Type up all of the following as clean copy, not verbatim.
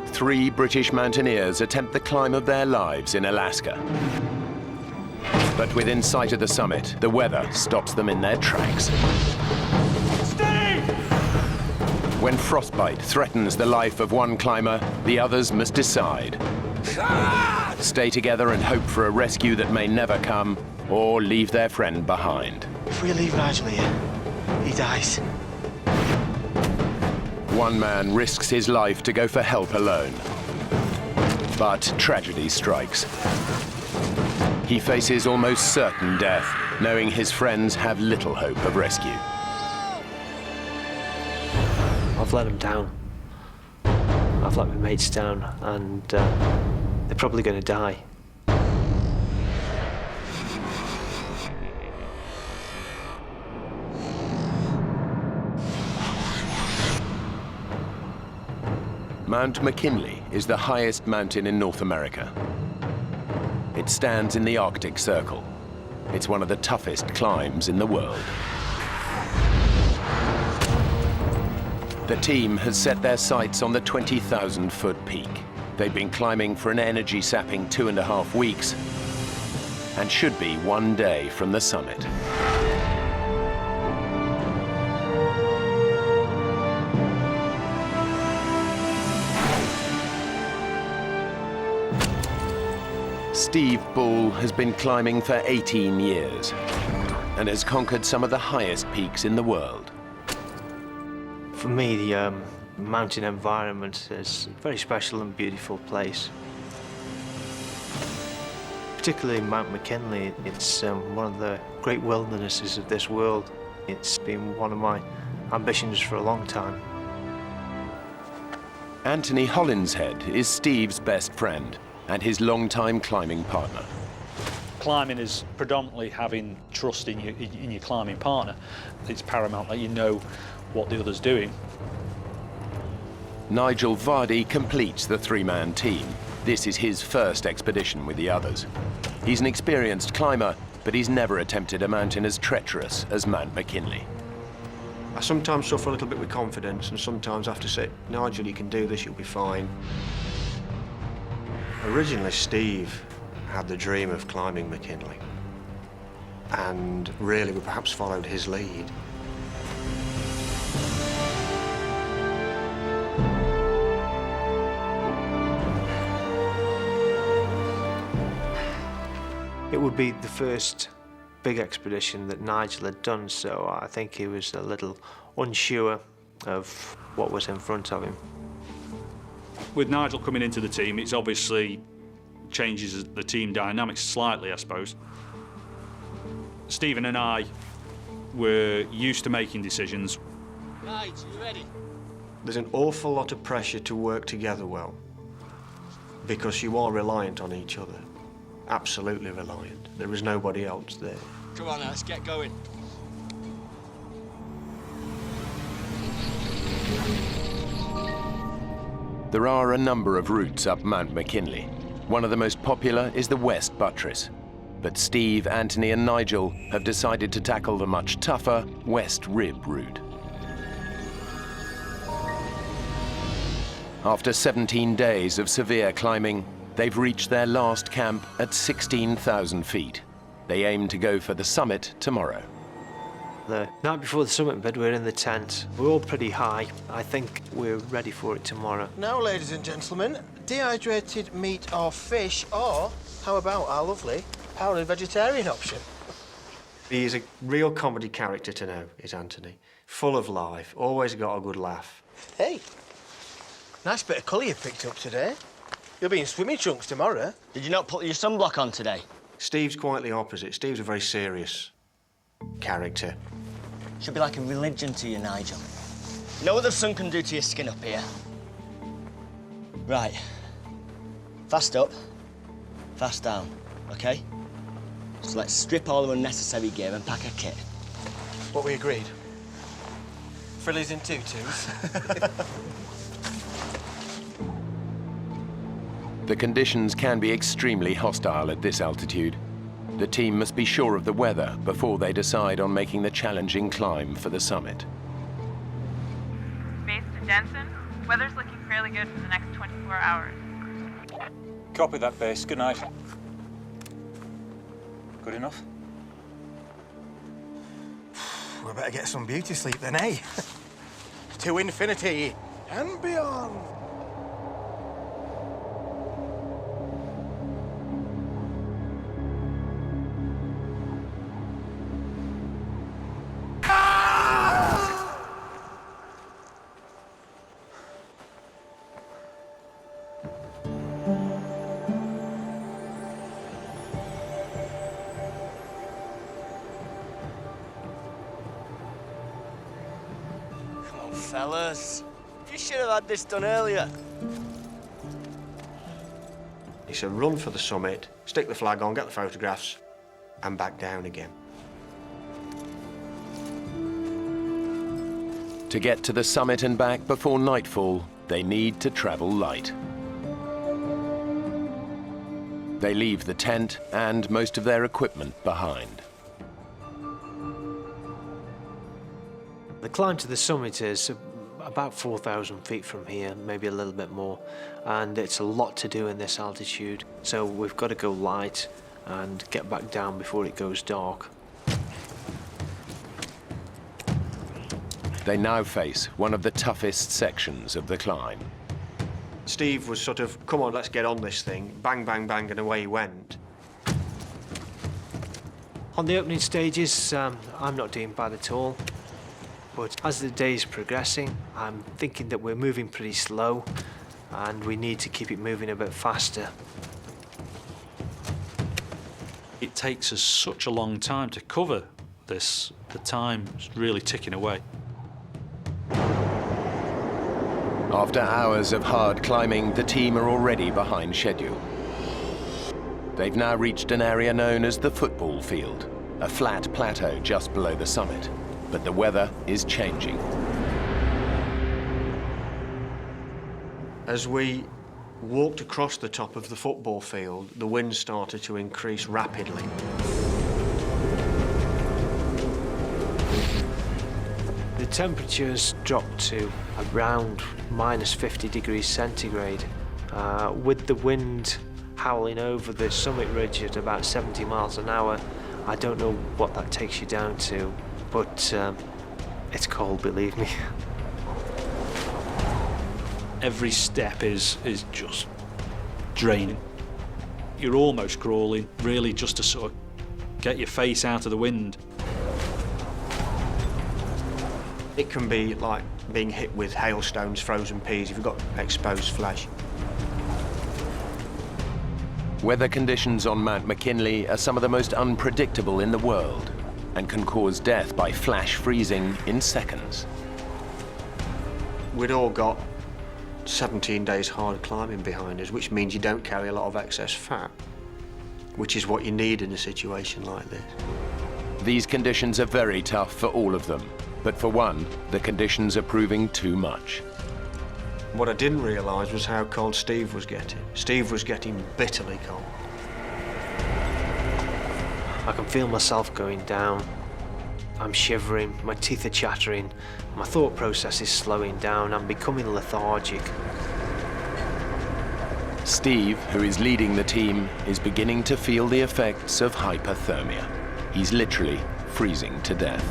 3 British mountaineers attempt the climb of their lives in Alaska. But within sight of the summit, the weather stops them in their tracks. Steve! When frostbite threatens the life of one climber, the others must decide. Stay together and hope for a rescue that may never come, or leave their friend behind. If we leave Nigel here, he dies. One man risks his life to go for help alone. But tragedy strikes. He faces almost certain death, knowing his friends have little hope of rescue. I've let them down. I've let my mates down, and they're probably going to die. Mount McKinley is the highest mountain in North America. It stands in the Arctic Circle. It's one of the toughest climbs in the world. The team has set their sights on the 20,000-foot peak. They've been climbing for an energy-sapping 2.5 weeks and should be one day from the summit. Steve Bull has been climbing for 18 years and has conquered some of the highest peaks in the world. For me, the mountain environment is a very special and beautiful place. Particularly Mount McKinley, it's one of the great wildernesses of this world. It's been one of my ambitions for a long time. Anthony Hollinshead is Steve's best friend and his longtime climbing partner. Climbing is predominantly having trust in your climbing partner. It's paramount that you know what the other's doing. Nigel Vardy completes the 3-man team. This is his first expedition with the others. He's an experienced climber, but he's never attempted a mountain as treacherous as Mount McKinley. I sometimes suffer a little bit with confidence, and sometimes I have to say, Nigel, you can do this, you'll be fine. Originally, Steve had the dream of climbing McKinley, and really we perhaps followed his lead. It would be the first big expedition that Nigel had done, so I think he was a little unsure of what was in front of him. With Nigel coming into the team, it's obviously changes the team dynamics slightly, I suppose. Stephen and I were used to making decisions. Right, you ready? There's an awful lot of pressure to work together well, because you are reliant on each other. Absolutely reliant. There is nobody else there. Come on, now, let's get going. There are a number of routes up Mount McKinley. One of the most popular is the West Buttress. But Steve, Anthony and Nigel have decided to tackle the much tougher West Rib route. After 17 days of severe climbing, they've reached their last camp at 16,000 feet. They aim to go for the summit tomorrow. The night before the summit bed, we're in the tent. We're all pretty high. I think we're ready for it tomorrow. Now, ladies and gentlemen, dehydrated meat or fish, or how about our lovely powdered vegetarian option? He is a real comedy character to know, is Anthony. Full of life, always got a good laugh. Hey, nice bit of colour you picked up today. You'll be in swimming trunks tomorrow. Did you not put your sunblock on today? Steve's quite the opposite. Steve's a very serious character. Should be like a religion to you, Nigel. You know what the sun can do to your skin up here? Right. Fast up, fast down, OK? So let's strip all the unnecessary gear and pack a kit. What we agreed? Frillies in tutus. The conditions can be extremely hostile at this altitude. The team must be sure of the weather before they decide on making the challenging climb for the summit. Base to Jensen. Weather's looking fairly good for the next 24 hours. Copy that, base. Good night. Good enough? We better get some beauty sleep then, eh? To infinity and beyond. Fellas, you should have had this done earlier. He said, run for the summit, stick the flag on, get the photographs, and back down again. To get to the summit and back before nightfall, they need to travel light. They leave the tent and most of their equipment behind. The climb to the summit is about 4,000 feet from here, maybe a little bit more, and it's a lot to do in this altitude, so we've got to go light and get back down before it goes dark. They now face one of the toughest sections of the climb. Steve was sort of, come on, let's get on this thing. Bang, bang, bang, and away he went. On the opening stages, I'm not doing bad at all. But as the day is progressing, I'm thinking that we're moving pretty slow and we need to keep it moving a bit faster. It takes us such a long time to cover this. The time's really ticking away. After hours of hard climbing, the team are already behind schedule. They've now reached an area known as the football field, a flat plateau just below the summit. But the weather is changing. As we walked across the top of the football field, the wind started to increase rapidly. The temperatures dropped to around minus 50 degrees centigrade, with the wind howling over the summit ridge at about 70 miles an hour. I don't know what that takes you down to, but it's cold, believe me. Every step is just draining. You're almost crawling, really, just to sort of get your face out of the wind. It can be like being hit with hailstones, frozen peas, if you've got exposed flesh. Weather conditions on Mount McKinley are some of the most unpredictable in the world and can cause death by flash freezing in seconds. We'd all got 17 days hard climbing behind us, which means you don't carry a lot of excess fat, which is what you need in a situation like this. These conditions are very tough for all of them, but for one, the conditions are proving too much. What I didn't realise was how cold Steve was getting. Steve was getting bitterly cold. I can feel myself going down. I'm shivering, my teeth are chattering, my thought process is slowing down, I'm becoming lethargic. Steve, who is leading the team, is beginning to feel the effects of hypothermia. He's literally freezing to death.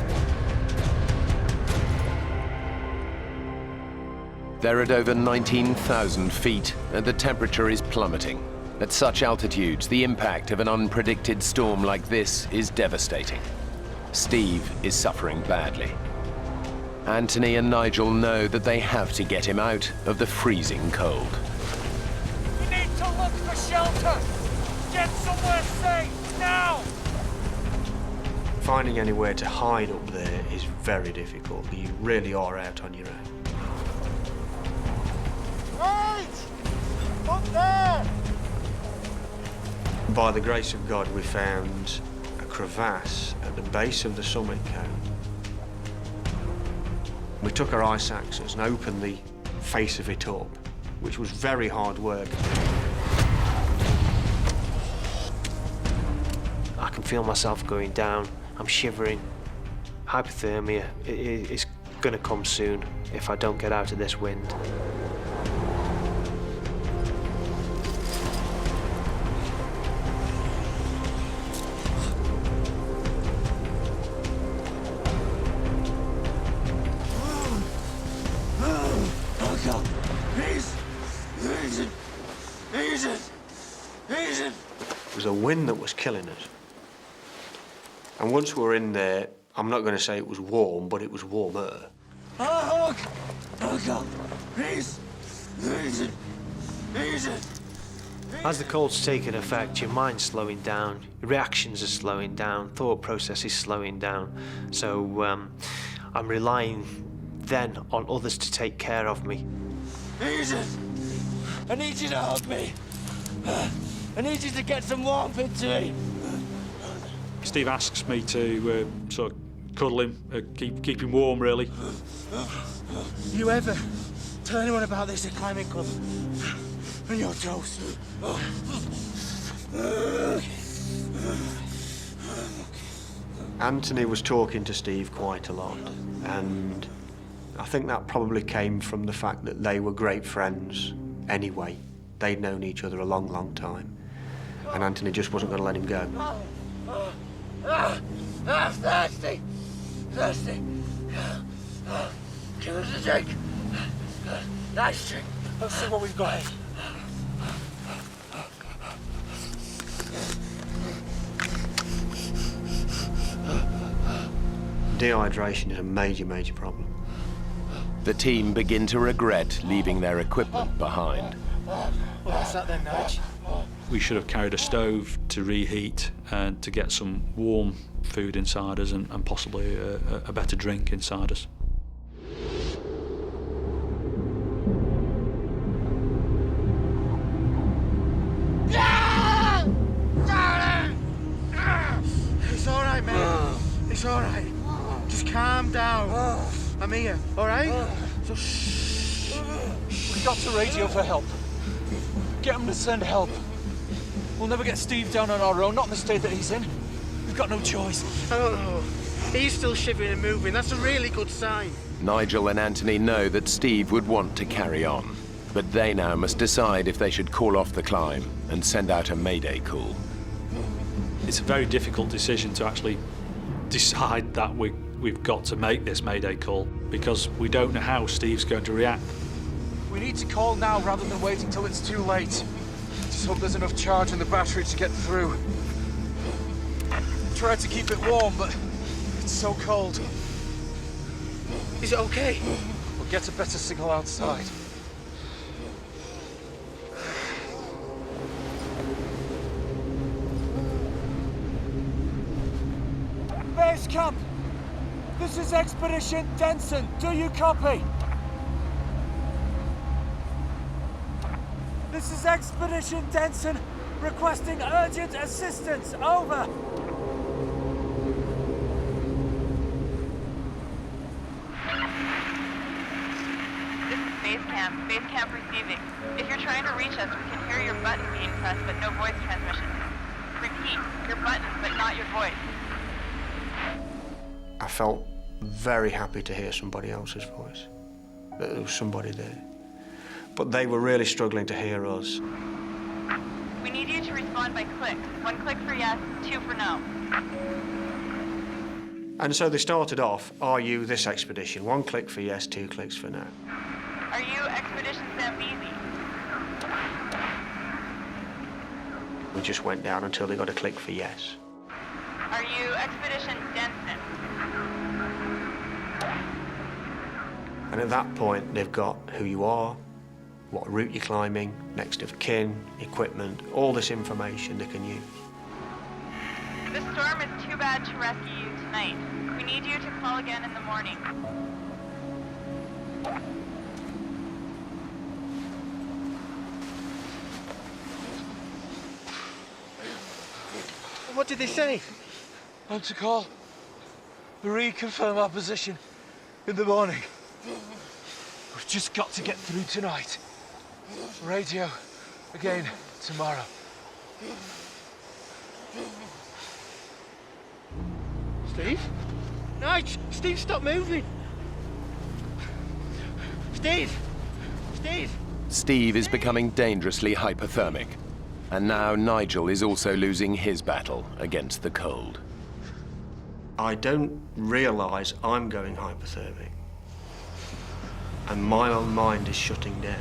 They're at over 19,000 feet, and the temperature is plummeting. At such altitudes, the impact of an unpredicted storm like this is devastating. Steve is suffering badly. Anthony and Nigel know that they have to get him out of the freezing cold. We need to look for shelter! Get somewhere safe, now! Finding anywhere to hide up there is very difficult. You really are out on your own. Right! Up there! By the grace of God, we found a crevasse at the base of the summit cone. We took our ice axes and opened the face of it up, which was very hard work. I can feel myself going down. I'm shivering. Hypothermia is going to come soon if I don't get out of this wind. It was a wind that was killing us. And once we were in there, I'm not going to say it was warm, but it was warmer. Oh God, please. As the cold's taken effect, your mind's slowing down, your reactions are slowing down, thought process is slowing down. So I'm relying then on others to take care of me. I need you to hug me. I need you to get some warmth into me. Steve asks me to sort of cuddle him, keep him warm, really. You ever tell anyone about this at climbing club? And you're toast. Anthony was talking to Steve quite a lot, and I think that probably came from the fact that they were great friends anyway. They'd known each other a long, long time, and Anthony just wasn't going to let him go. Thirsty. Give us a drink. Nice drink. Let's see what we've got here. Dehydration is a major, major problem. The team begin to regret leaving their equipment behind. What's that then, Nige? We should have carried a stove to reheat and to get some warm food inside us and possibly a better drink inside us. It's all right, mate. It's all right. Just calm down. I'm here, all right? So shh. We got to radio for help. Get them to send help. We'll never get Steve down on our own, not in the state that he's in. We've got no choice. Oh, he's still shivering and moving. That's a really good sign. Nigel and Anthony know that Steve would want to carry on, but they now must decide if they should call off the climb and send out a mayday call. It's a very difficult decision to actually decide that we've got to make this mayday call because we don't know how Steve's going to react. We need to call now rather than waiting till it's too late. Just hope there's enough charge in the battery to get through. Tried to keep it warm, but it's so cold. Is it okay? We'll get a better signal outside. Base camp! This is Expedition Denson. Do you copy? This is Expedition Denson, requesting urgent assistance. Over. This is Base Camp. Base Camp receiving. If you're trying to reach us, we can hear your button being pressed, but no voice transmission. Repeat, your button, but not your voice. I felt very happy to hear somebody else's voice, that there was somebody there. But they were really struggling to hear us. We need you to respond by click. 1 click for yes, 2 for no. And so they started off, are you this expedition? 1 click for yes, 2 clicks for no. Are you Expedition Zambezi? We just went down until they got a click for yes. Are you Expedition Denson? And at that point, they've got who you are, what route you're climbing, next of kin, equipment, all this information they can use. The storm is too bad to rescue you tonight. We need you to call again in the morning. What did they say? I'm to call. Reconfirm our position in the morning. We've just got to get through tonight. Radio again tomorrow. Steve? Nige! Steve, stop moving! Steve! Steve! Steve is becoming dangerously hypothermic, and now Nigel is also losing his battle against the cold. I don't realise I'm going hypothermic, and my own mind is shutting down.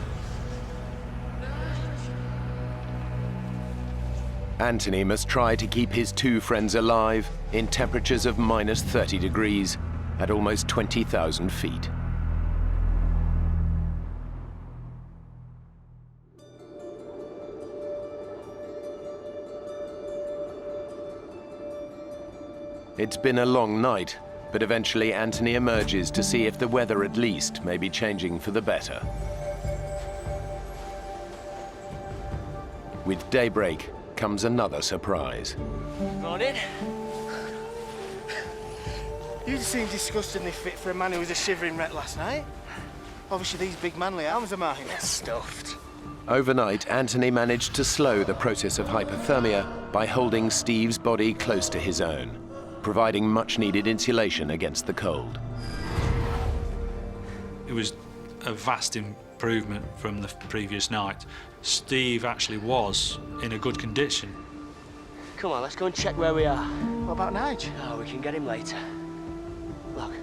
Anthony must try to keep his two friends alive in temperatures of minus 30 degrees at almost 20,000 feet. It's been a long night, but eventually Anthony emerges to see if the weather at least may be changing for the better. With daybreak comes another surprise. Morning. You seem disgustingly fit for a man who was a shivering wreck last night. Obviously these big manly arms of mine. Stuffed. Overnight, Anthony managed to slow the process of hypothermia by holding Steve's body close to his own, providing much-needed insulation against the cold. It was a vast improvement from the previous night. Steve actually was in a good condition. Come on, let's go and check where we are. What about Nige? Oh, we can get him later. Look,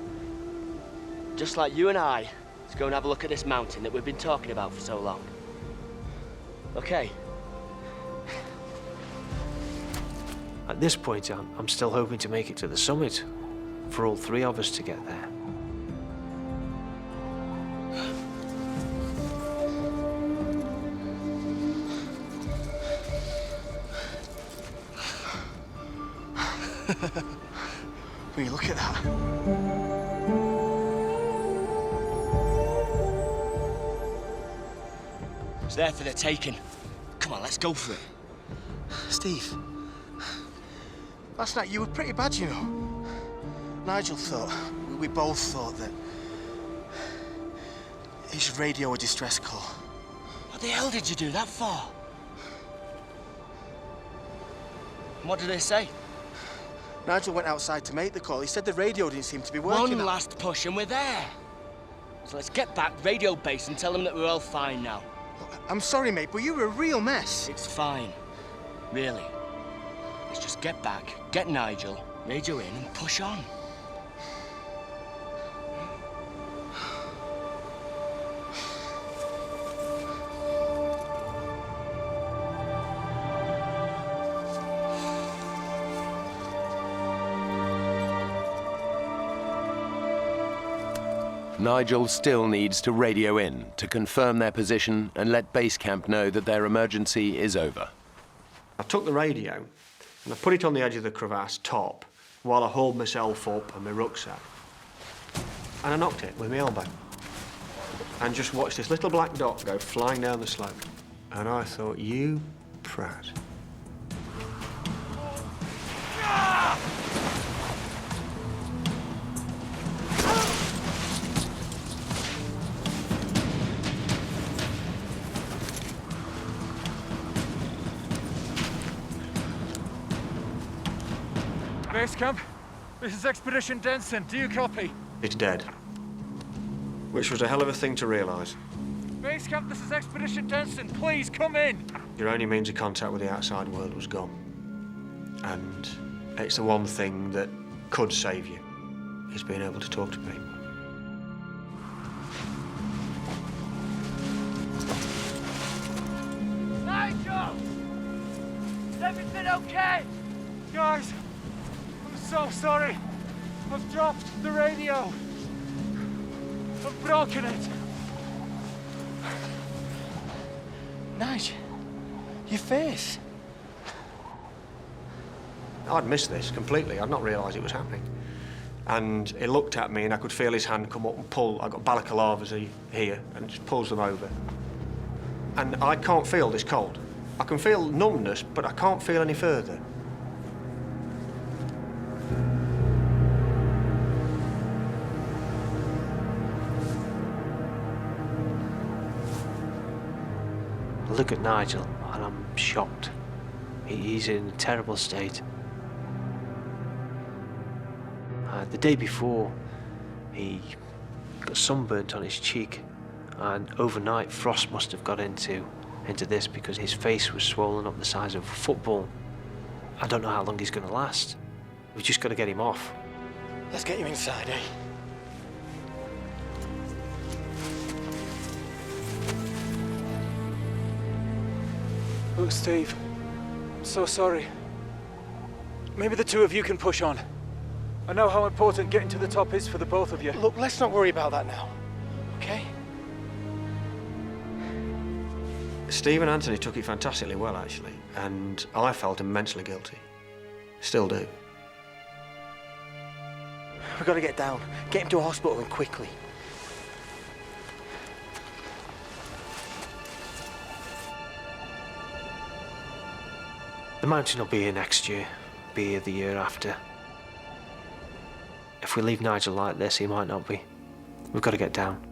just like you and I, let's go and have a look at this mountain that we've been talking about for so long. Okay. At this point, I'm still hoping to make it to the summit, for all three of us to get there. Will you look at that? It's there for the taking. Come on, let's go for it. Steve, last night you were pretty bad, you know. Nigel thought, we both thought that he should radio a distress call. What the hell did you do that for? And what did they say? Nigel went outside to make the call. He said the radio didn't seem to be working. One last push and we're there. So let's get back radio base and tell them that we're all fine now. I'm sorry, mate, but you were a real mess. It's fine. Really. Let's just get back, get Nigel, radio in and push on. Nigel still needs to radio in to confirm their position and let base camp know that their emergency is over. I took the radio and I put it on the edge of the crevasse top while I hauled myself up and my rucksack. And I knocked it with my elbow. And just watched this little black dot go flying down the slope. And I thought, you prat. Base camp, this is Expedition Denson. Do you copy? It's dead. Which was a hell of a thing to realise. Base camp, this is Expedition Denson. Please come in. Your only means of contact with the outside world was gone. And it's the one thing that could save you, is being able to talk to people. Nigel! Is everything okay? Guys, I'm so sorry. I've dropped the radio. I've broken it. Nige, your face. I'd missed this completely. I'd not realised it was happening. And he looked at me and I could feel his hand come up and pull. I got balaclavas here and just pulls them over. And I can't feel this cold. I can feel numbness, but I can't feel any further. I look at Nigel and I'm shocked. He's in a terrible state. The day before, he got sunburnt on his cheek, and overnight frost must have got into this because his face was swollen up the size of a football. I don't know how long he's going to last. We've just got to get him off. Let's get you inside, eh? Look, Steve, so sorry. Maybe the two of you can push on. I know how important getting to the top is for the both of you. Look, let's not worry about that now, okay? Steve and Anthony took it fantastically well, actually, and I felt immensely guilty. Still do. We've got to get down. Get him to a hospital and quickly. The mountain will be here next year, be here the year after. If we leave Nigel like this, he might not be. We've got to get down.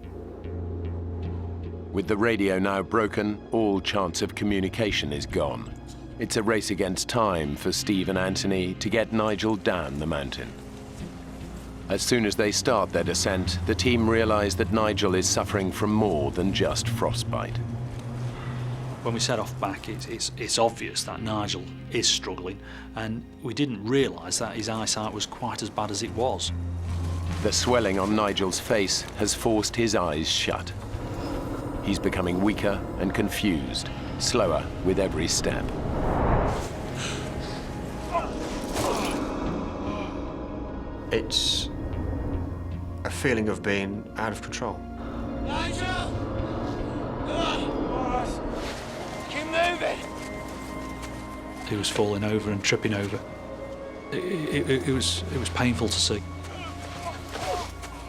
With the radio now broken, all chance of communication is gone. It's a race against time for Steve and Anthony to get Nigel down the mountain. As soon as they start their descent, the team realize that Nigel is suffering from more than just frostbite. When we set off back, it's obvious that Nigel is struggling, and we didn't realise that his eyesight was quite as bad as it was. The swelling on Nigel's face has forced his eyes shut. He's becoming weaker and confused, slower with every step. It's a feeling of being out of control. Nigel! Keep moving! He was falling over and tripping over. It was painful to see.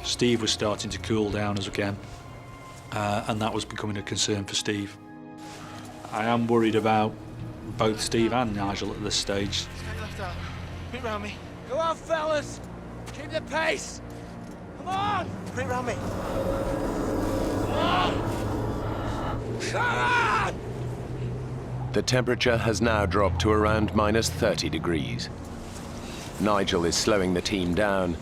Steve was starting to cool down as again, and that was becoming a concern for Steve. I am worried about both Steve and Nigel at this stage. Left out. Put it round me. Go on, fellas! Keep the pace! Come on! Put it round me. Come on! The temperature has now dropped to around minus 30 degrees. Nigel is slowing the team down,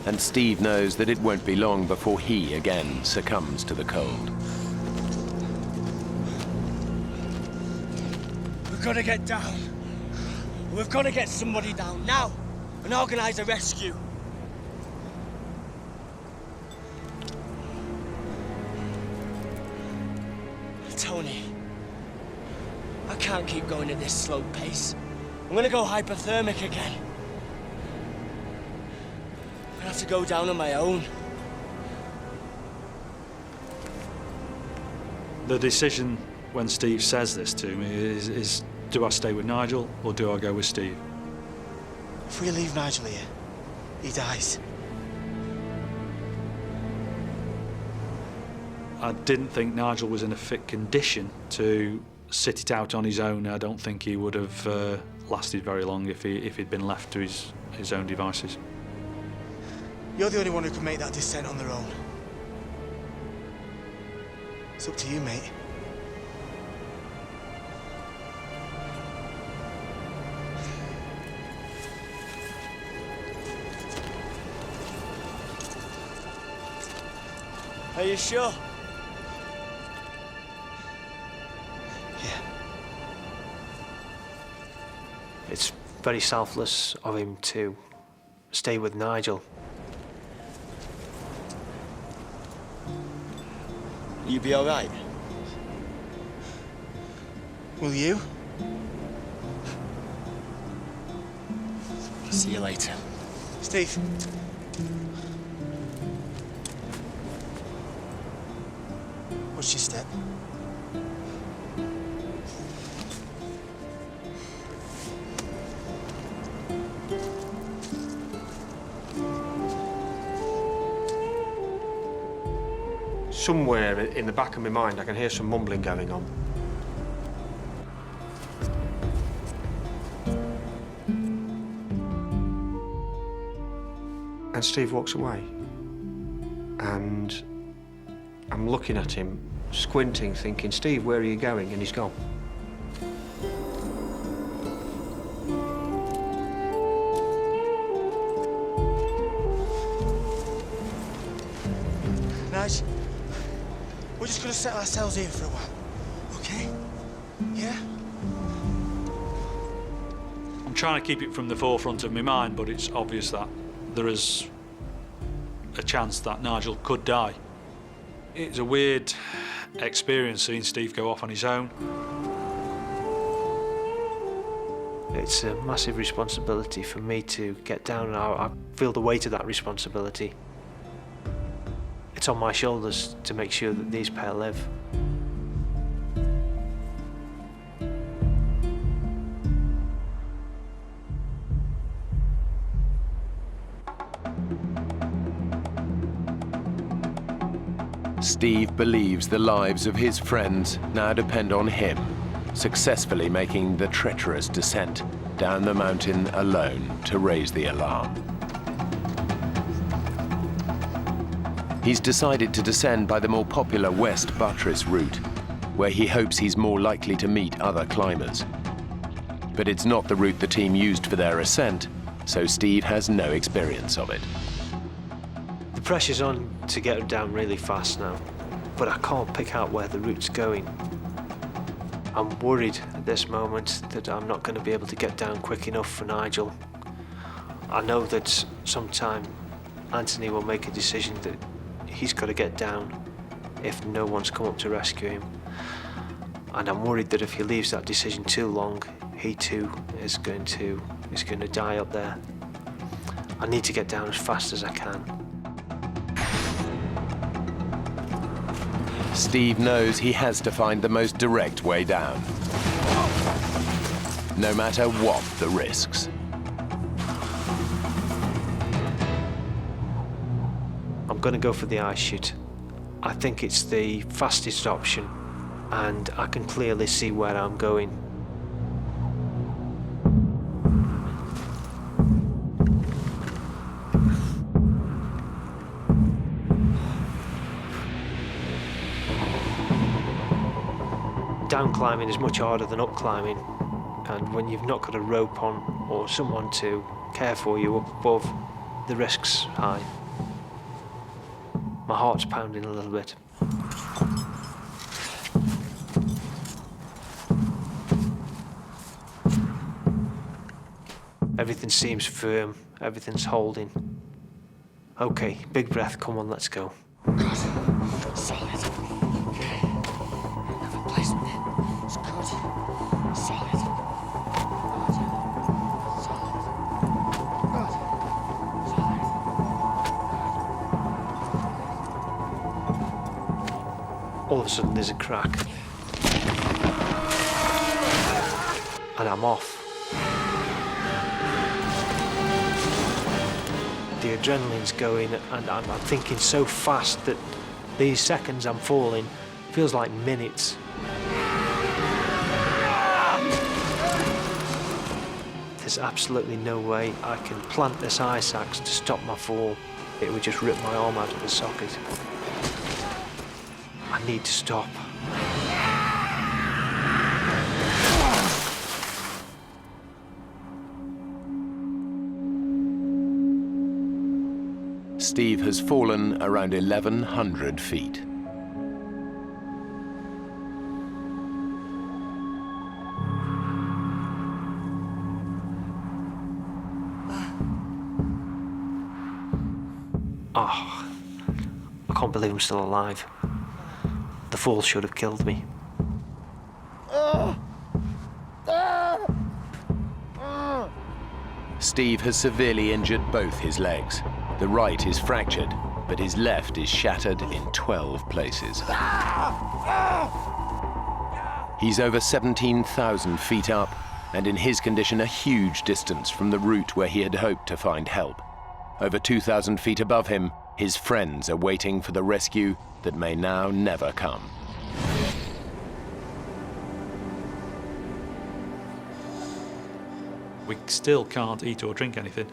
and Steve knows that it won't be long before he again succumbs to the cold. We've got to get down. We've got to get somebody down now and organise a rescue. Tony, I can't keep going at this slow pace. I'm going to go hypothermic again. I have to go down on my own. The decision when Steve says this to me is do I stay with Nigel or do I go with Steve? If we leave Nigel here, he dies. I didn't think Nigel was in a fit condition to sit it out on his own. I don't think he would have lasted very long if he'd been left to his own devices. You're the only one who can make that descent on their own. It's up to you, mate. Are you sure? Yeah. It's very selfless of him to stay with Nigel. You be all right? Will you? See you later. Steve. Watch your step. Somewhere in the back of my mind, I can hear some mumbling going on. And Steve walks away. And I'm looking at him, squinting, thinking, Steve, where are you going? And he's gone. Nige, we're just gonna settle ourselves here for a while, okay? Yeah? I'm trying to keep it from the forefront of my mind, but it's obvious that there is a chance that Nigel could die. It's a weird experience seeing Steve go off on his own. It's a massive responsibility for me to get down, and I feel the weight of that responsibility. It's on my shoulders to make sure that these pair live. Steve believes the lives of his friends now depend on him, successfully making the treacherous descent down the mountain alone to raise the alarm. He's decided to descend by the more popular West Buttress route, where he hopes he's more likely to meet other climbers. But it's not the route the team used for their ascent, so Steve has no experience of it. The pressure's on to get down really fast now, but I can't pick out where the route's going. I'm worried at this moment that I'm not going to be able to get down quick enough for Nigel. I know that sometime Anthony will make a decision that he's got to get down if no one's come up to rescue him. And I'm worried that if he leaves that decision too long, he too is going to die up there. I need to get down as fast as I can. Steve knows he has to find the most direct way down, no matter what the risks. I'm going to go for the ice chute. I think it's the fastest option, and I can clearly see where I'm going. Down climbing is much harder than up climbing, and when you've not got a rope on or someone to care for you up above, the risk's high. My heart's pounding a little bit. Everything seems firm, everything's holding. Okay, big breath, come on, let's go. Good. Solid. Okay. Another placement. It's good. Solid. Good. Solid. Good. Solid. All of a sudden there's a crack. And I'm off. The adrenaline's going, and I'm thinking so fast that these seconds I'm falling feels like minutes. There's absolutely no way I can plant this ice axe to stop my fall. It would just rip my arm out of the socket. I need to stop. Steve has fallen around 1,100 feet. Oh, I can't believe I'm still alive. The fall should have killed me. Steve has severely injured both his legs. The right is fractured, but his left is shattered in 12 places. He's over 17,000 feet up, and in his condition a huge distance from the route where he had hoped to find help. Over 2,000 feet above him, his friends are waiting for the rescue that may now never come. We still can't eat or drink anything,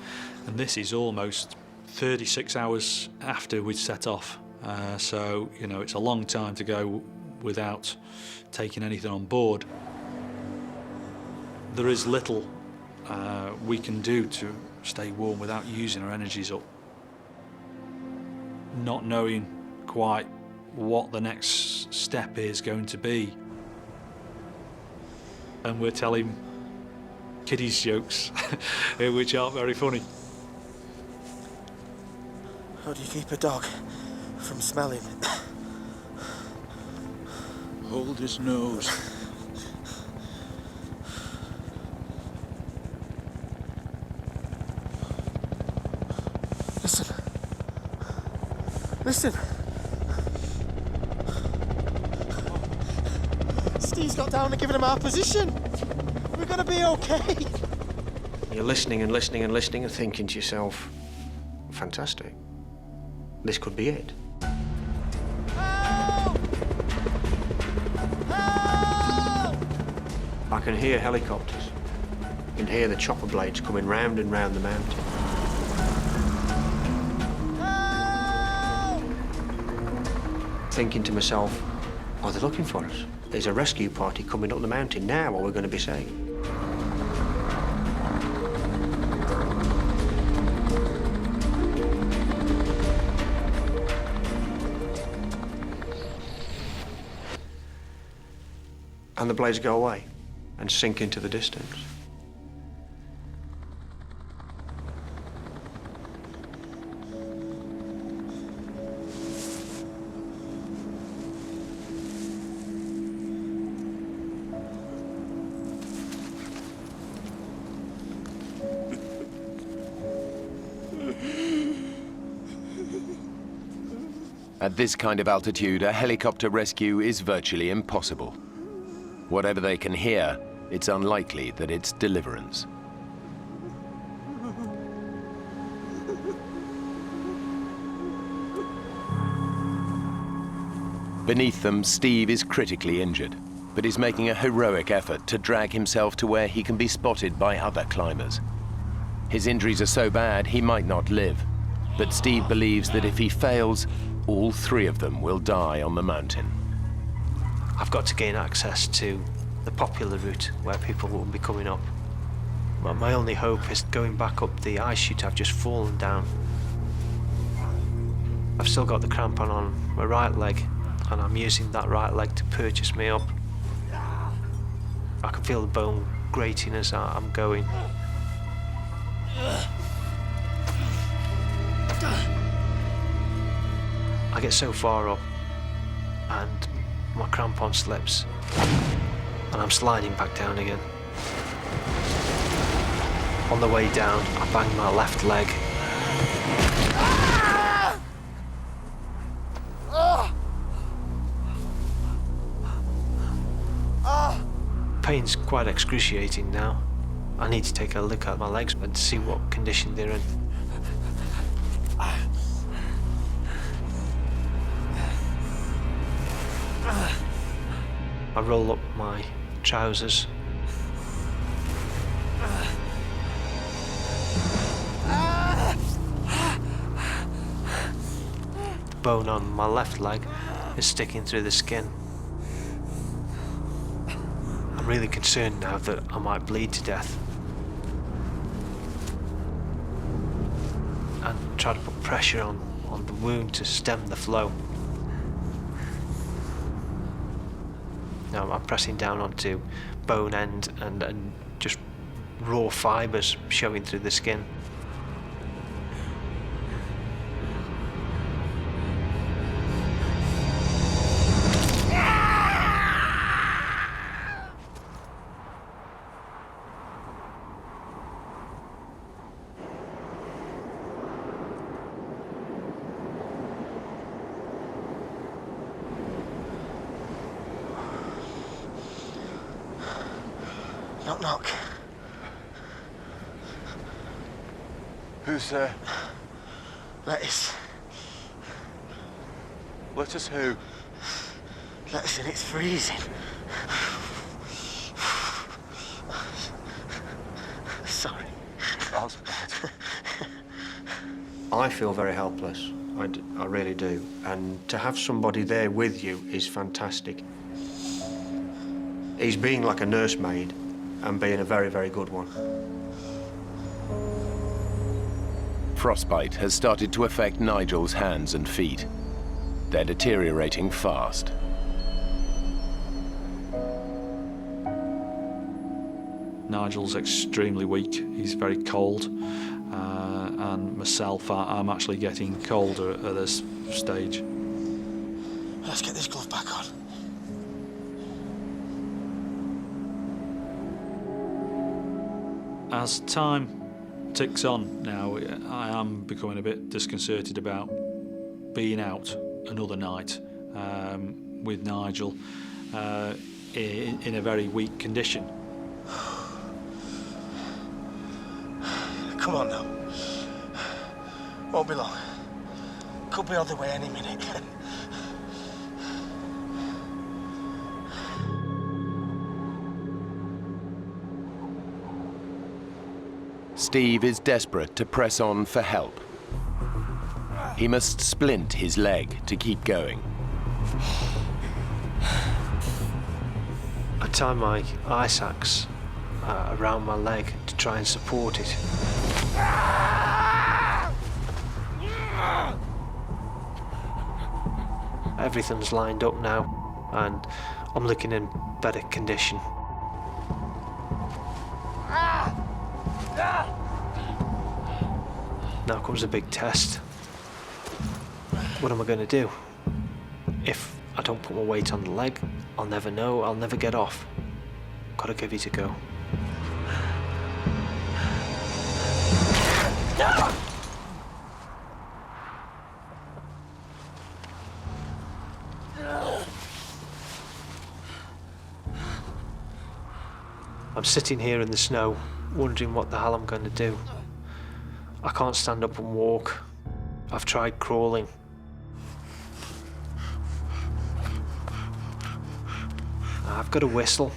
and this is almost 36 hours after we'd set off. So, you know, it's a long time to go without taking anything on board. There is little we can do to stay warm without using our energies up. Not knowing quite what the next step is going to be. And we're telling kiddies jokes, which aren't very funny. How do you keep a dog from smelling? Hold his nose. listen. Steve's got down and given him our position. We're gonna be okay. You're listening and listening and listening and thinking to yourself, fantastic. This could be it. Help! Help! I can hear helicopters. You can hear the chopper blades coming round and round the mountain. Help! Thinking to myself, are they looking for us? There's a rescue party coming up the mountain now, or we're going to be safe. And the blades go away and sink into the distance. At this kind of altitude, a helicopter rescue is virtually impossible. Whatever they can hear, it's unlikely that it's deliverance. Beneath them, Steve is critically injured, but is making a heroic effort to drag himself to where he can be spotted by other climbers. His injuries are so bad he might not live, but Steve believes that if he fails, all three of them will die on the mountain. I've got to gain access to the popular route where people will be coming up. But my only hope is going back up the ice chute I've just fallen down. I've still got the crampon on my right leg, and I'm using that right leg to purchase me up. I can feel the bone grating as I'm going. I get so far up, and my crampon slips, and I'm sliding back down again. On the way down, I bang my left leg. Pain's quite excruciating now. I need to take a look at my legs and see what condition they're in. I roll up my trousers. The bone on my left leg is sticking through the skin. I'm really concerned now that I might bleed to death. And try to put pressure on the wound to stem the flow. Now I'm pressing down onto bone end and just raw fibres showing through the skin. Knock, knock. Who's there? Lettuce. Lettuce who? Lettuce, and it's freezing. Sorry. That's bad. I feel very helpless. I really do. And to have somebody there with you is fantastic. He's being like a nursemaid and being a very, very good one. Frostbite has started to affect Nigel's hands and feet. They're deteriorating fast. Nigel's extremely weak. He's very cold, and myself, I'm actually getting colder at this stage. Let's get this glove back on. As time ticks on now, I am becoming a bit disconcerted about being out another night with Nigel in a very weak condition. Come on now. Won't be long. Could be on the way any minute. Steve is desperate to press on for help. He must splint his leg to keep going. I tie my ice axe around my leg to try and support it. Everything's lined up now, and I'm looking in better condition. Now comes a big test. What am I going to do? If I don't put my weight on the leg, I'll never know, I'll never get off. Gotta give it a go. I'm sitting here in the snow, wondering what the hell I'm going to do. I can't stand up and walk. I've tried crawling. I've got a whistle.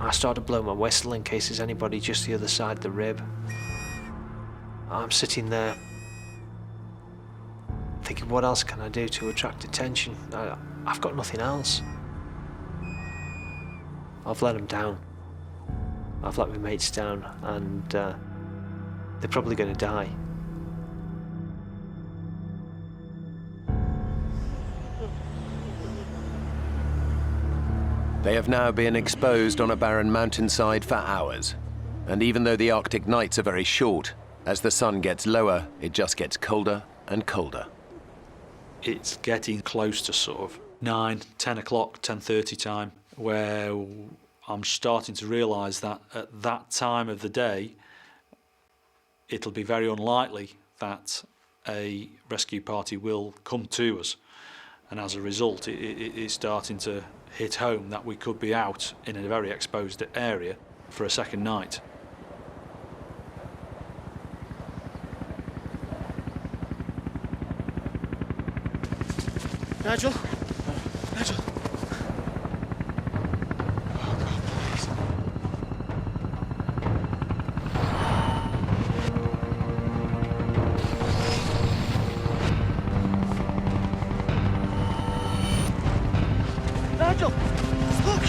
I start to blow my whistle in case there's anybody just the other side of the rib. I'm sitting there thinking, what else can I do to attract attention? I've got nothing else. I've let them down. I've let my mates down, and they're probably going to die. They have now been exposed on a barren mountainside for hours. And even though the Arctic nights are very short, as the sun gets lower, it just gets colder and colder. It's getting close to sort of 9, 10 o'clock, 10:30 time, where I'm starting to realise that at that time of the day, it'll be very unlikely that a rescue party will come to us. And as a result, it's starting to hit home that we could be out in a very exposed area for a second night. Nigel? Nigel? Oh, God, please. Nigel! Look!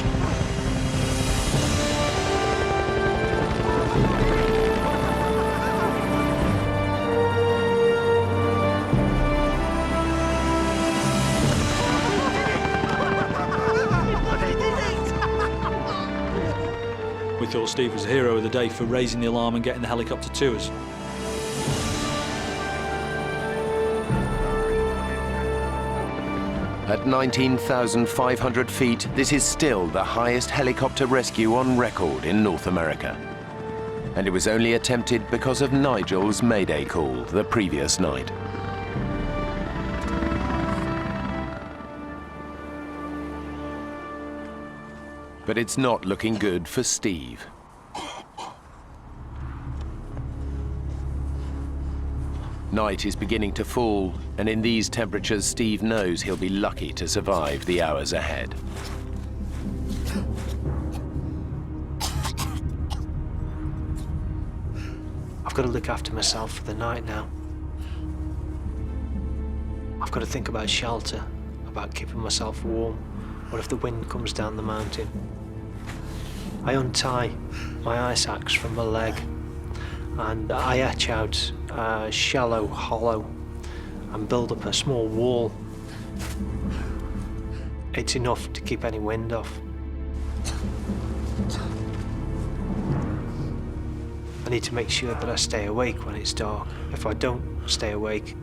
We thought Steve was the hero of the day for raising the alarm and getting the helicopter to us. At 19,500 feet, this is still the highest helicopter rescue on record in North America. And it was only attempted because of Nigel's mayday call the previous night. But it's not looking good for Steve. Night is beginning to fall, and in these temperatures, Steve knows he'll be lucky to survive the hours ahead. I've got to look after myself for the night now. I've got to think about shelter, about keeping myself warm. What if the wind comes down the mountain? I untie my ice axe from my leg, and I etch out a shallow hollow and build up a small wall. It's enough to keep any wind off. I need to make sure that I stay awake when it's dark. If I don't stay awake,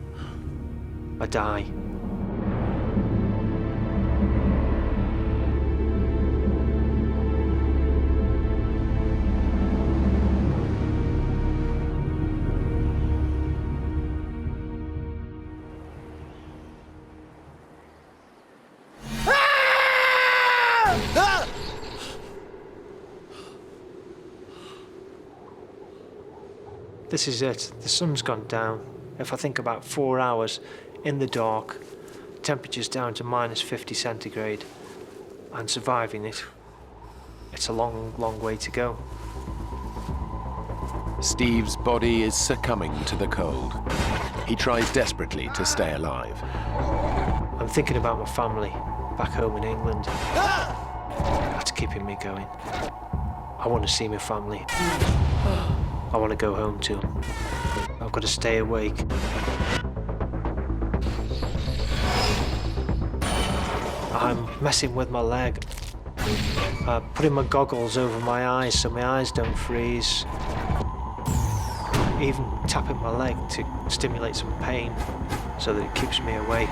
I die. This is it. The sun's gone down. If I think about 4 hours in the dark, temperature's down to minus 50 centigrade, and surviving it, it's a long, long way to go. Steve's body is succumbing to the cold. He tries desperately to stay alive. I'm thinking about my family back home in England. That's keeping me going. I want to see my family. I want to go home to them. I've got to stay awake. I'm messing with my leg. Putting my goggles over my eyes so my eyes don't freeze. Even tapping my leg to stimulate some pain so that it keeps me awake.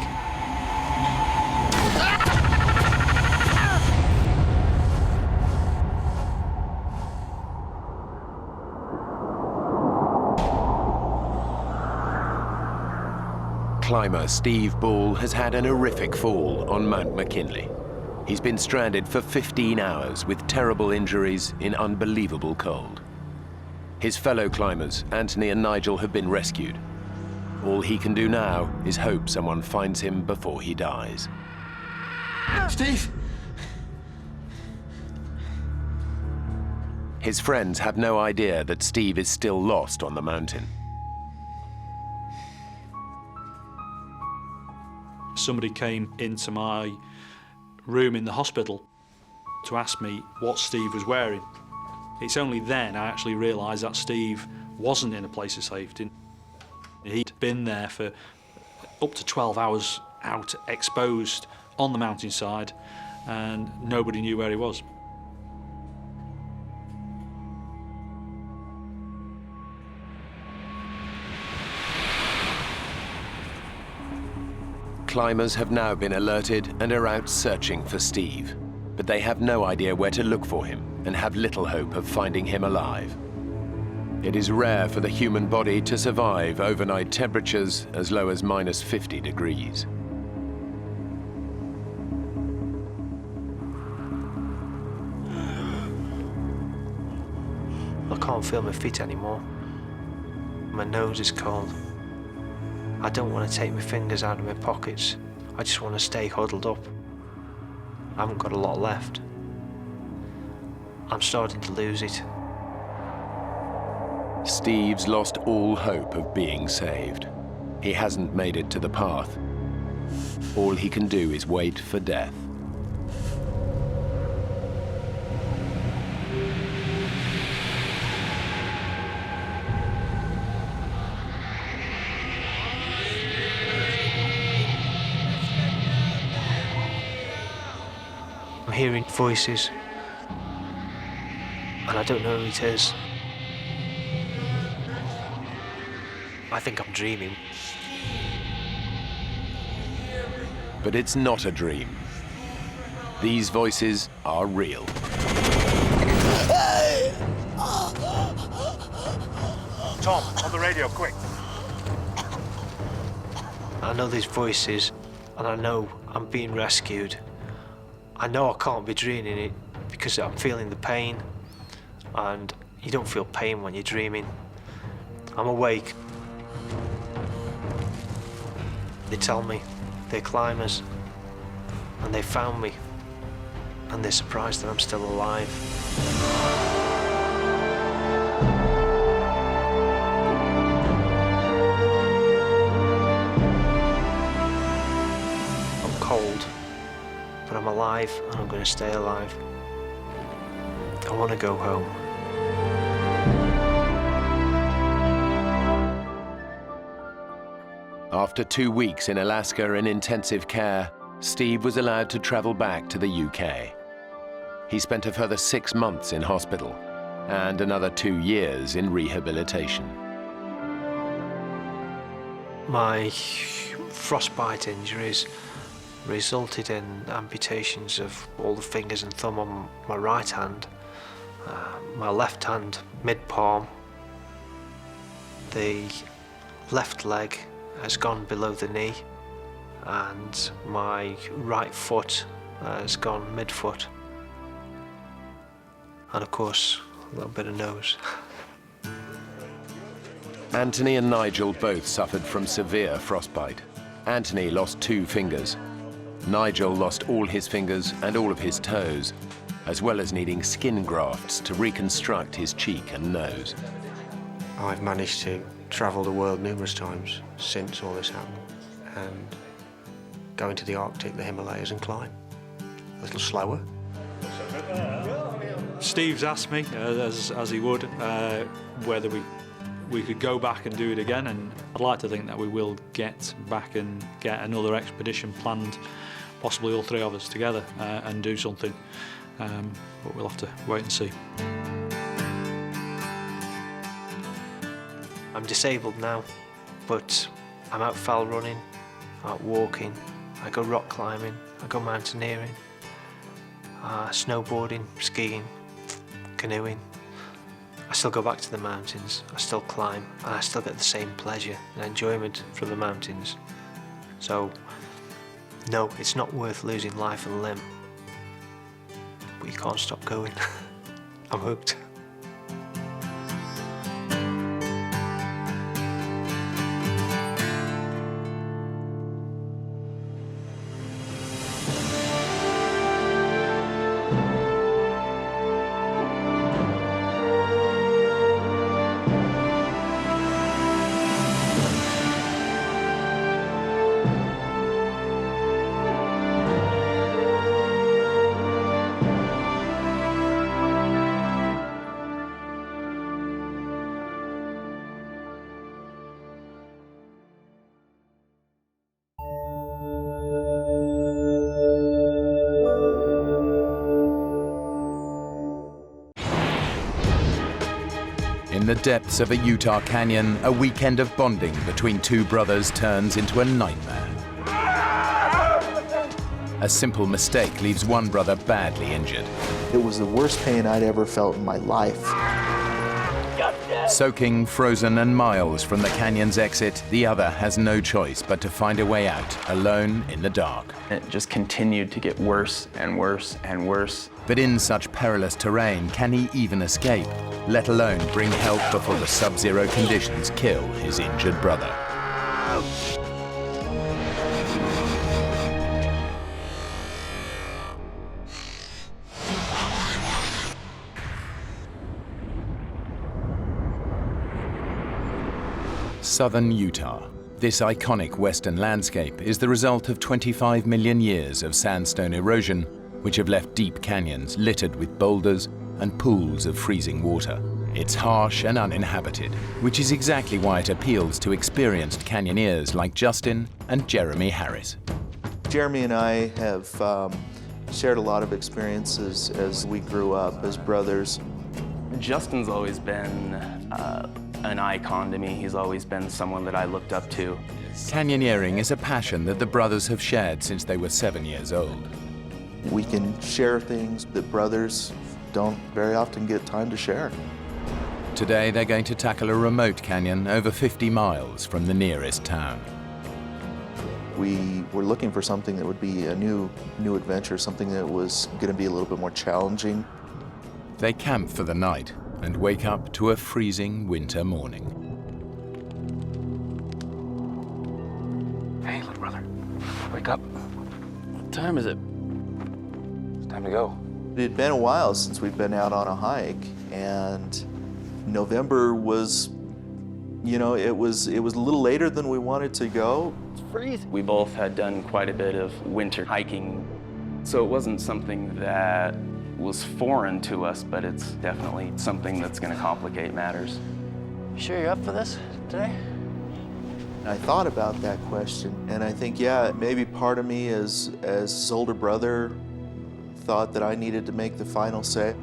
Climber Steve Ball has had an horrific fall on Mount McKinley. He's been stranded for 15 hours with terrible injuries in unbelievable cold. His fellow climbers, Anthony and Nigel, have been rescued. All he can do now is hope someone finds him before he dies. Steve! His friends have no idea that Steve is still lost on the mountain. Somebody came into my room in the hospital to ask me what Steve was wearing. It's only then I actually realised that Steve wasn't in a place of safety. He'd been there for up to 12 hours out, exposed on the mountainside, and nobody knew where he was. Climbers have now been alerted and are out searching for Steve, but they have no idea where to look for him and have little hope of finding him alive. It is rare for the human body to survive overnight temperatures as low as minus 50 degrees. I can't feel my feet anymore. My nose is cold. I don't want to take my fingers out of my pockets. I just want to stay huddled up. I haven't got a lot left. I'm starting to lose it. Steve's lost all hope of being saved. He hasn't made it to the path. All he can do is wait for death. I'm hearing voices, and I don't know who it is. I think I'm dreaming. But it's not a dream. These voices are real. Tom, on the radio, quick. I know these voices, and I know I'm being rescued. I know I can't be dreaming it because I'm feeling the pain, and you don't feel pain when you're dreaming. I'm awake. They tell me they're climbers, and they found me, and they're surprised that I'm still alive. I'm cold, but I'm alive, and I'm going to stay alive. I want to go home. After 2 weeks in Alaska in intensive care, Steve was allowed to travel back to the UK. He spent a further 6 months in hospital and another 2 years in rehabilitation. My frostbite injuries resulted in amputations of all the fingers and thumb on my right hand, my left hand mid-palm, the left leg has gone below the knee, and my right foot has gone mid-foot. and of course, a little bit of nose. Anthony and Nigel both suffered from severe frostbite. Anthony lost 2 fingers. Nigel lost all his fingers and all of his toes, as well as needing skin grafts to reconstruct his cheek and nose. I've managed to travel the world numerous times since all this happened, and go into the Arctic, the Himalayas, and climb. A little slower. Steve's asked me, as he would, whether we could go back and do it again, and I'd like to think that we will get back and get another expedition planned, possibly all 3 of us together, and do something. But we'll have to wait and see. I'm disabled now, but I'm out fell running, out walking, I go rock climbing, I go mountaineering, snowboarding, skiing, canoeing. I still go back to the mountains, I still climb, and I still get the same pleasure and enjoyment from the mountains. So, no, it's not worth losing life and limb. But you can't stop going. I'm hooked. In the depths of a Utah canyon, a weekend of bonding between 2 brothers turns into a nightmare. A simple mistake leaves one brother badly injured. It was the worst pain I'd ever felt in my life. Soaking, frozen, and miles from the canyon's exit, the other has no choice but to find a way out, alone in the dark. It just continued to get worse and worse and worse. But in such perilous terrain, can he even escape, let alone bring help before the sub-zero conditions kill his injured brother? Southern Utah. This iconic western landscape is the result of 25 million years of sandstone erosion, which have left deep canyons littered with boulders and pools of freezing water. It's harsh and uninhabited, which is exactly why it appeals to experienced canyoneers like Justin and Jeremy Harris. Jeremy and I have shared a lot of experiences as we grew up as brothers. Justin's always been an icon to me. He's always been someone that I looked up to. Canyoneering is a passion that the brothers have shared since they were 7 years old. We can share things that brothers don't very often get time to share. Today they're going to tackle a remote canyon over 50 miles from the nearest town. We were looking for something that would be a new adventure, something that was going to be a little bit more challenging. They camp for the night and wake up to a freezing winter morning. Hey, little brother, wake up. What time is it? It's time to go. It had been a while since we'd been out on a hike, and November was, you know, it was a little later than we wanted to go. It's freezing. We both had done quite a bit of winter hiking, so it wasn't something that was foreign to us, but it's definitely something that's going to complicate matters. You sure you're up for this today? I thought about that question, and I think, yeah, maybe part of me as his older brother thought that I needed to make the final say.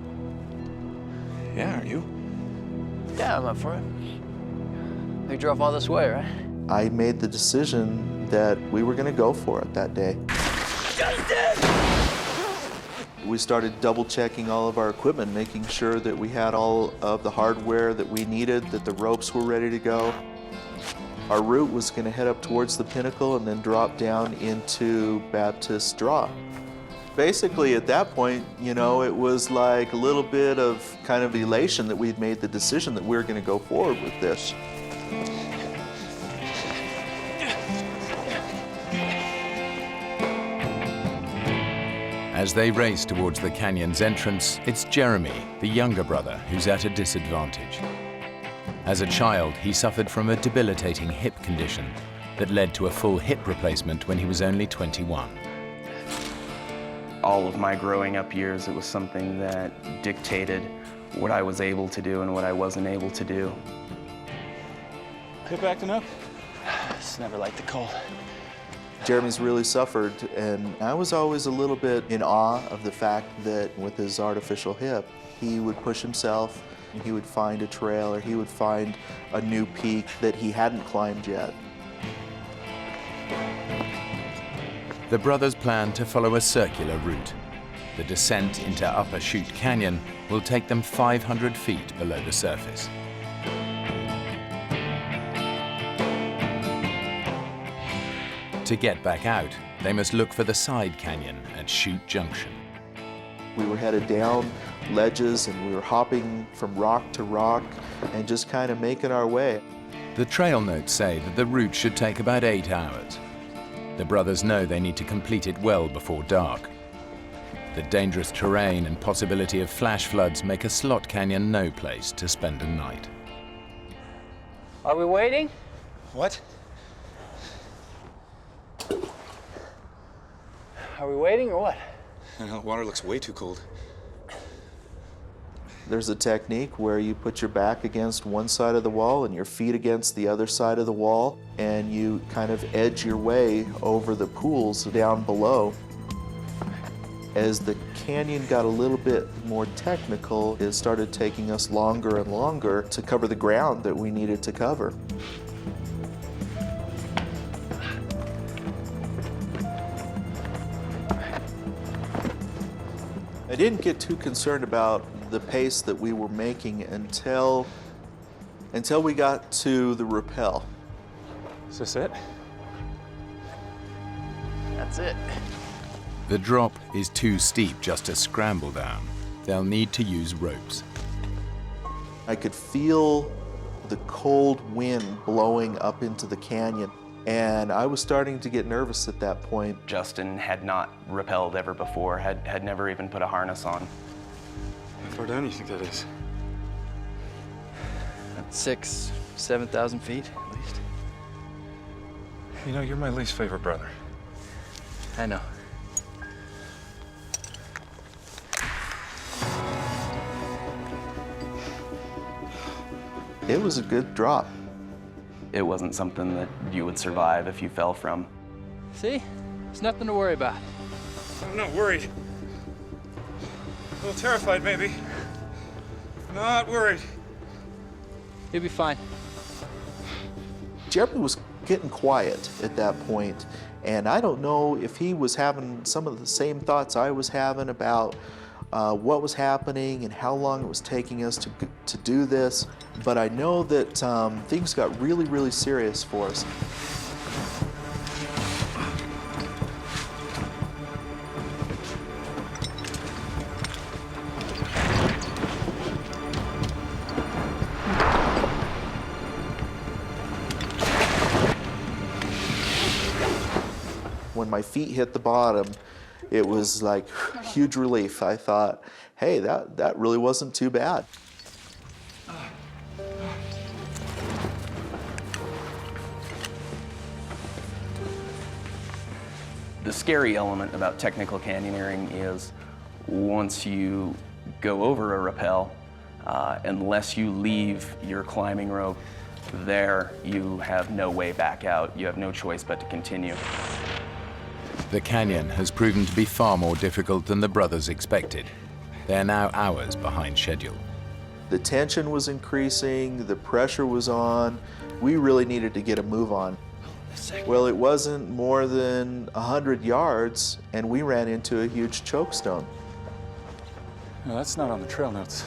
Yeah, are you? Yeah, I'm up for it. You drove all this way, right? I made the decision that we were going to go for it that day. We started double-checking all of our equipment, making sure that we had all of the hardware that we needed, that the ropes were ready to go. Our route was going to head up towards the pinnacle and then drop down into Baptist Draw. Basically, at that point, you know, it was like a little bit of kind of elation that we'd made the decision that we were going to go forward with this. As they race towards the canyon's entrance, it's Jeremy, the younger brother, who's at a disadvantage. As a child, he suffered from a debilitating hip condition that led to a full hip replacement when he was only 21. All of my growing up years, it was something that dictated what I was able to do and what I wasn't able to do. Hip acting up? It's never like the cold. Jeremy's really suffered, and I was always a little bit in awe of the fact that with his artificial hip, he would push himself, and he would find a trail, or he would find a new peak that he hadn't climbed yet. The brothers plan to follow a circular route. The descent into Upper Chute Canyon will take them 500 feet below the surface. To get back out, they must look for the side canyon at Chute Junction. We were headed down ledges, and we were hopping from rock to rock and just kind of making our way. The trail notes say that the route should take about 8 hours. The brothers know they need to complete it well before dark. The dangerous terrain and possibility of flash floods make a slot canyon no place to spend a night. Are we waiting? What? Are we waiting or what? The water looks way too cold. There's a technique where you put your back against one side of the wall and your feet against the other side of the wall, and you kind of edge your way over the pools down below. As the canyon got a little bit more technical, it started taking us longer and longer to cover the ground that we needed to cover. I didn't get too concerned about the pace that we were making until we got to the rappel. Is this it? That's it. The drop is too steep just to scramble down. They'll need to use ropes. I could feel the cold wind blowing up into the canyon, and I was starting to get nervous at that point. Justin had not rappelled ever before, had never even put a harness on. How far down do you think that is? 6,000 to 7,000 feet, at least. You know, you're my least favorite brother. I know. It was a good drop. It wasn't something that you would survive if you fell from. See? There's nothing to worry about. I'm not worried. A little terrified, maybe. Not worried. You'll be fine. Jeremy was getting quiet at that point, and I don't know if he was having some of the same thoughts I was having about what was happening and how long it was taking us to do this, but I know that things got really, really serious for us. When my feet hit the bottom, it was like huge relief. I thought, hey, that really wasn't too bad. The scary element about technical canyoneering is once you go over a rappel, unless you leave your climbing rope there, you have no way back out. You have no choice but to continue. The canyon has proven to be far more difficult than the brothers expected. They're now hours behind schedule. The tension was increasing, the pressure was on. We really needed to get a move on. Well, it wasn't more than 100 yards, and we ran into a huge chokestone. No, that's not on the trail notes.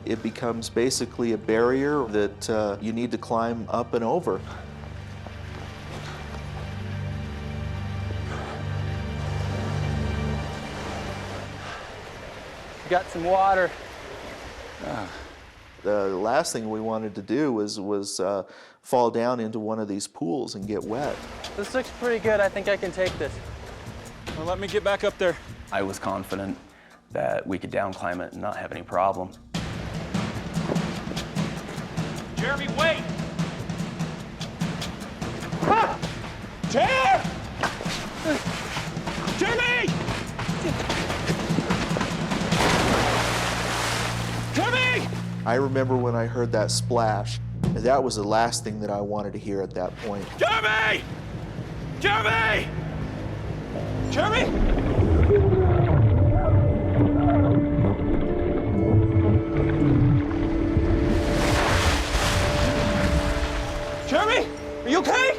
It becomes basically a barrier that you need to climb up and over. Got some water. The last thing we wanted to do was fall down into one of these pools and get wet. This looks pretty good. I think I can take this. Well, let me get back up there. I was confident that we could down climb it and not have any problem. Jeremy, wait! Ah! Jer! Jeremy! Jeremy! I remember when I heard that splash, that was the last thing that I wanted to hear at that point. Jeremy! Jeremy! Jeremy! Jeremy, are you okay?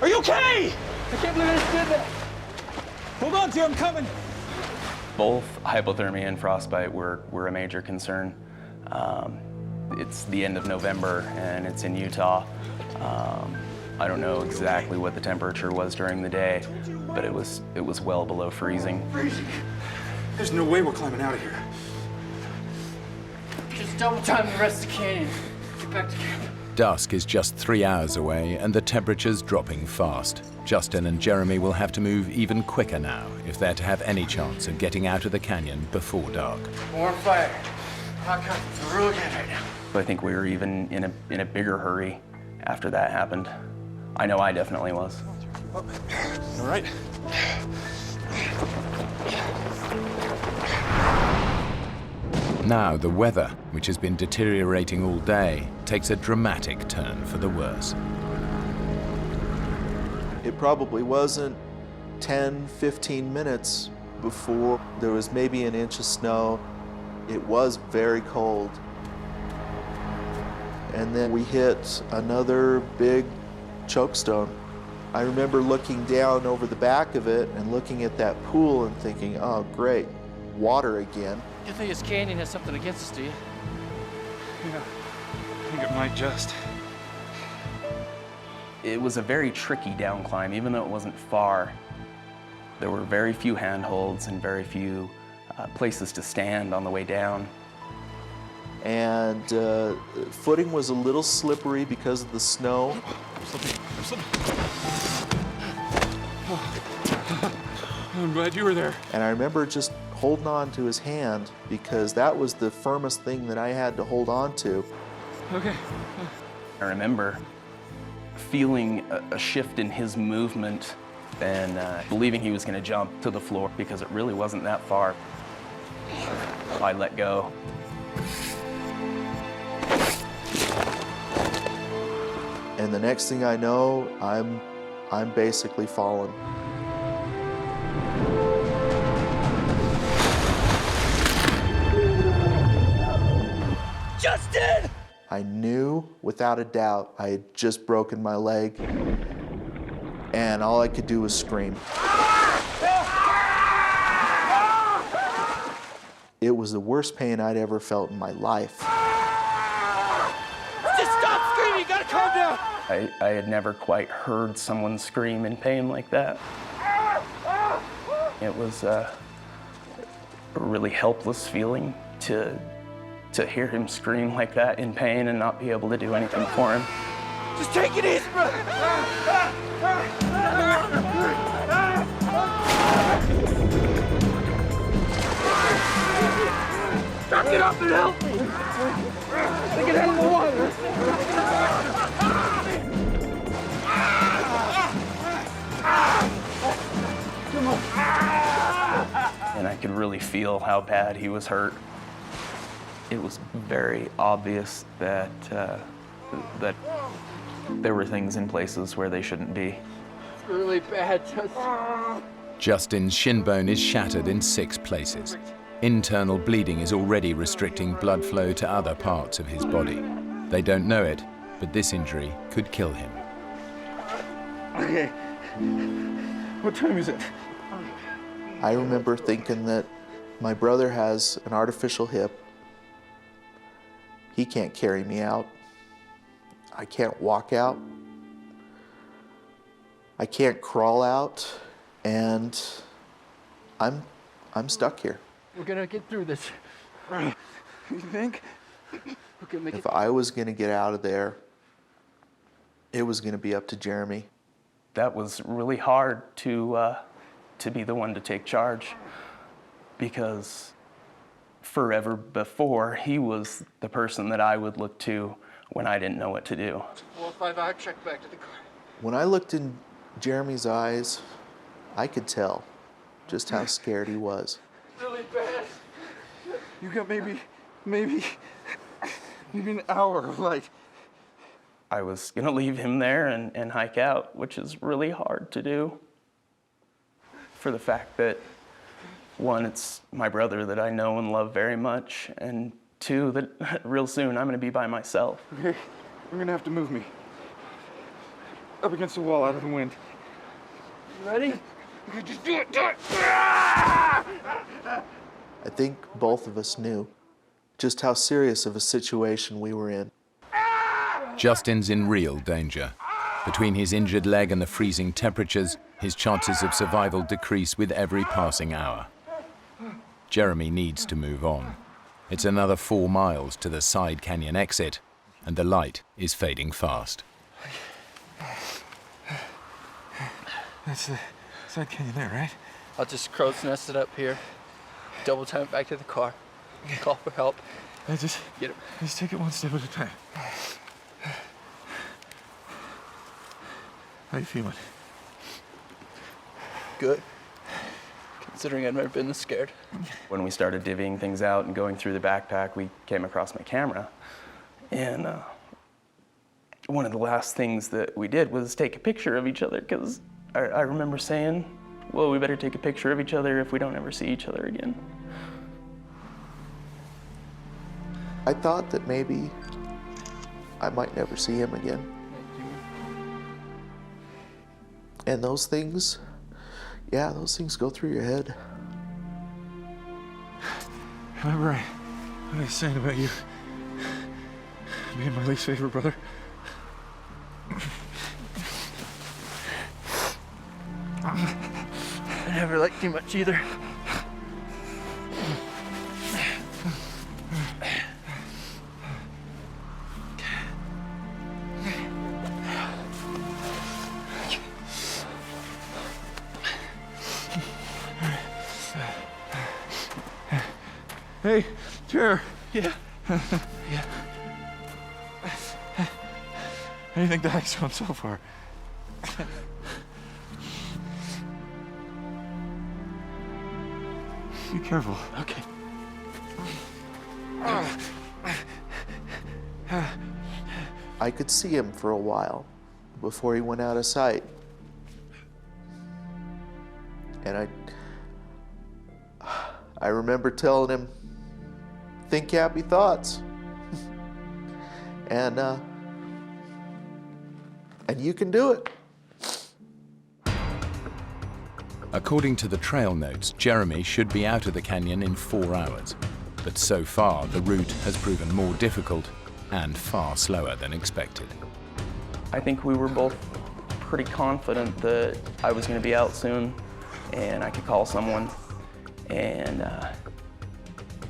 Are you okay? I can't believe I just did that. Hold on, dear, I'm coming. Both hypothermia and frostbite were a major concern. It's the end of November and it's in Utah. I don't know exactly what the temperature was during the day, but it was well below freezing. Freezing? There's no way we're climbing out of here. Just double time the rest of the canyon. Get back to camp. Dusk is just 3 hours away and the temperature's dropping fast. Justin and Jeremy will have to move even quicker now if they're to have any chance of getting out of the canyon before dark. More fire. Hot cuts are really good right now. I think we were even in a bigger hurry after that happened. I know I definitely was. All right. Now the weather, which has been deteriorating all day, takes a dramatic turn for the worse. It probably wasn't 10, 15 minutes before there was maybe an inch of snow. It was very cold. And then we hit another big chokestone. I remember looking down over the back of it and looking at that pool and thinking, oh great, water again. You think this canyon has something against us, do you? Yeah, I think it might just. It was a very tricky down climb, even though it wasn't far. There were very few handholds and very few places to stand on the way down. And footing was a little slippery because of the snow. I'm slipping. I'm glad you were there. And I remember just holding on to his hand because that was the firmest thing that I had to hold on to. Okay. I remember feeling a shift in his movement and believing he was going to jump to the floor because it really wasn't that far. I let go. And the next thing I know, I'm basically falling. Justin! I knew without a doubt I had just broken my leg, and all I could do was scream. It was the worst pain I'd ever felt in my life. Just stop screaming! You gotta calm down! I had never quite heard someone scream in pain like that. It was a really helpless feeling to hear him scream like that in pain and not be able to do anything for him. Just take it easy, bro! Get up and help me! Take it out of the water! Come on! And I could really feel how bad he was hurt. It was very obvious that that there were things in places where they shouldn't be. It's really bad, Justin's shin bone is shattered in 6 places. Internal bleeding is already restricting blood flow to other parts of his body. They don't know it, but this injury could kill him. Okay. What time is it? I remember thinking that my brother has an artificial hip. He can't carry me out. I can't walk out. I can't crawl out, and I'm stuck here. We're gonna get through this. You think? Okay, make If I was going to get out of there, it was going to be up to Jeremy. That was really hard to be the one to take charge, because forever before, he was the person that I would look to when I didn't know what to do. 455, check back to the car. When I looked in Jeremy's eyes, I could tell just how scared he was. Really bad. You got maybe an hour of light. I was gonna leave him there and hike out, which is really hard to do, for the fact that, one, it's my brother that I know and love very much, and two, that real soon I'm gonna be by myself. Okay, you're gonna have to move me. Up against the wall, out of the wind. You ready? Okay, just do it, do it! I think both of us knew just how serious of a situation we were in. Justin's in real danger. Between his injured leg and the freezing temperatures, his chances of survival decrease with every passing hour. Jeremy needs to move on. It's another 4 miles to the side canyon exit, and the light is fading fast. That's the side canyon there, right? I'll just crow's nest it up here. Double time it back to the car. Call for help. Just take it one step at a time. How you feeling? Good. Considering I've never been this scared. When we started divvying things out and going through the backpack, we came across my camera. And one of the last things that we did was take a picture of each other, because I remember saying, well, we better take a picture of each other if we don't ever see each other again. I thought that maybe I might never see him again. And those things, yeah, those things go through your head. Remember what I was saying about you being my least favorite brother? I never liked you much either. Hey, chair. Yeah. Yeah. How do you think the hike's going so far? Be careful. Okay. I could see him for a while before he went out of sight. And I remember telling him, think happy thoughts. And you can do it. According to the trail notes, Jeremy should be out of the canyon in 4 hours. But so far, the route has proven more difficult and far slower than expected. I think we were both pretty confident that I was going to be out soon and I could call someone and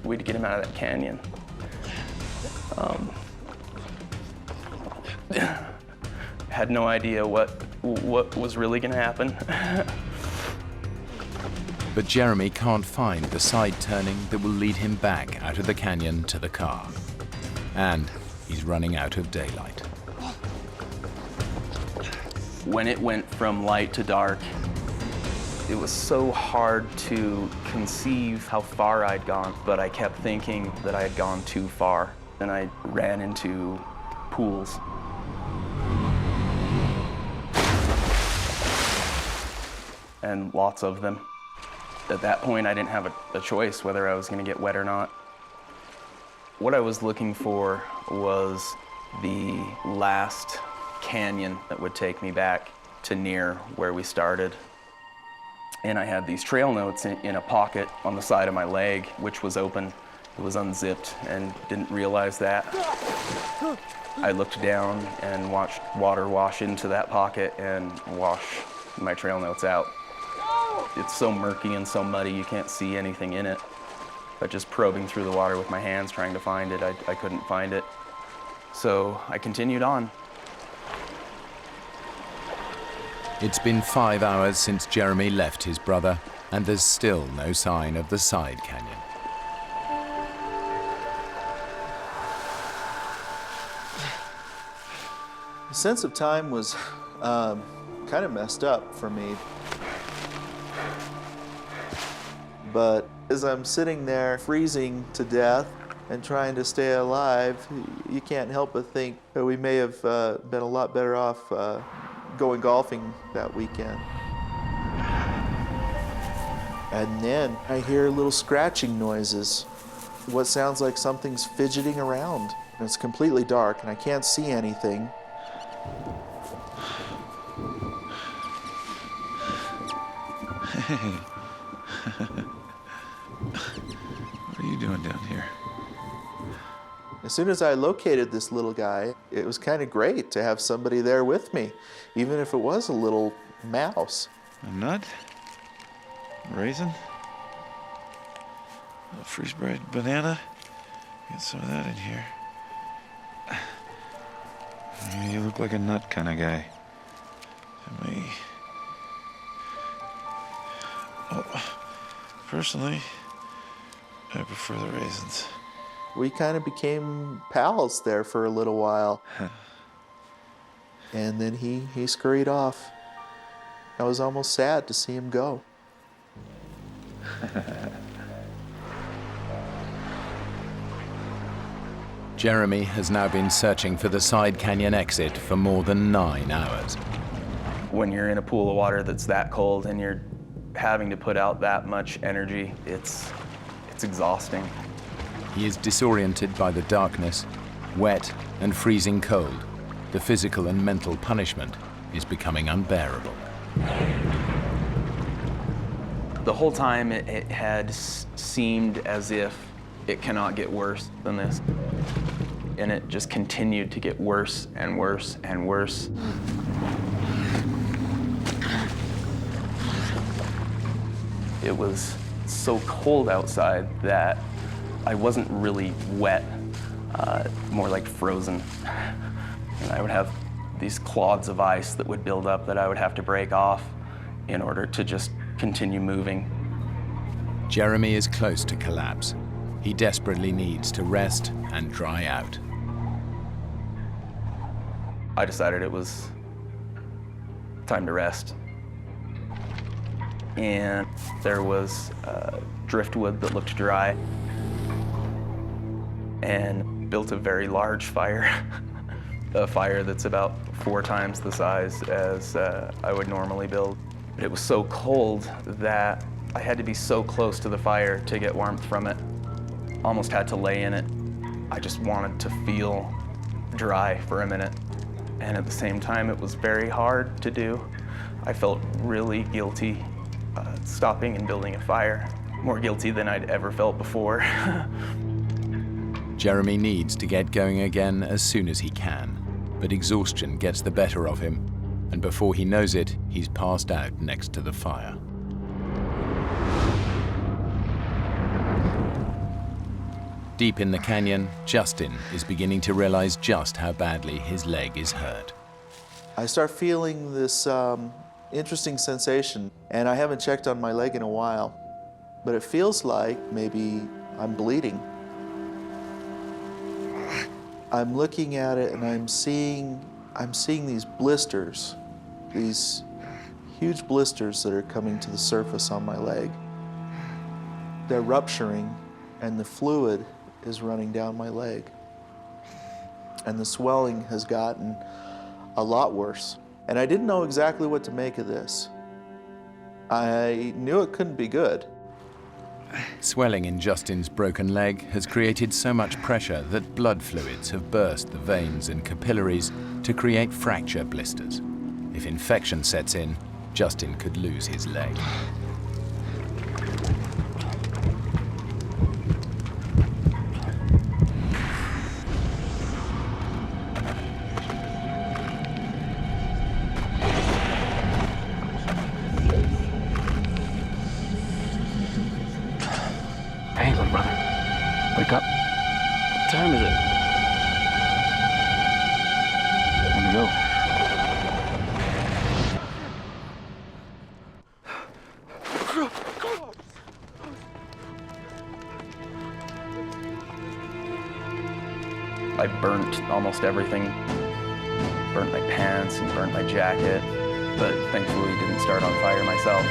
we'd get him out of that canyon. Had no idea what was really going to happen. But Jeremy can't find the side turning that will lead him back out of the canyon to the car. And he's running out of daylight. When it went from light to dark, it was so hard to conceive how far I'd gone, but I kept thinking that I had gone too far. And I ran into pools. And lots of them. At that point, I didn't have a choice whether I was going to get wet or not. What I was looking for was the last canyon that would take me back to near where we started. And I had these trail notes in a pocket on the side of my leg, which was open. It was unzipped and didn't realize that. I looked down and watched water wash into that pocket and wash my trail notes out. It's so murky and so muddy, you can't see anything in it. But just probing through the water with my hands, trying to find it, I couldn't find it. So I continued on. It's been 5 hours since Jeremy left his brother, and there's still no sign of the side canyon. The sense of time was kind of messed up for me. But as I'm sitting there freezing to death and trying to stay alive, you can't help but think that we may have been a lot better off going golfing that weekend. And then I hear little scratching noises, what sounds like something's fidgeting around. And it's completely dark and I can't see anything. Hey. What are you doing down here? As soon as I located this little guy, it was kind of great to have somebody there with me, even if it was a little mouse. A nut? A raisin? A freeze-dried banana? Get some of that in here. You look like a nut kind of guy to me. Oh, personally, I prefer the raisins. We kind of became pals there for a little while. And then he scurried off. I was almost sad to see him go. Jeremy has now been searching for the side canyon exit for more than 9 hours. When you're in a pool of water that's that cold and you're having to put out that much energy, it's exhausting. He is disoriented by the darkness, wet and freezing cold. The physical and mental punishment is becoming unbearable. The whole time it had seemed as if it cannot get worse than this. And it just continued to get worse and worse and worse. It was so cold outside that I wasn't really wet, more like frozen. And I would have these clods of ice that would build up that I would have to break off in order to just continue moving. Jeremy is close to collapse. He desperately needs to rest and dry out. I decided it was time to rest. And there was driftwood that looked dry, and built a very large fire, a fire that's about 4 times the size as I would normally build. But it was so cold that I had to be so close to the fire to get warmth from it. Almost had to lay in it. I just wanted to feel dry for a minute. And at the same time, it was very hard to do. I felt really guilty stopping and building a fire. More guilty than I'd ever felt before. Jeremy needs to get going again as soon as he can, but exhaustion gets the better of him, and before he knows it, he's passed out next to the fire. Deep in the canyon, Justin is beginning to realize just how badly his leg is hurt. I start feeling this interesting sensation, and I haven't checked on my leg in a while, but it feels like maybe I'm bleeding. I'm looking at it and I'm seeing these blisters, these huge blisters that are coming to the surface on my leg. They're rupturing and the fluid is running down my leg. And the swelling has gotten a lot worse. And I didn't know exactly what to make of this. I knew it couldn't be good. Swelling in Justin's broken leg has created so much pressure that blood fluids have burst the veins and capillaries to create fracture blisters. If infection sets in, Justin could lose his leg. I ain't gonna brother. Wake up. What time is it? Time to go. I burnt almost everything. Burnt my pants and burnt my jacket, but thankfully didn't start on fire myself.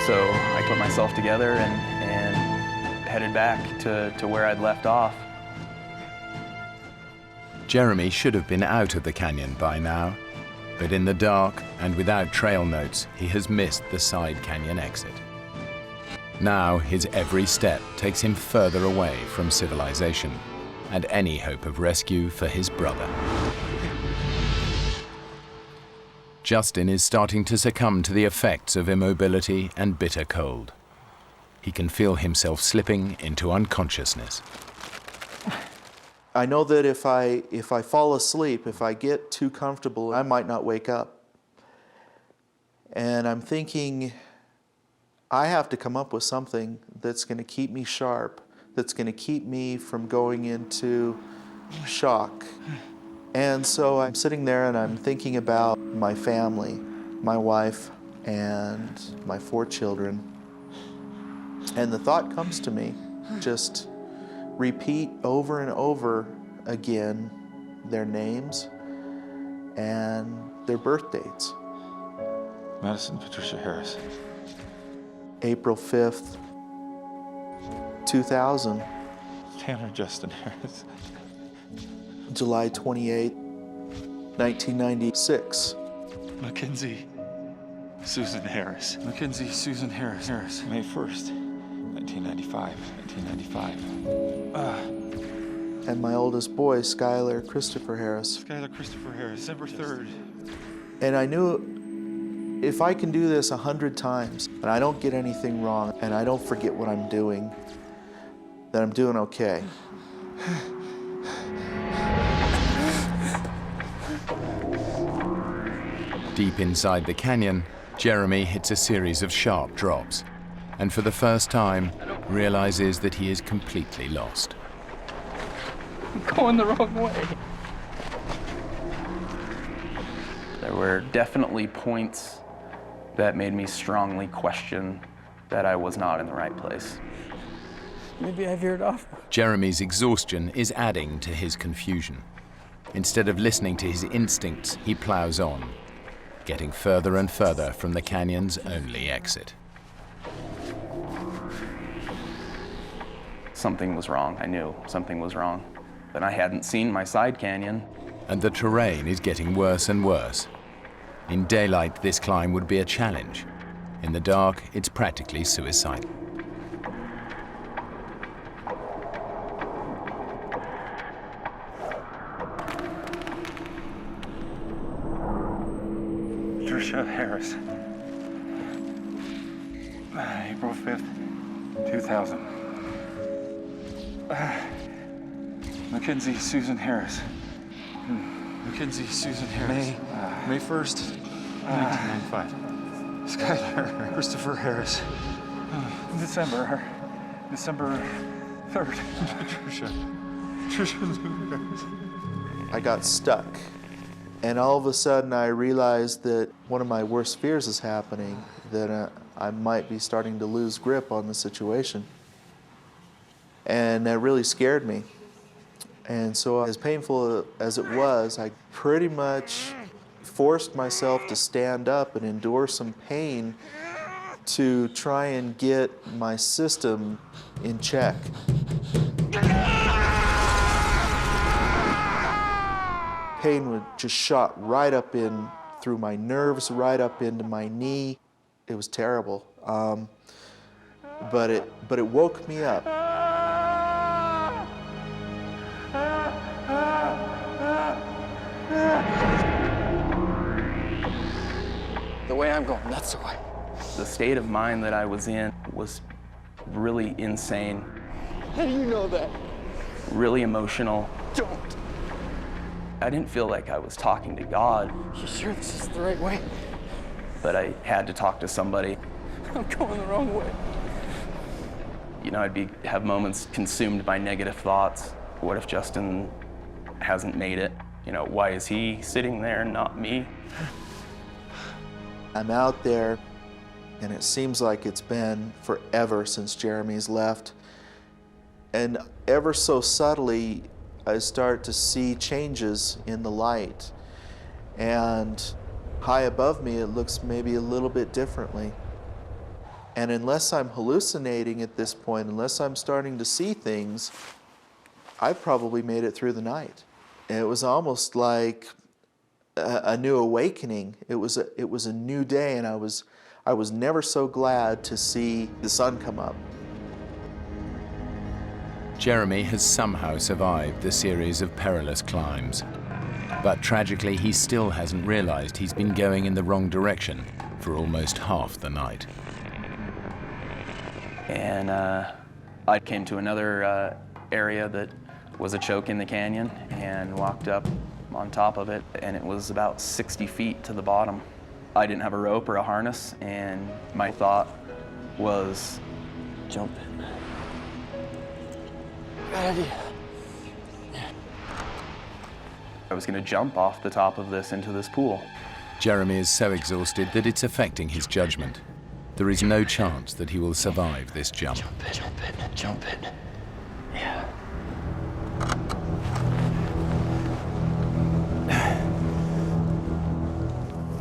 So I put myself together and headed back to where I'd left off. Jeremy should have been out of the canyon by now, but in the dark and without trail notes, he has missed the side canyon exit. Now his every step takes him further away from civilization and any hope of rescue for his brother. Justin is starting to succumb to the effects of immobility and bitter cold. He can feel himself slipping into unconsciousness. I know that if I fall asleep, if I get too comfortable, I might not wake up. And I'm thinking, I have to come up with something that's going to keep me sharp, that's going to keep me from going into shock. And so I'm sitting there and I'm thinking about my family, my wife, and my 4 children. And the thought comes to me, just repeat over and over again their names and their birth dates. Madison Patricia Harris. April 5th, 2000. Tanner Justin Harris. July 28, 1996. Mackenzie Susan Harris. Mackenzie Susan Harris. May 1st, 1995. And my oldest boy, Skylar Christopher Harris. Skylar Christopher Harris, December 3rd. And I knew if I can do this 100 times and I don't get anything wrong and I don't forget what I'm doing, then I'm doing okay. Deep inside the canyon, Jeremy hits a series of sharp drops, and for the first time realizes that he is completely lost. I'm going the wrong way. There were definitely points that made me strongly question that I was not in the right place. Maybe I veered off. Jeremy's exhaustion is adding to his confusion. Instead of listening to his instincts, he plows on, getting further and further from the canyon's only exit. Something was wrong. I knew something was wrong. But I hadn't seen my side canyon. And the terrain is getting worse and worse. In daylight, this climb would be a challenge. In the dark, it's practically suicidal. Patricia Harris. April 5th, 2000. Mackenzie Susan Harris. Mackenzie Susan Harris. May 1st, 1995. Skylar Christopher Harris. December 3rd. Patricia Lou Harris. I got stuck. And all of a sudden I realized that one of my worst fears is happening, that I might be starting to lose grip on the situation. And that really scared me. And so as painful as it was, I pretty much forced myself to stand up and endure some pain to try and get my system in check. Pain would just shot right up in through my nerves, right up into my knee. It was terrible, but it woke me up. The way I'm going, that's the way. The state of mind that I was in was really insane. How do you know that? Really emotional. Don't. I didn't feel like I was talking to God. You sure this is the right way? But I had to talk to somebody. I'm going the wrong way. You know, have moments consumed by negative thoughts. What if Justin hasn't made it? You know, why is he sitting there and not me? I'm out there, and it seems like it's been forever since Jeremy's left. And ever so subtly, I start to see changes in the light. And high above me, it looks maybe a little bit differently. And unless I'm hallucinating at this point, unless I'm starting to see things, I've probably made it through the night. And it was almost like a new awakening. It was a new day, and I was never so glad to see the sun come up. Jeremy has somehow survived the series of perilous climbs. But tragically, he still hasn't realized he's been going in the wrong direction for almost half the night. And I came to another area that was a choke in the canyon and walked up on top of it, and it was about 60 feet to the bottom. I didn't have a rope or a harness, and my thought was, jump in. Good idea. I was going to jump off the top of this into this pool. Jeremy is so exhausted that it's affecting his judgment. There is no chance that he will survive this jump. Jump in, jump in, jump in. Yeah.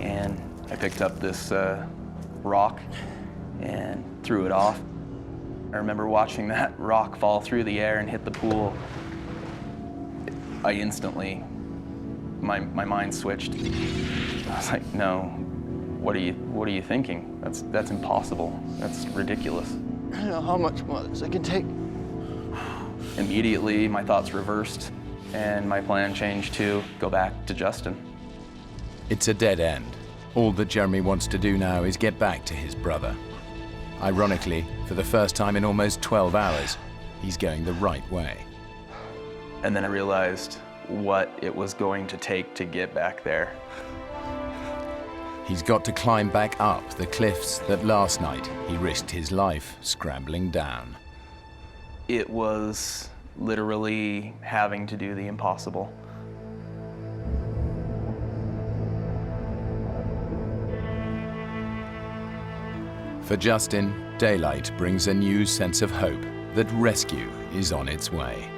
And I picked up this rock and threw it off. I remember watching that rock fall through the air and hit the pool. I instantly, my mind switched. I was like, no, what are you thinking? That's impossible. That's ridiculous. I don't know how much more this I can take. Immediately, my thoughts reversed, and my plan changed to go back to Justin. It's a dead end. All that Jeremy wants to do now is get back to his brother. Ironically, for the first time in almost 12 hours, he's going the right way. And then I realized what it was going to take to get back there. He's got to climb back up the cliffs that last night he risked his life scrambling down. It was literally having to do the impossible. For Justin, daylight brings a new sense of hope that rescue is on its way.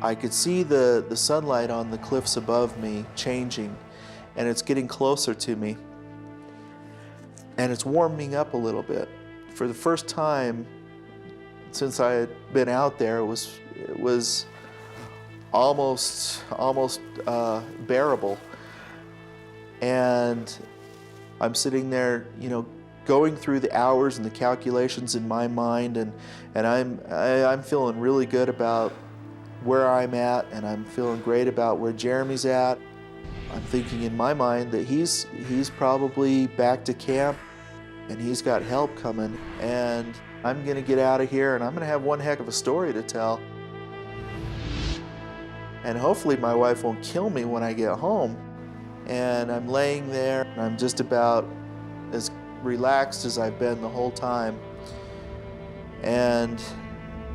I could see the sunlight on the cliffs above me changing, and it's getting closer to me. And it's warming up a little bit. For the first time since I had been out there, it was almost bearable. And I'm sitting there, you know, going through the hours and the calculations in my mind, and I'm feeling really good about where I'm at, and I'm feeling great about where Jeremy's at. I'm thinking in my mind that he's probably back to camp, and he's got help coming, and I'm gonna get out of here, and I'm gonna have one heck of a story to tell. And hopefully my wife won't kill me when I get home. And I'm laying there, and I'm just about as relaxed as I've been the whole time. And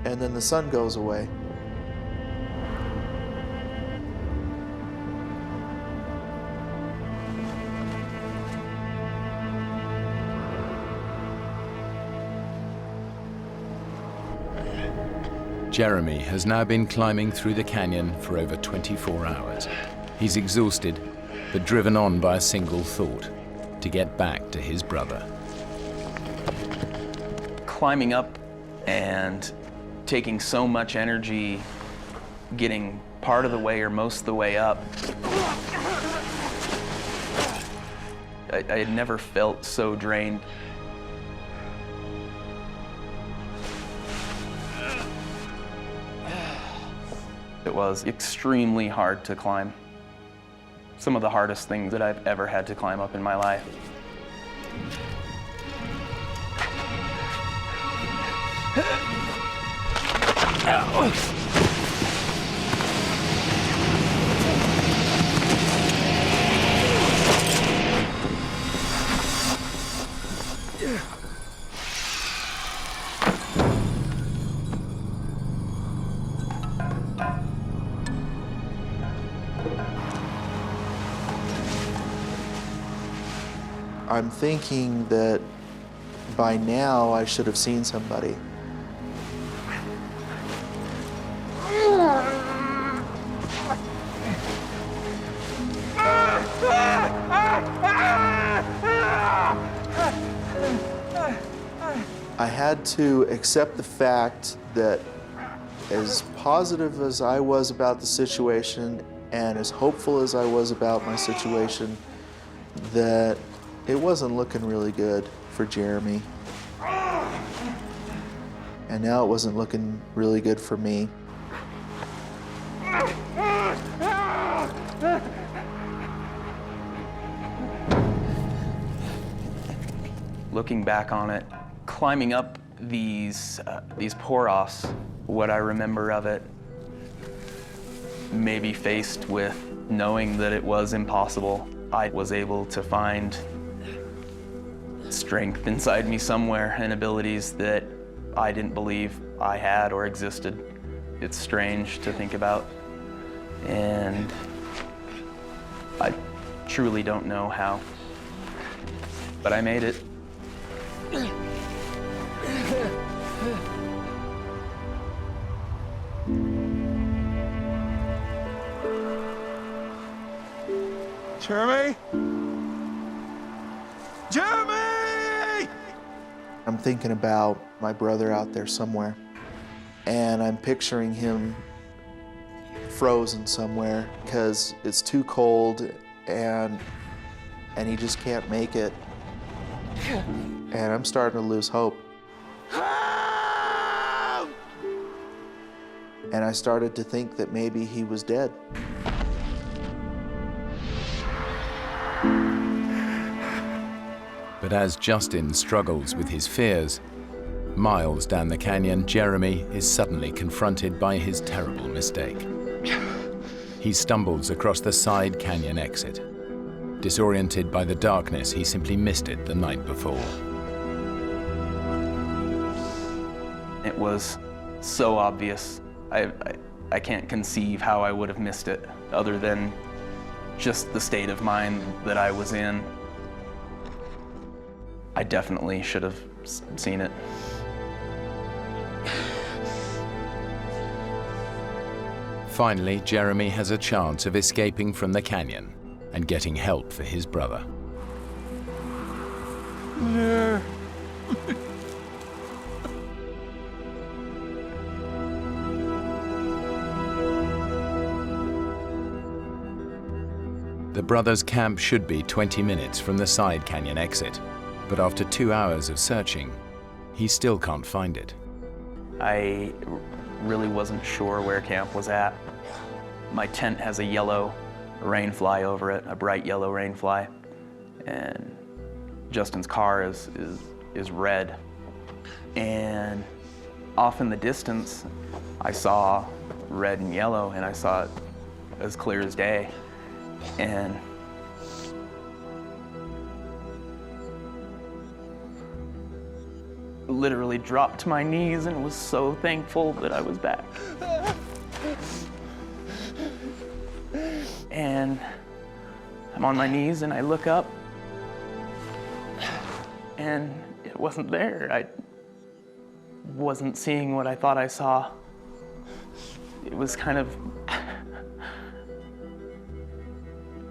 then the sun goes away. Jeremy has now been climbing through the canyon for over 24 hours. He's exhausted, but driven on by a single thought: to get back to his brother. Climbing up and taking so much energy, getting part of the way or most of the way up. I had never felt so drained. It was extremely hard to climb. Some of the hardest things that I've ever had to climb up in my life. I'm thinking that by now I should have seen somebody. I had to accept the fact that as positive as I was about the situation and as hopeful as I was about my situation, that it wasn't looking really good for Jeremy. And now it wasn't looking really good for me. Looking back on it, climbing up these pour-offs, what I remember of it, maybe faced with knowing that it was impossible, I was able to find strength inside me somewhere and abilities that I didn't believe I had or existed. It's strange to think about, and I truly don't know how, but I made it. Jeremy? Jeremy! I'm thinking about my brother out there somewhere, and I'm picturing him frozen somewhere because it's too cold and he just can't make it. And I'm starting to lose hope. And I started to think that maybe he was dead. But as Justin struggles with his fears, miles down the canyon, Jeremy is suddenly confronted by his terrible mistake. He stumbles across the side canyon exit. Disoriented by the darkness, he simply missed it the night before. It was so obvious. I can't conceive how I would have missed it, other than just the state of mind that I was in. I definitely should have seen it. Finally, Jeremy has a chance of escaping from the canyon and getting help for his brother. No. The brothers' camp should be 20 minutes from the side canyon exit, but after 2 hours of searching, he still can't find it. I really wasn't sure where camp was at. My tent has a yellow rain fly over it, a bright yellow rain fly, and Justin's car is red. And off in the distance, I saw red and yellow, and I saw it as clear as day. And literally dropped to my knees and was so thankful that I was back. And I'm on my knees and I look up and it wasn't there. I wasn't seeing what I thought I saw. It was kind of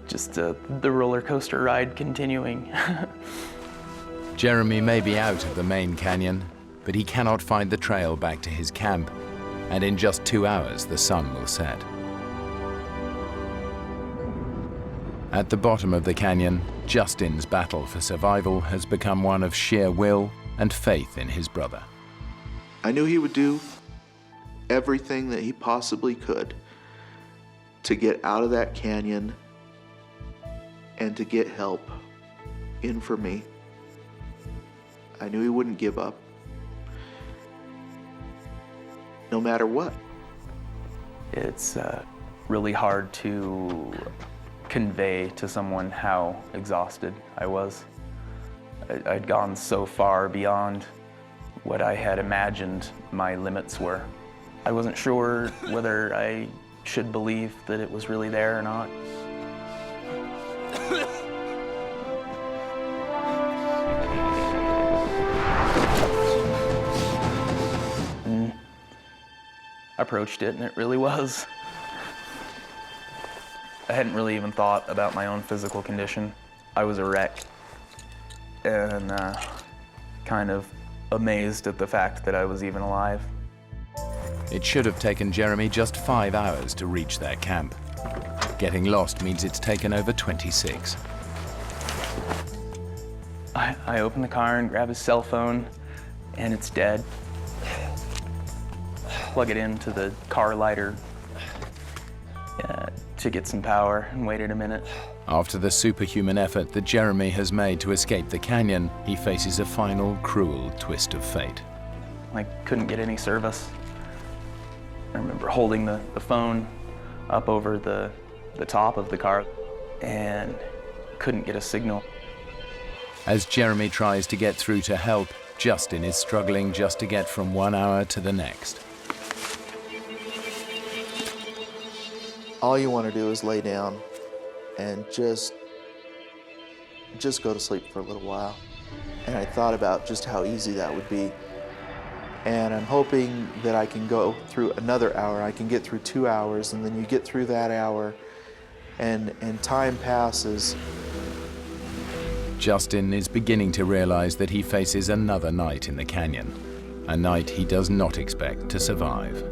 just the roller coaster ride continuing. Jeremy may be out of the main canyon, but he cannot find the trail back to his camp, and in just 2 hours the sun will set. At the bottom of the canyon, Justin's battle for survival has become one of sheer will and faith in his brother. I knew he would do everything that he possibly could to get out of that canyon and to get help in for me. I knew he wouldn't give up, no matter what. It's really hard to convey to someone how exhausted I was. I'd gone so far beyond what I had imagined my limits were. I wasn't sure whether I should believe that it was really there or not. approached it, and it really was. I hadn't really even thought about my own physical condition. I was a wreck, and kind of amazed at the fact that I was even alive. It should have taken Jeremy just 5 hours to reach their camp. Getting lost means it's taken over 26. I open the car and grab his cell phone, and it's dead. Plug it into the car lighter to get some power and waited a minute. After the superhuman effort that Jeremy has made to escape the canyon, he faces a final cruel twist of fate. I couldn't get any service. I remember holding the phone up over the top of the car and couldn't get a signal. As Jeremy tries to get through to help, Justin is struggling just to get from 1 hour to the next. All you want to do is lay down and just go to sleep for a little while. And I thought about just how easy that would be. And I'm hoping that I can go through another hour. I can get through 2 hours, and then you get through that hour, and time passes. Justin is beginning to realize that he faces another night in the canyon, a night he does not expect to survive.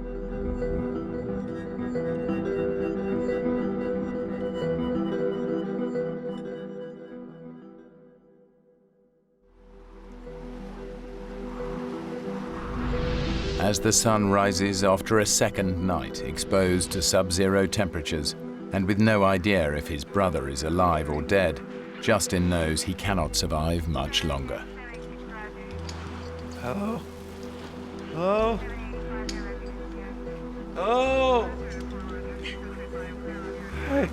As the sun rises after a second night exposed to sub-zero temperatures, and with no idea if his brother is alive or dead, Justin knows he cannot survive much longer. Hello? Hello? Oh! Hey.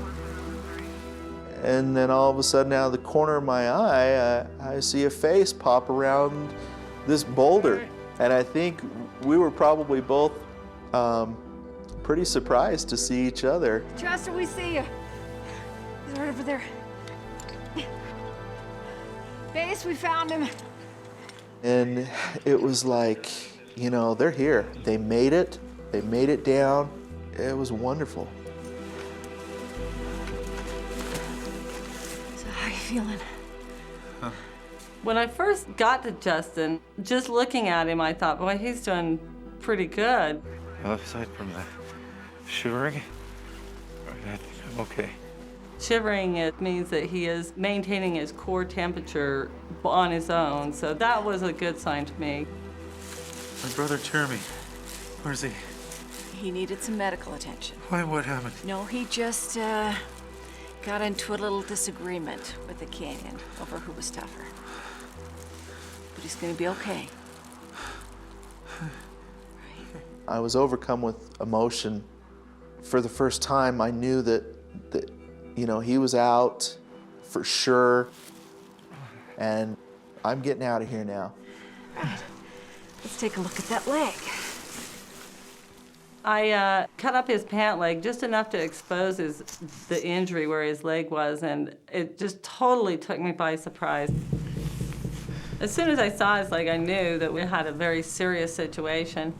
And then all of a sudden, out of the corner of my eye, I see a face pop around this boulder. And I think we were probably both pretty surprised to see each other. Justin, we see you. He's right over there. Base, we found him. And it was like, you know, they're here. They made it. They made it down. It was wonderful. So how are you feeling? When I first got to Justin, just looking at him, I thought, boy, he's doing pretty good. Well, aside from the shivering, I think I'm okay. Shivering, it means that he is maintaining his core temperature on his own, so that was a good sign to me. My brother Jeremy, where's he? He needed some medical attention. Why, what happened? No, he just got into a little disagreement with the canyon over who was tougher. But he's gonna be okay. I was overcome with emotion. For the first time, I knew that you know, he was out for sure, and I'm getting out of here now. Right. Let's take a look at that leg. I cut up his pant leg just enough to expose the injury where his leg was, and it just totally took me by surprise. As soon as I saw his leg, I knew that we had a very serious situation.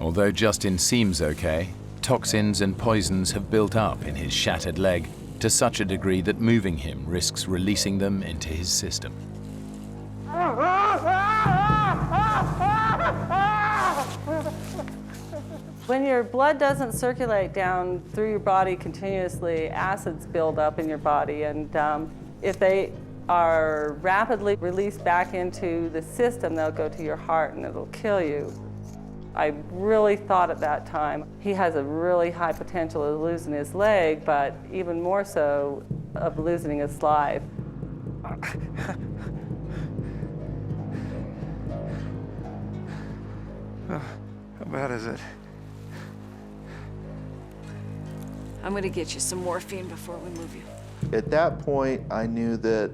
Although Justin seems okay, toxins and poisons have built up in his shattered leg to such a degree that moving him risks releasing them into his system. When your blood doesn't circulate down through your body continuously, acids build up in your body, and if they are rapidly released back into the system, they'll go to your heart and it'll kill you. I really thought at that time, he has a really high potential of losing his leg, but even more so of losing his life. How bad is it? I'm gonna get you some morphine before we move you. At that point, I knew that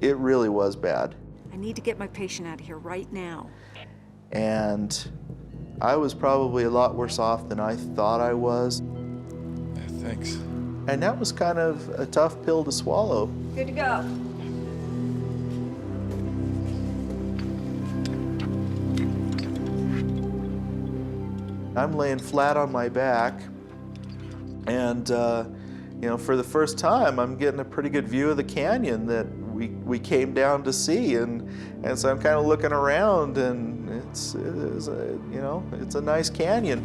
it really was bad. I need to get my patient out of here right now. And I was probably a lot worse off than I thought I was. Yeah, thanks. And that was kind of a tough pill to swallow. Good to go. I'm laying flat on my back, and you know, for the first time, I'm getting a pretty good view of the canyon that we came down to see, and so I'm kind of looking around, and it's a nice canyon.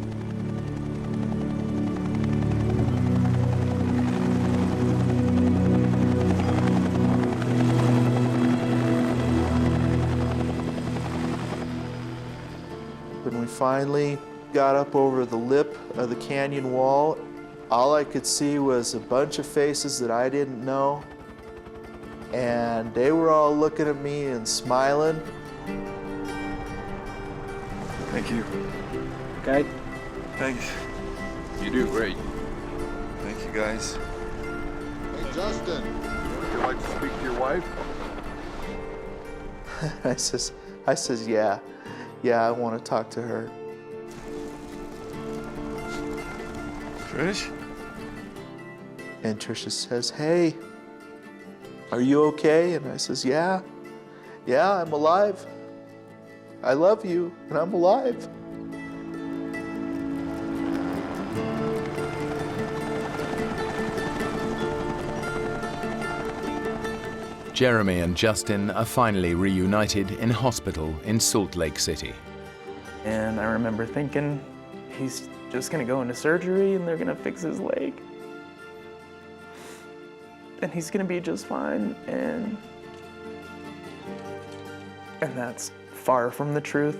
When we finally got up over the lip of the canyon wall, all I could see was a bunch of faces that I didn't know, and they were all looking at me and smiling. Thank you. Okay. Thanks. You do great. Thank you, guys. Hey, Justin, would you like to speak to your wife? I says, yeah, I want to talk to her. Trish? And Trisha says, hey, are you okay? And I says, yeah, I'm alive. I love you, and I'm alive. Jeremy and Justin are finally reunited in hospital in Salt Lake City. And I remember thinking, he's just gonna go into surgery and they're gonna fix his leg. And he's gonna be just fine, and that's far from the truth.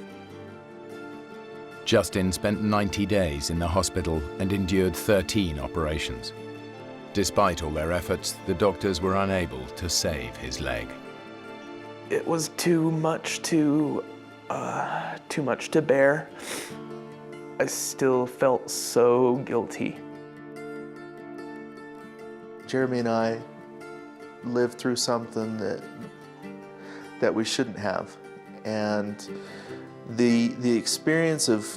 Justin spent 90 days in the hospital and endured 13 operations. Despite all their efforts, the doctors were unable to save his leg. It was too much to bear. I still felt so guilty. Jeremy and I lived through something that we shouldn't have, and the experience of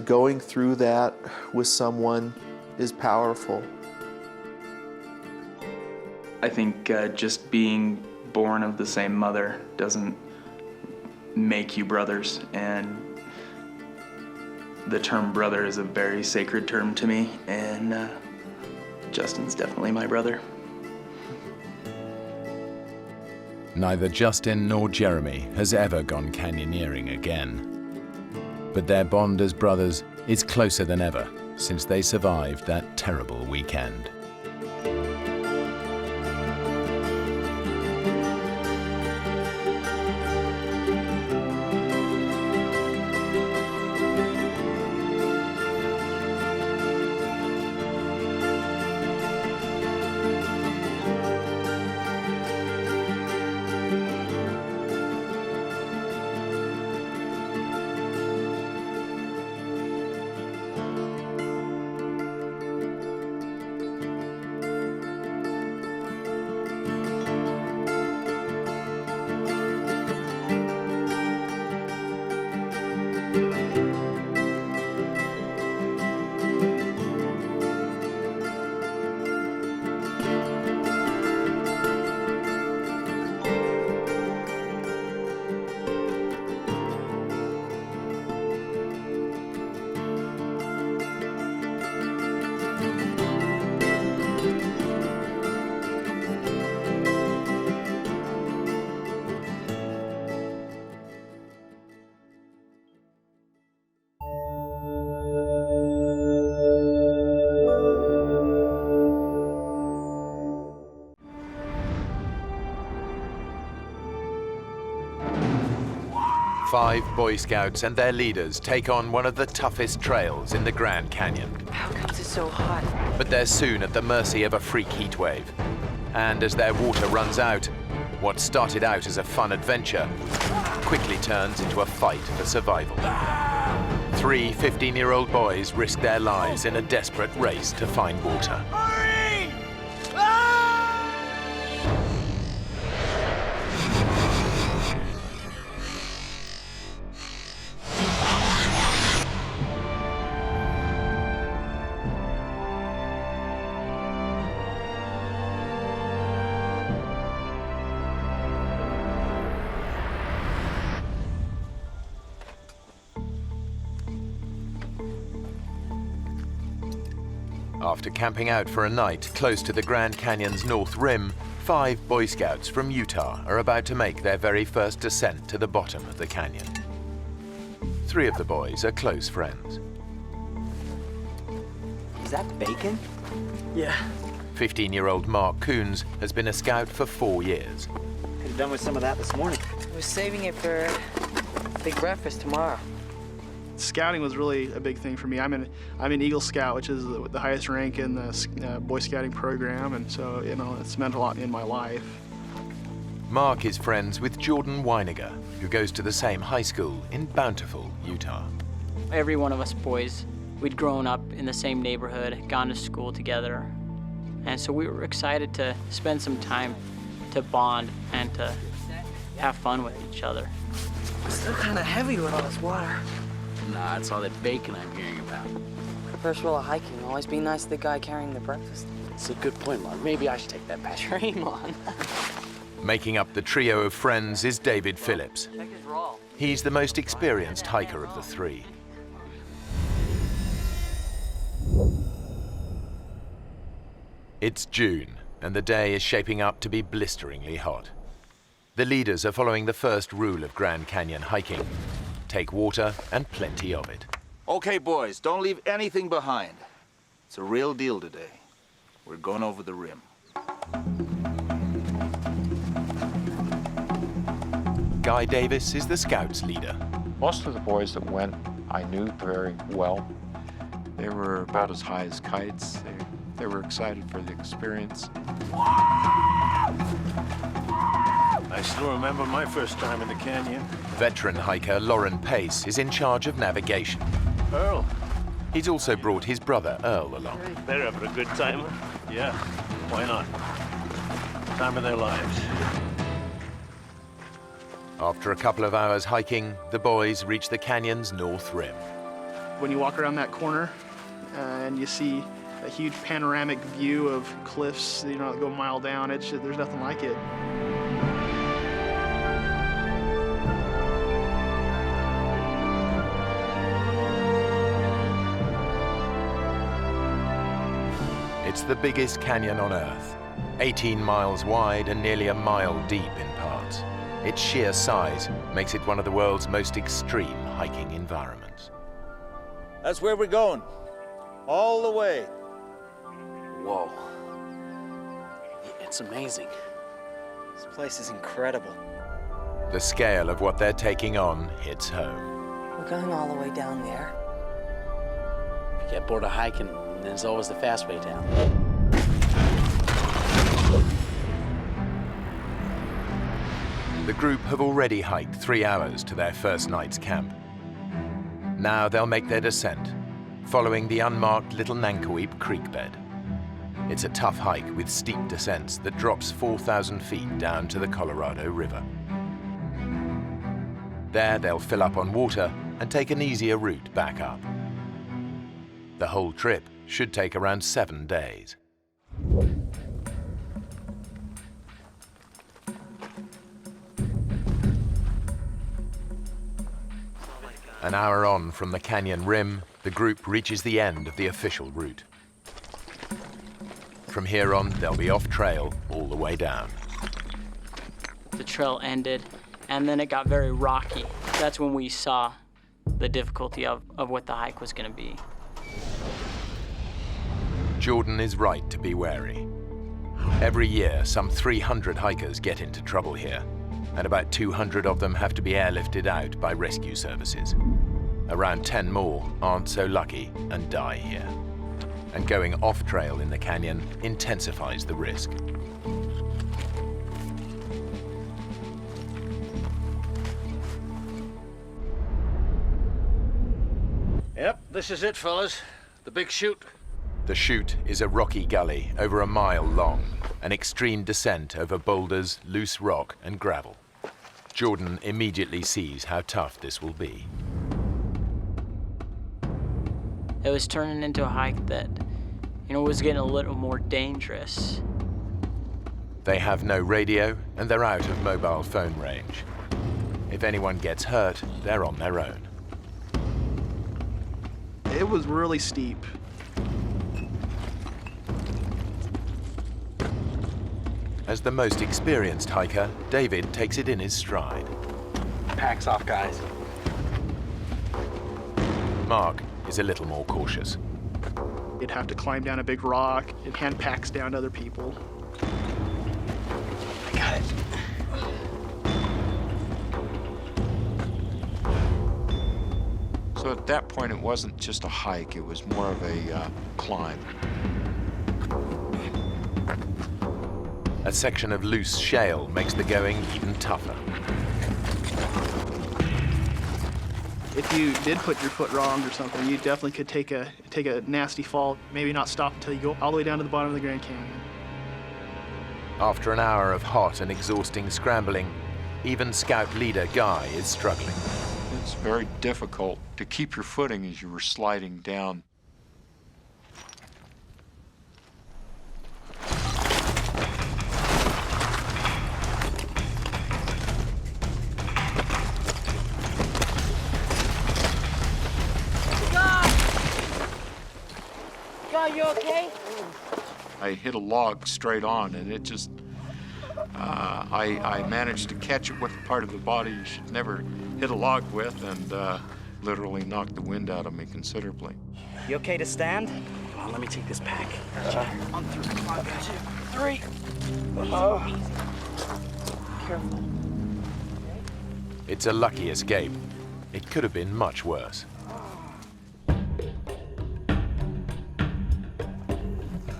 going through that with someone is powerful. I think just being born of the same mother doesn't make you brothers, and the term brother is a very sacred term to me, and Justin's definitely my brother. Neither Justin nor Jeremy has ever gone canyoneering again. But their bond as brothers is closer than ever since they survived that terrible weekend. Five Boy Scouts and their leaders take on one of the toughest trails in the Grand Canyon. How comes it's so hot? But they're soon at the mercy of a freak heat wave. And as their water runs out, what started out as a fun adventure quickly turns into a fight for survival. Three 15-year-old boys risk their lives in a desperate race to find water. After camping out for a night close to the Grand Canyon's north rim, 5 Boy Scouts from Utah are about to make their very first descent to the bottom of the canyon. 3 of the boys are close friends. Is that bacon? Yeah. 15-year-old Mark Coons has been a scout for 4 years. Could have done with some of that this morning. I was saving it for big breakfast tomorrow. Scouting was really a big thing for me. I'm an Eagle Scout, which is the highest rank in the Boy Scouting program, and so, you know, it's meant a lot in my life. Mark is friends with Jordan Weiniger, who goes to the same high school in Bountiful, Utah. Every one of us boys, we'd grown up in the same neighborhood, gone to school together, and so we were excited to spend some time to bond and to have fun with each other. It's still kind of heavy with all this water. Nah, it's all that bacon I'm hearing about. First rule of hiking, always be nice to the guy carrying the breakfast. It's a good point, Mark. Maybe I should take that back. Dream on. Making up the trio of friends is David Phillips. He's the most experienced hiker of the 3. It's June, and the day is shaping up to be blisteringly hot. The leaders are following the first rule of Grand Canyon hiking. Take water and plenty of it. Okay, boys, don't leave anything behind. It's a real deal today. We're going over the rim. Guy Davis is the Scouts leader. Most of the boys that went, I knew very well. They were about as high as kites. They were excited for the experience. I still remember my first time in the canyon. Veteran hiker Lauren Pace is in charge of navigation. Earl. He's also brought his brother Earl along. They're having a good time. Yeah, why not? Time of their lives. After a couple of hours hiking, the boys reach the canyon's north rim. When you walk around that corner and you see a huge panoramic view of cliffs, you know, that go a mile down, there's nothing like it. It's the biggest canyon on Earth, 18 miles wide and nearly a mile deep in parts. Its sheer size makes it one of the world's most extreme hiking environments. That's where we're going. All the way. Whoa. It's amazing. This place is incredible. The scale of what they're taking on hits home. We're going all the way down there. If you get bored of hiking, there's always the fast way down. The group have already hiked 3 hours to their first night's camp. Now they'll make their descent, following the unmarked Little Nankoweap Creek bed. It's a tough hike with steep descents that drops 4,000 feet down to the Colorado River. There they'll fill up on water and take an easier route back up. The whole trip should take around 7 days. An hour on from the canyon rim, the group reaches the end of the official route. From here on, they'll be off trail all the way down. The trail ended, and then it got very rocky. That's when we saw the difficulty of what the hike was going to be. Jordan is right to be wary. Every year, some 300 hikers get into trouble here, and about 200 of them have to be airlifted out by rescue services. Around 10 more aren't so lucky and die here. And going off-trail in the canyon intensifies the risk. Yep, this is it, fellas. The big chute. The chute is a rocky gully over a mile long, an extreme descent over boulders, loose rock, and gravel. Jordan immediately sees how tough this will be. It was turning into a hike that, was getting a little more dangerous. They have no radio, and they're out of mobile phone range. If anyone gets hurt, they're on their own. It was really steep. As the most experienced hiker, David takes it in his stride. Pack's off, guys. Mark is a little more cautious. You'd have to climb down a big rock and hand packs down to other people. I got it. So at that point, it wasn't just a hike, it was more of a climb. A section of loose shale makes the going even tougher. If you did put your foot wrong or something, you definitely could take a nasty fall, maybe not stop until you go all the way down to the bottom of the Grand Canyon. After an hour of hot and exhausting scrambling, even Scout leader Guy is struggling. It's very difficult to keep your footing as you were sliding down. God, you okay? I hit a log straight on, and it just, I managed to catch it with the part of the body you should never hit a log with, and literally knocked the wind out of me considerably. You okay to stand? Come on, let me take this pack. On three. Come on, guys. 3. Careful. It's a lucky escape. It could have been much worse.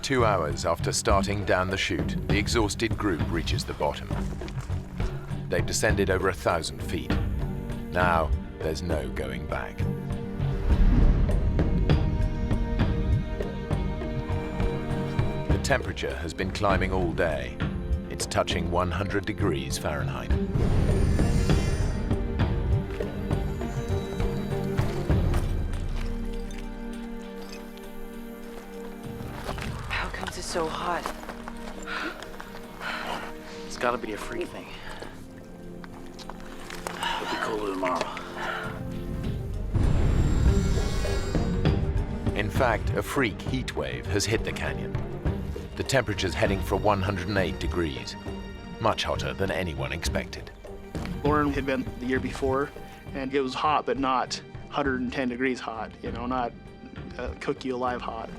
2 hours after starting down the chute, the exhausted group reaches the bottom. They've descended over 1,000 feet. Now, there's no going back. The temperature has been climbing all day. It's touching 100 degrees Fahrenheit. How comes it's so hot? It's gotta be a freak thing. It'll be cooler tomorrow. In fact, a freak heat wave has hit the canyon. The temperature's heading for 108 degrees, much hotter than anyone expected. Lauren had been the year before, and it was hot, but not 110 degrees hot, you know, not cook you alive hot.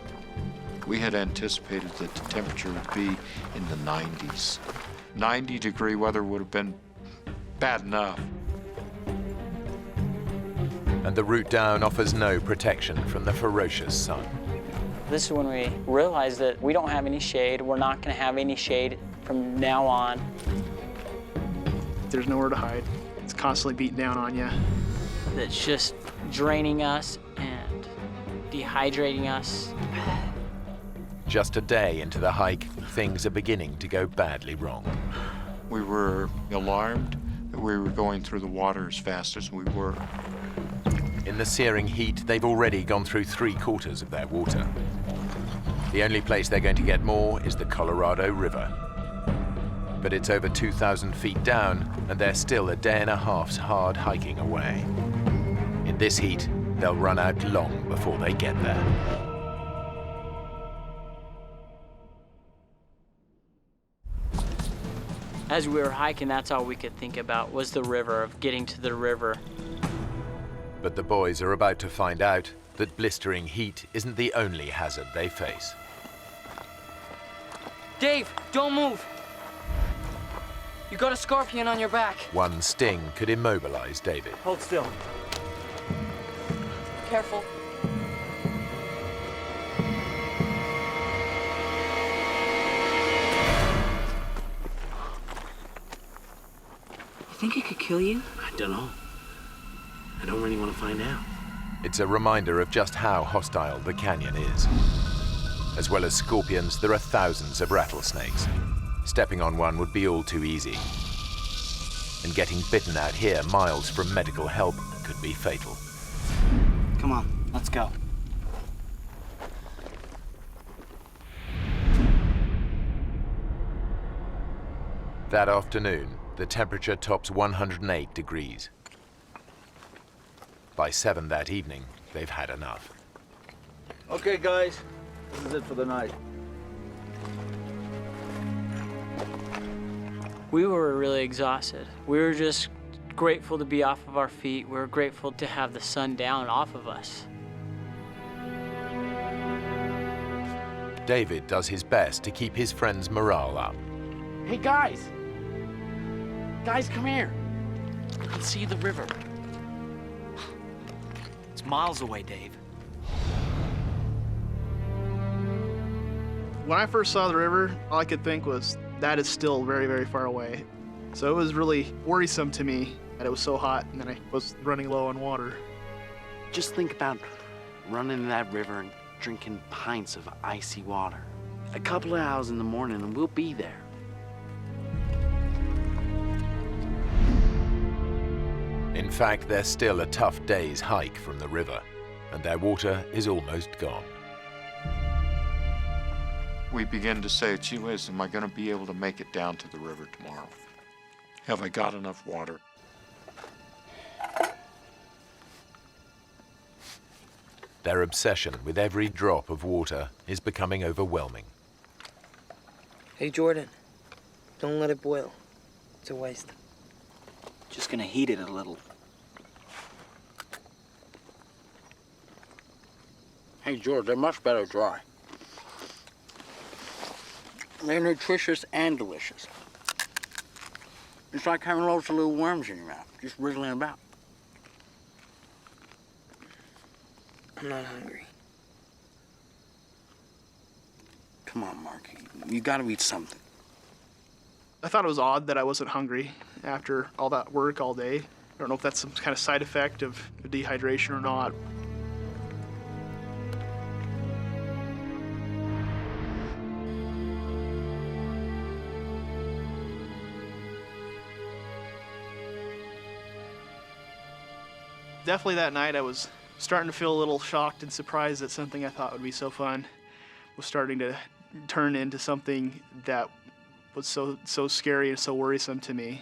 We had anticipated that the temperature would be in the 90s. 90-degree weather would have been bad enough. And the route down offers no protection from the ferocious sun. This is when we realized that we don't have any shade. We're not going to have any shade from now on. There's nowhere to hide. It's constantly beating down on you. That's just draining us and dehydrating us. Just a day into the hike, things are beginning to go badly wrong. We were alarmed that we were going through the water as fast as we were. In the searing heat, they've already gone through 3/4 of their water. The only place they're going to get more is the Colorado River. But it's over 2,000 feet down, and they're still a day and a half's hard hiking away. In this heat, they'll run out long before they get there. As we were hiking, that's all we could think about was the river, of getting to the river. But the boys are about to find out that blistering heat isn't the only hazard they face. Dave, don't move. You got a scorpion on your back. One sting could immobilize David. Hold still. Careful. You think it could kill you? I don't know. I don't really want to find out. It's a reminder of just how hostile the canyon is. As well as scorpions, there are thousands of rattlesnakes. Stepping on one would be all too easy. And getting bitten out here miles from medical help could be fatal. Come on, let's go. That afternoon, the temperature tops 108 degrees. By 7 that evening, they've had enough. Okay, guys, this is it for the night. We were really exhausted. We were just grateful to be off of our feet. We were grateful to have the sun down off of us. David does his best to keep his friends' morale up. Hey, guys! Guys, come here. You can see the river. It's miles away, Dave. When I first saw the river, all I could think was, that is still very, very far away. So it was really worrisome to me that it was so hot and then I was running low on water. Just think about running in that river and drinking pints of icy water. A couple of hours in the morning and we'll be there. In fact, they're still a tough day's hike from the river, and their water is almost gone. We begin to say, gee whiz, am I going to be able to make it down to the river tomorrow? Have I got enough water? Their obsession with every drop of water is becoming overwhelming. Hey, Jordan, don't let it boil. It's a waste. Just gonna heat it a little. Hey, George, they're much better dry. They're nutritious and delicious. It's like having loads of little worms in your mouth, just wriggling about. I'm not hungry. Come on, Mark, you gotta eat something. I thought it was odd that I wasn't hungry after all that work all day. I don't know if that's some kind of side effect of dehydration or not. Definitely that night I was starting to feel a little shocked and surprised that something I thought would be so fun was starting to turn into something that was so scary and so worrisome to me.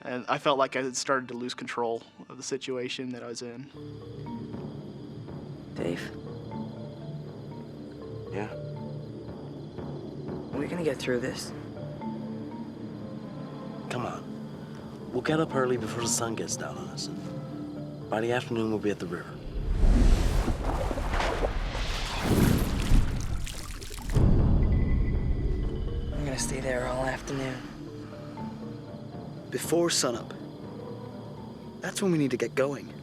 And I felt like I had started to lose control of the situation that I was in. Dave? Yeah? Are we gonna get through this? Come on. We'll get up early before the sun gets down on us. By the afternoon, we'll be at the river. I'm gonna stay there all afternoon. Before sunup. That's when we need to get going.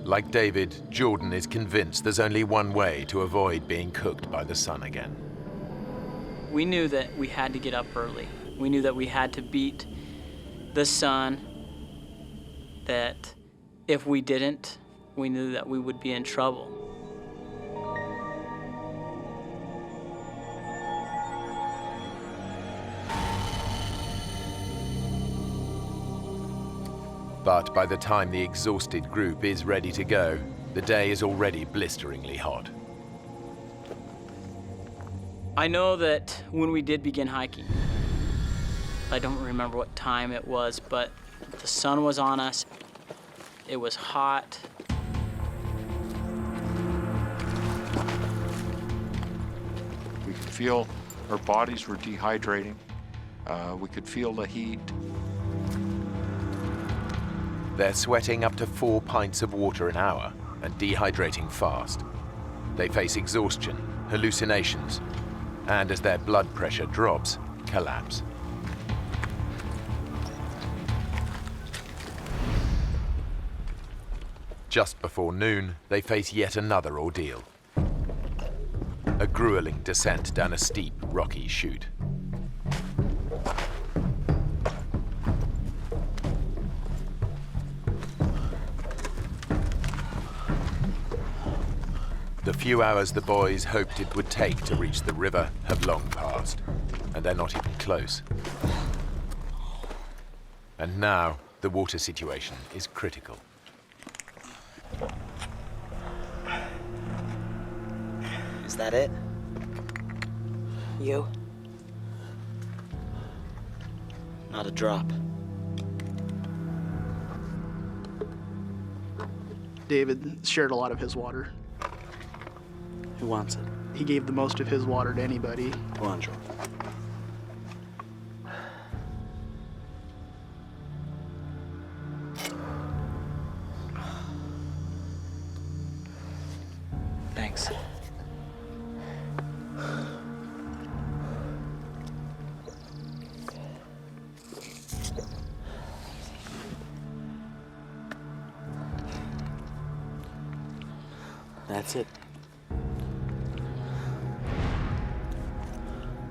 Like David, Jordan is convinced there's only one way to avoid being cooked by the sun again. We knew that we had to get up early. We knew that we had to beat the sun, that if we didn't, we knew that we would be in trouble. But by the time the exhausted group is ready to go, the day is already blisteringly hot. I know that when we did begin hiking, I don't remember what time it was, but the sun was on us. It was hot. We could feel our bodies were dehydrating. We could feel the heat. They're sweating up to 4 pints of water an hour and dehydrating fast. They face exhaustion, hallucinations, and as their blood pressure drops, collapse. Just before noon, they face yet another ordeal. A grueling descent down a steep, rocky chute. The few hours the boys hoped it would take to reach the river have long passed, and they're not even close. And now, the water situation is critical. Is that it? You? Not a drop. David shared a lot of his water. Who wants it? He gave the most of his water to anybody. Come on, Joe. Thanks. That's it.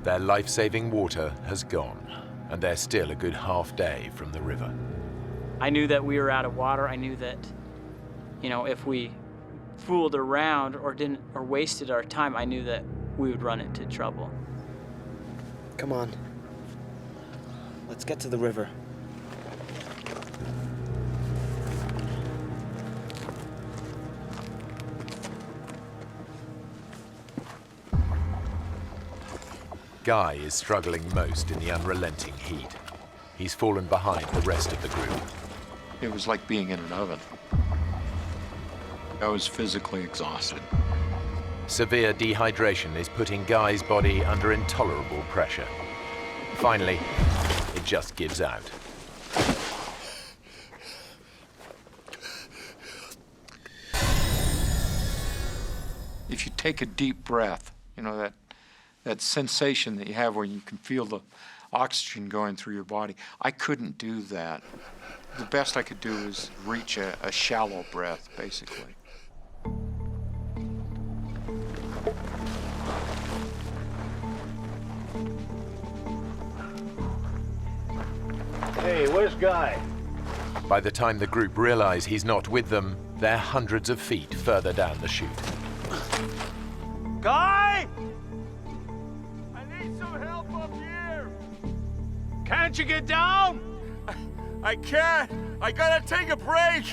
Their life-saving water has gone, and they're still a good half day from the river. I knew that we were out of water. I knew that, if we fooled around or wasted our time, I knew that we would run into trouble. Come on. Let's get to the river. Guy is struggling most in the unrelenting heat. He's fallen behind the rest of the group. It was like being in an oven. I was physically exhausted. Severe dehydration is putting Guy's body under intolerable pressure. Finally, it just gives out. If you take a deep breath, that sensation that you have when you can feel the oxygen going through your body, I couldn't do that. The best I could do is reach a shallow breath, basically. Hey, where's Guy? By the time the group realize he's not with them, they're hundreds of feet further down the chute. Guy! I need some help up here! Can't you get down? I can't. I gotta take a break.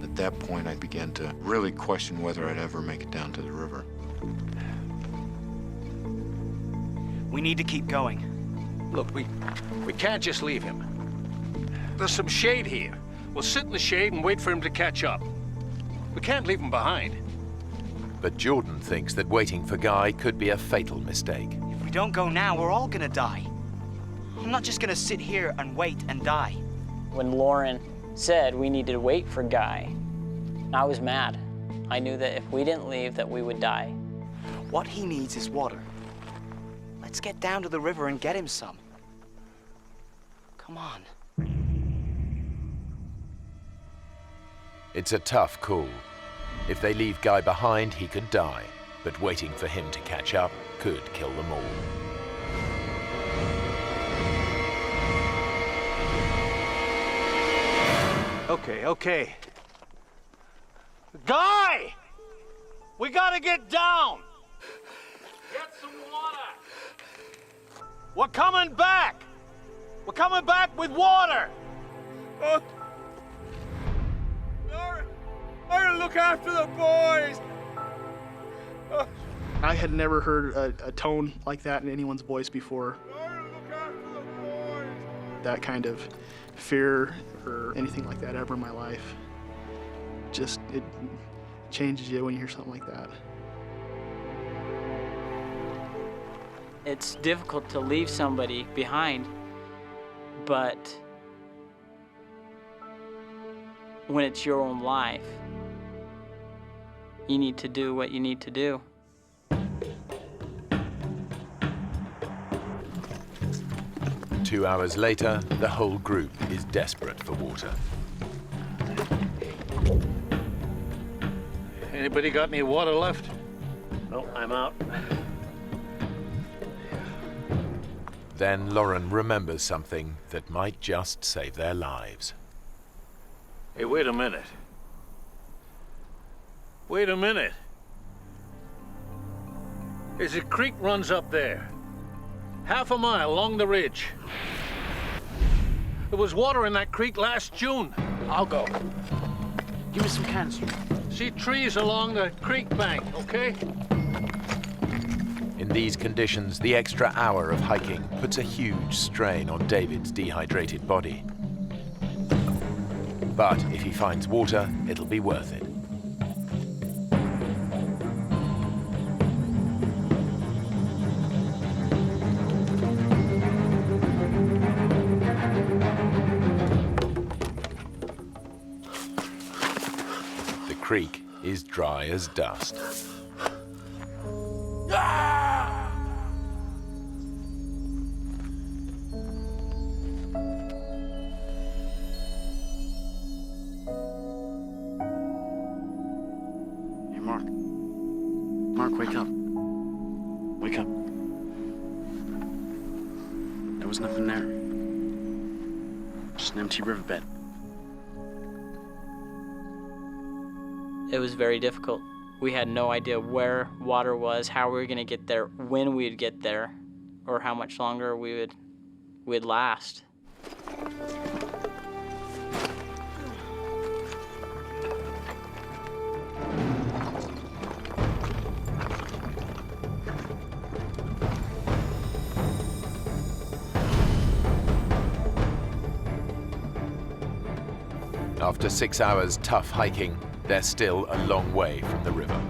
At that point, I began to really question whether I'd ever make it down to the river. We need to keep going. Look, we can't just leave him. There's some shade here. We'll sit in the shade and wait for him to catch up. We can't leave him behind. But Jordan thinks that waiting for Guy could be a fatal mistake. If we don't go now, we're all gonna die. I'm not just gonna sit here and wait and die. When Lauren said we needed to wait for Guy, I was mad. I knew that if we didn't leave, that we would die. What he needs is water. Let's get down to the river and get him some. Come on. It's a tough call. If they leave Guy behind, he could die. But waiting for him to catch up could kill them all. Okay. Guy! We gotta get down! Get some water! We're coming back! We're coming back with water! I look after the boys! I had never heard a tone like that in anyone's voice before. That kind of fear or anything like that ever in my life. Just, it changes you when you hear something like that. It's difficult to leave somebody behind, but when it's your own life, you need to do what you need to do. Two hours later, the whole group is desperate for water. Anybody got any water left? No, I'm out. Then Lauren remembers something that might just save their lives. Hey, wait a minute. Wait a minute. There's a creek runs up there. Half a mile along the ridge. There was water in that creek last June. I'll go. Give me some canister. See trees along the creek bank, okay? In these conditions, the extra hour of hiking puts a huge strain on David's dehydrated body. But if he finds water, it'll be worth it. creek is dry as dust. Hey, Mark. Mark, wake up. Wake up. There was nothing there. Just an empty riverbed. It was very difficult. We had no idea where water was, how we were going to get there, when we'd get there, or how much longer we'd last. After 6 hours tough hiking, they're still a long way from the river.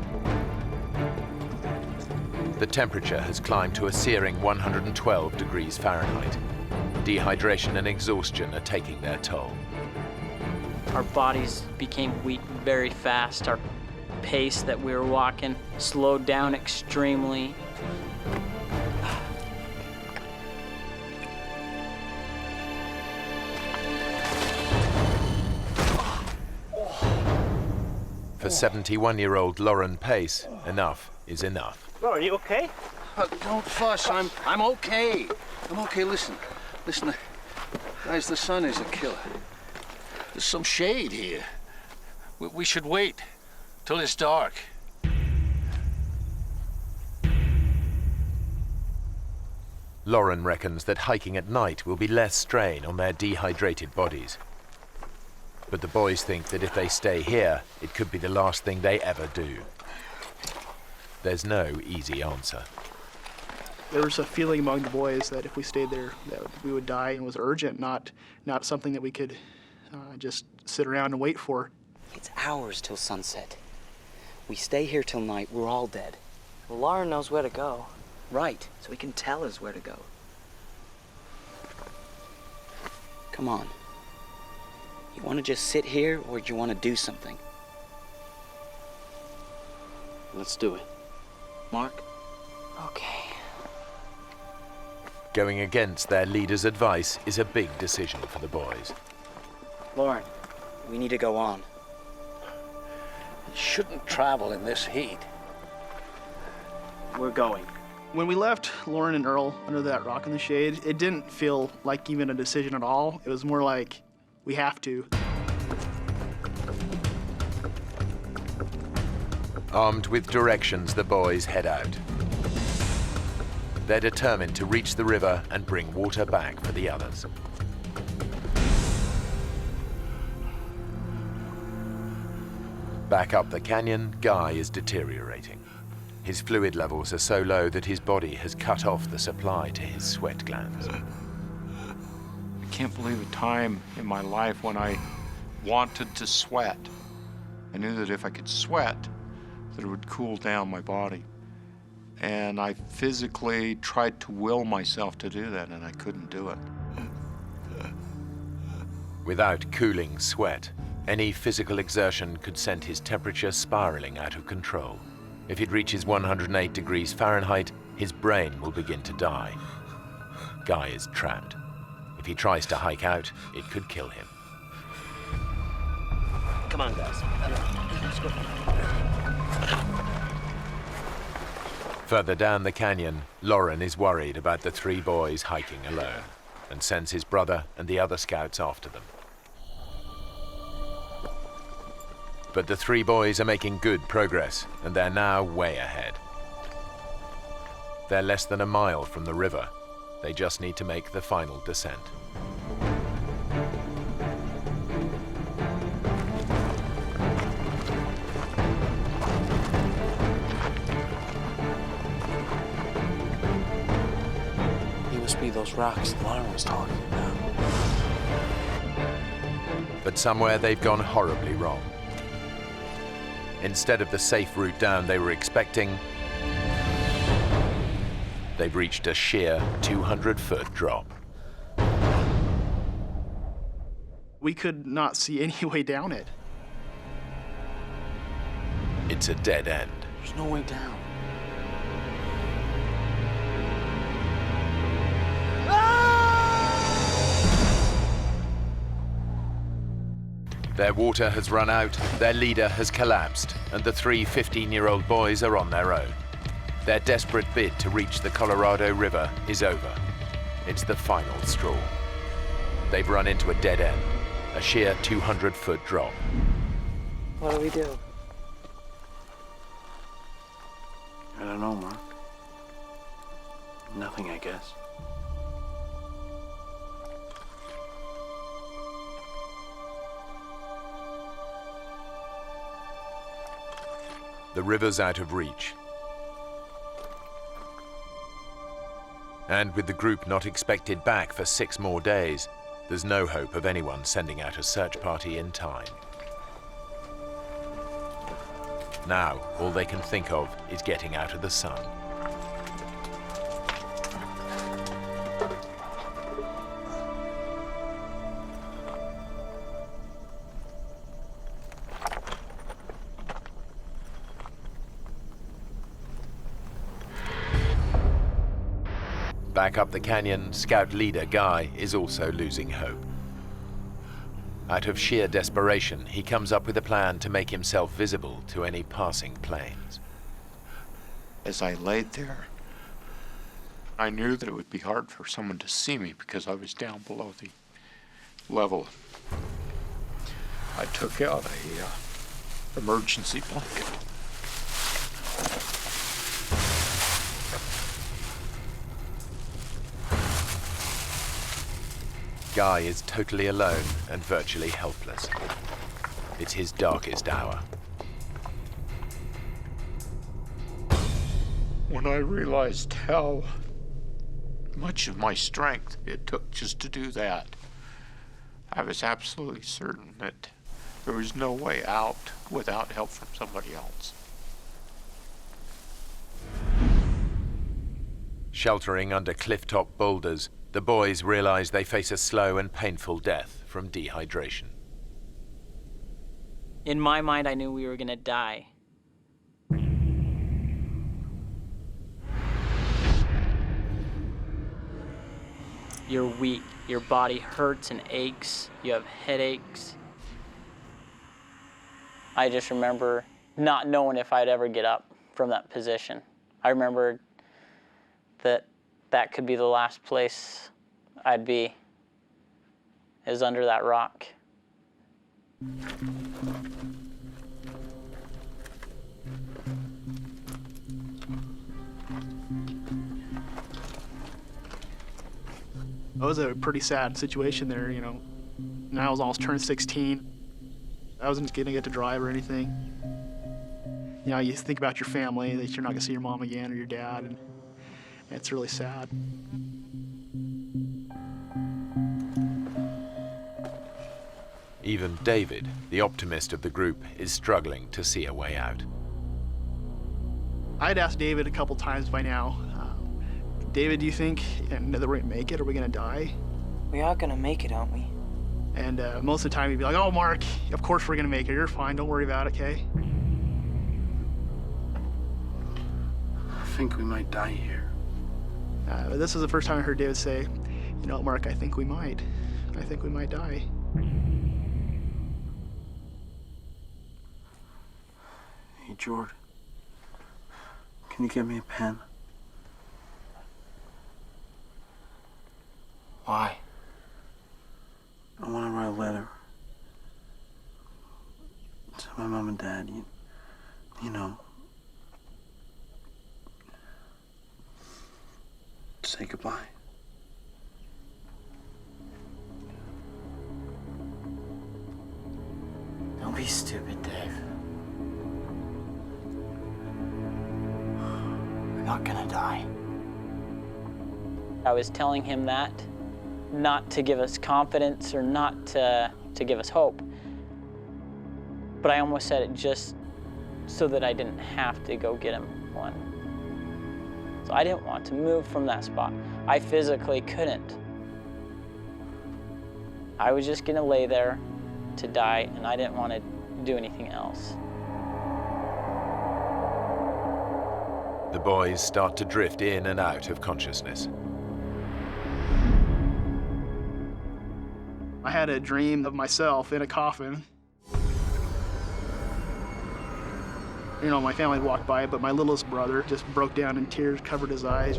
The temperature has climbed to a searing 112 degrees Fahrenheit. Dehydration and exhaustion are taking their toll. Our bodies became weak very fast. Our pace that we were walking slowed down extremely. For 71-year-old Lauren Pace, enough is enough. Lauren, you okay? Don't fuss. I'm okay. I'm okay. Listen, guys. The sun is a killer. There's some shade here. We should wait till it's dark. Lauren reckons that hiking at night will be less strain on their dehydrated bodies. But the boys think that if they stay here, it could be the last thing they ever do. There's no easy answer. There was a feeling among the boys that if we stayed there, that we would die, and it was urgent, not something that we could just sit around and wait for. It's hours till sunset. We stay here till night, we're all dead. Well, Lauren knows where to go. Right, so he can tell us where to go. Come on. You want to just sit here, or do you want to do something? Let's do it. Mark? Okay. Going against their leader's advice is a big decision for the boys. Lauren, we need to go on. You shouldn't travel in this heat. We're going. When we left Lauren and Earl under that rock in the shade, it didn't feel like even a decision at all. It was more like, we have to. Armed with directions, the boys head out. They're determined to reach the river and bring water back for the others. Back up the canyon, Guy is deteriorating. His fluid levels are so low that his body has cut off the supply to his sweat glands. I can't believe a time in my life when I wanted to sweat. I knew that if I could sweat, that it would cool down my body. And I physically tried to will myself to do that, and I couldn't do it. Without cooling sweat, any physical exertion could send his temperature spiraling out of control. If it reaches 108 degrees Fahrenheit, his brain will begin to die. Guy is trapped. If he tries to hike out, it could kill him. Come on, guys. Let's go. Further down the canyon, Lauren is worried about the three boys hiking alone and sends his brother and the other scouts after them. But the three boys are making good progress, and they're now way ahead. They're less than a mile from the river. They just need to make the final descent. It must be those rocks Lauren was talking about. But somewhere they've gone horribly wrong. Instead of the safe route down they were expecting, they've reached a sheer 200-foot drop. We could not see any way down it. It's a dead end. There's no way down. Their water has run out, their leader has collapsed, and the three 15-year-old boys are on their own. Their desperate bid to reach the Colorado River is over. It's the final straw. They've run into a dead end, a sheer 200-foot drop. What do we do? I don't know, Mark. Nothing, I guess. The river's out of reach. And with the group not expected back for 6 more days, there's no hope of anyone sending out a search party in time. Now, all they can think of is getting out of the sun. Back up the canyon, Scout leader Guy is also losing hope. Out of sheer desperation, he comes up with a plan to make himself visible to any passing planes. As I laid there, I knew that it would be hard for someone to see me because I was down below the level. I took out a emergency blanket. Guy is totally alone and virtually helpless. It's his darkest hour. When I realized how much of my strength it took just to do that, I was absolutely certain that there was no way out without help from somebody else. Sheltering under cliff-top boulders, the boys realize they face a slow and painful death from dehydration. In my mind, I knew we were gonna die. You're weak, your body hurts and aches, you have headaches. I just remember not knowing if I'd ever get up from that position. I remember that could be the last place I'd be, is under that rock. It was a pretty sad situation there, you know. And I was almost turned 16. I wasn't gonna get to drive or anything. You know, you think about your family, that you're not gonna see your mom again or your dad, and it's really sad. Even David, the optimist of the group, is struggling to see a way out. I'd asked David a couple times by now, David, do you think that we're gonna make it? Are we gonna die? We are gonna make it, aren't we? And most of the time he'd be like, oh, Mark, of course we're gonna make it. You're fine, don't worry about it, okay? I think we might die here. This is the first time I heard David say, you know, Mark, I think we might. I think we might die. Hey, Jordan, can you get me a pen? Why? I want to write a letter to my mom and dad, you know. Say goodbye. Don't be stupid, Dave. We're not gonna die. I was telling him that, not to give us confidence or not to give us hope. But I almost said it just so that I didn't have to go get him one. So I didn't want to move from that spot. I physically couldn't. I was just gonna lay there to die, and I didn't want to do anything else. boys start to drift in and out of consciousness. I had a dream of myself in a coffin. You know, my family walked by, but my littlest brother just broke down in tears, covered his eyes.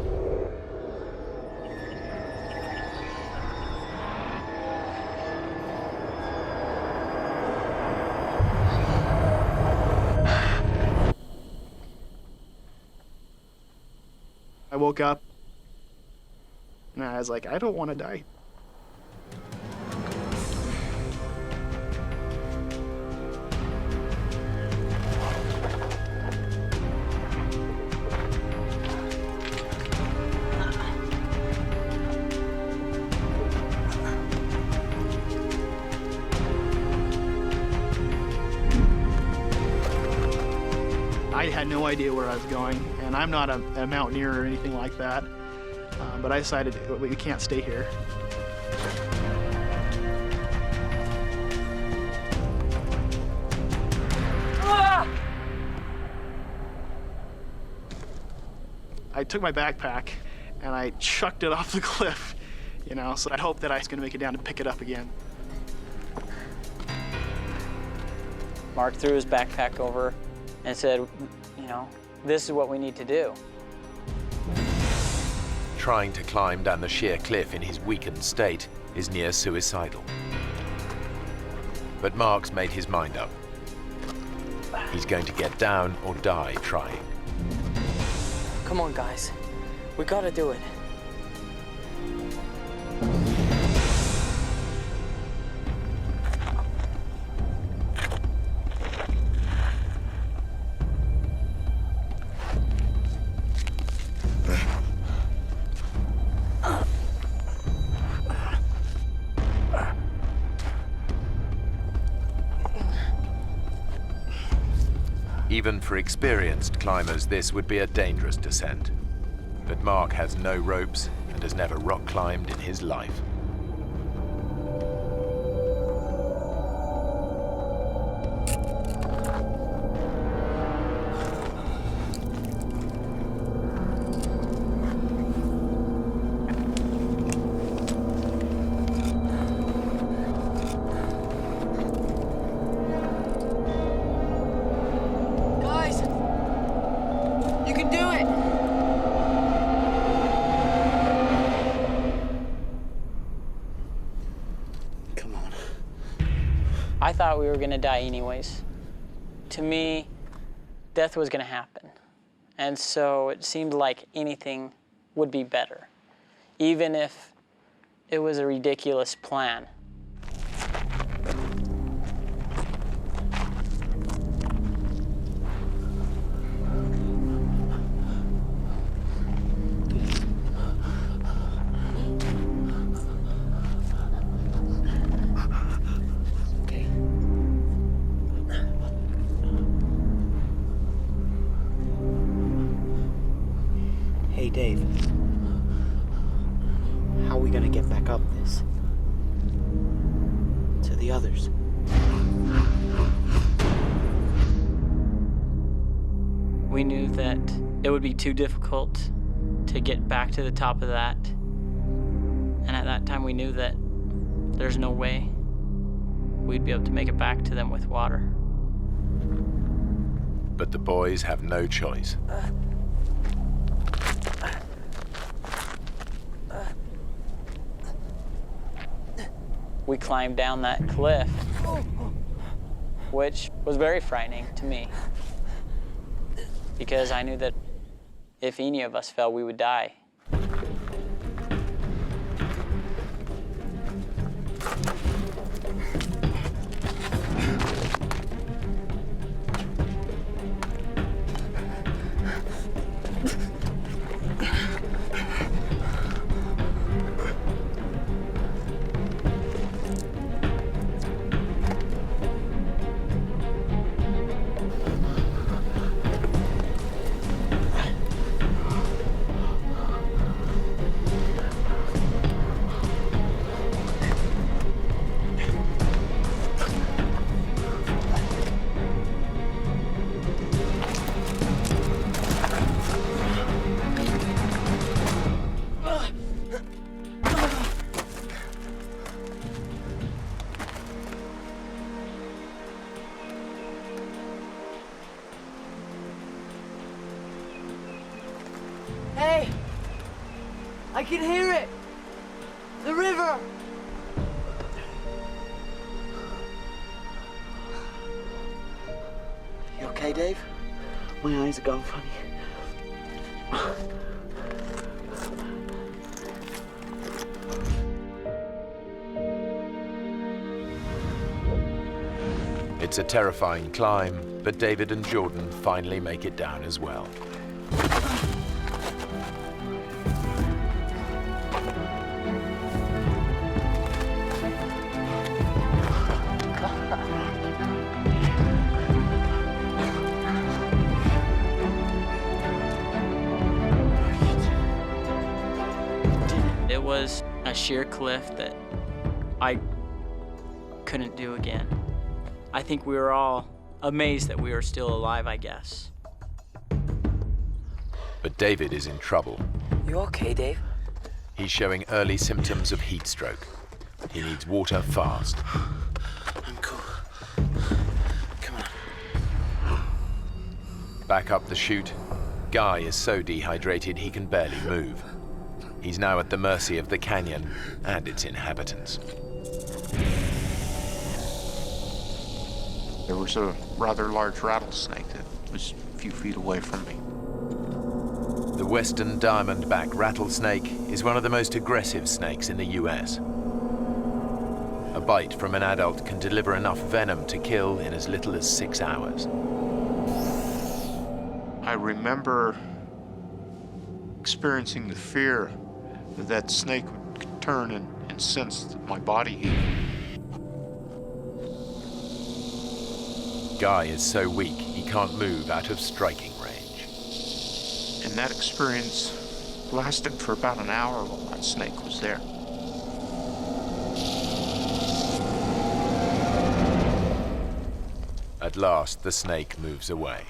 I woke up and I was like, I don't want to die. I had no idea where I was going, and I'm not a mountaineer or anything like that, but I decided we can't stay here. I took my backpack and I chucked it off the cliff, you know, so I hoped that I was going to make it down to pick it up again. Mark threw his backpack over and said, you know, this is what we need to do. Trying to climb down the sheer cliff in his weakened state is near suicidal. But Mark's made his mind up. He's going to get down or die trying. Come on, guys. We gotta do it. Even for experienced climbers, this would be a dangerous descent. But Mark has no ropes and has never rock climbed in his life. I thought we were gonna die anyways. To me, death was gonna happen. And so it seemed like anything would be better, even if it was a ridiculous plan. Hey, Dave. How are we gonna get back up this? To the others. We knew that it would be too difficult to get back to the top of that. And at that time we knew that there's no way we'd be able to make it back to them with water. But the boys have no choice. We climbed down that cliff, which was very frightening to me, because I knew that if any of us fell, we would die. I can hear it! The river! You okay, Dave? My eyes are going funny. It's a terrifying climb, but David and Jordan finally make it down as well. It was a sheer cliff that I couldn't do again. I think we were all amazed that we were still alive, I guess. But David is in trouble. You okay, Dave? He's showing early symptoms of heat stroke. He needs water fast. I'm cool. Come on. Back up the chute, Guy is so dehydrated he can barely move. He's now at the mercy of the canyon and its inhabitants. There was a rather large rattlesnake that was a few feet away from me. The western diamondback rattlesnake is one of the most aggressive snakes in the US. A bite from an adult can deliver enough venom to kill in as little as 6 hours. I remember experiencing the fear that that snake would turn and sense my body heat. Guy is so weak he can't move out of striking range. And that experience lasted for about an hour while that snake was there. At last, the snake moves away.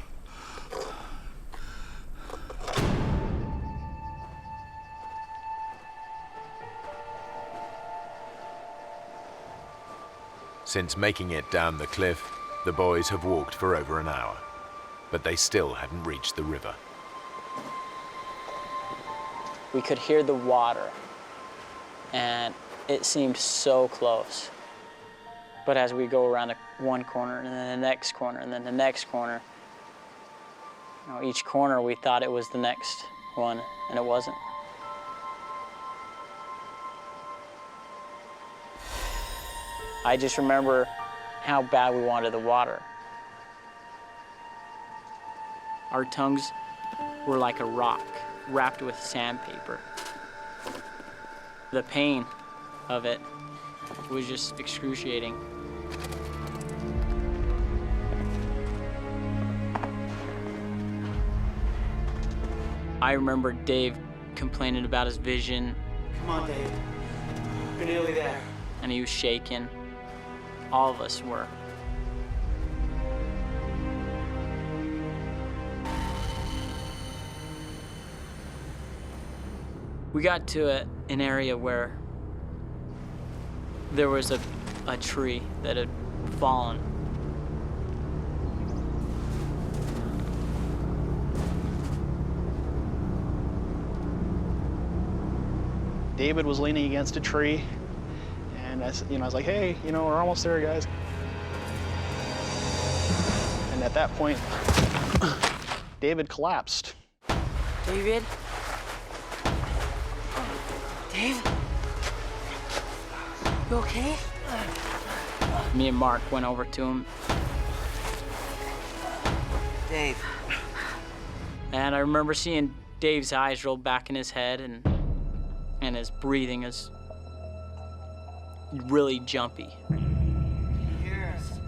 Since making it down the cliff, the boys have walked for over an hour, but they still haven't reached the river. We could hear the water, and it seemed so close. But as we go around one corner, and then the next corner, and then the next corner, each corner we thought it was the next one, and it wasn't. I just remember how bad we wanted the water. Our tongues were like a rock wrapped with sandpaper. The pain of it was just excruciating. I remember Dave complaining about his vision. Come on, Dave. You're nearly there. And he was shaking. All of us were. We got to an area where there was a tree that had fallen. David was leaning against a tree, and I was like, hey, we're almost there, guys. And at that point, David collapsed. David? Dave? You okay? Me and Mark went over to him. Dave. And I remember seeing Dave's eyes roll back in his head, and his breathing is really jumpy. Yes.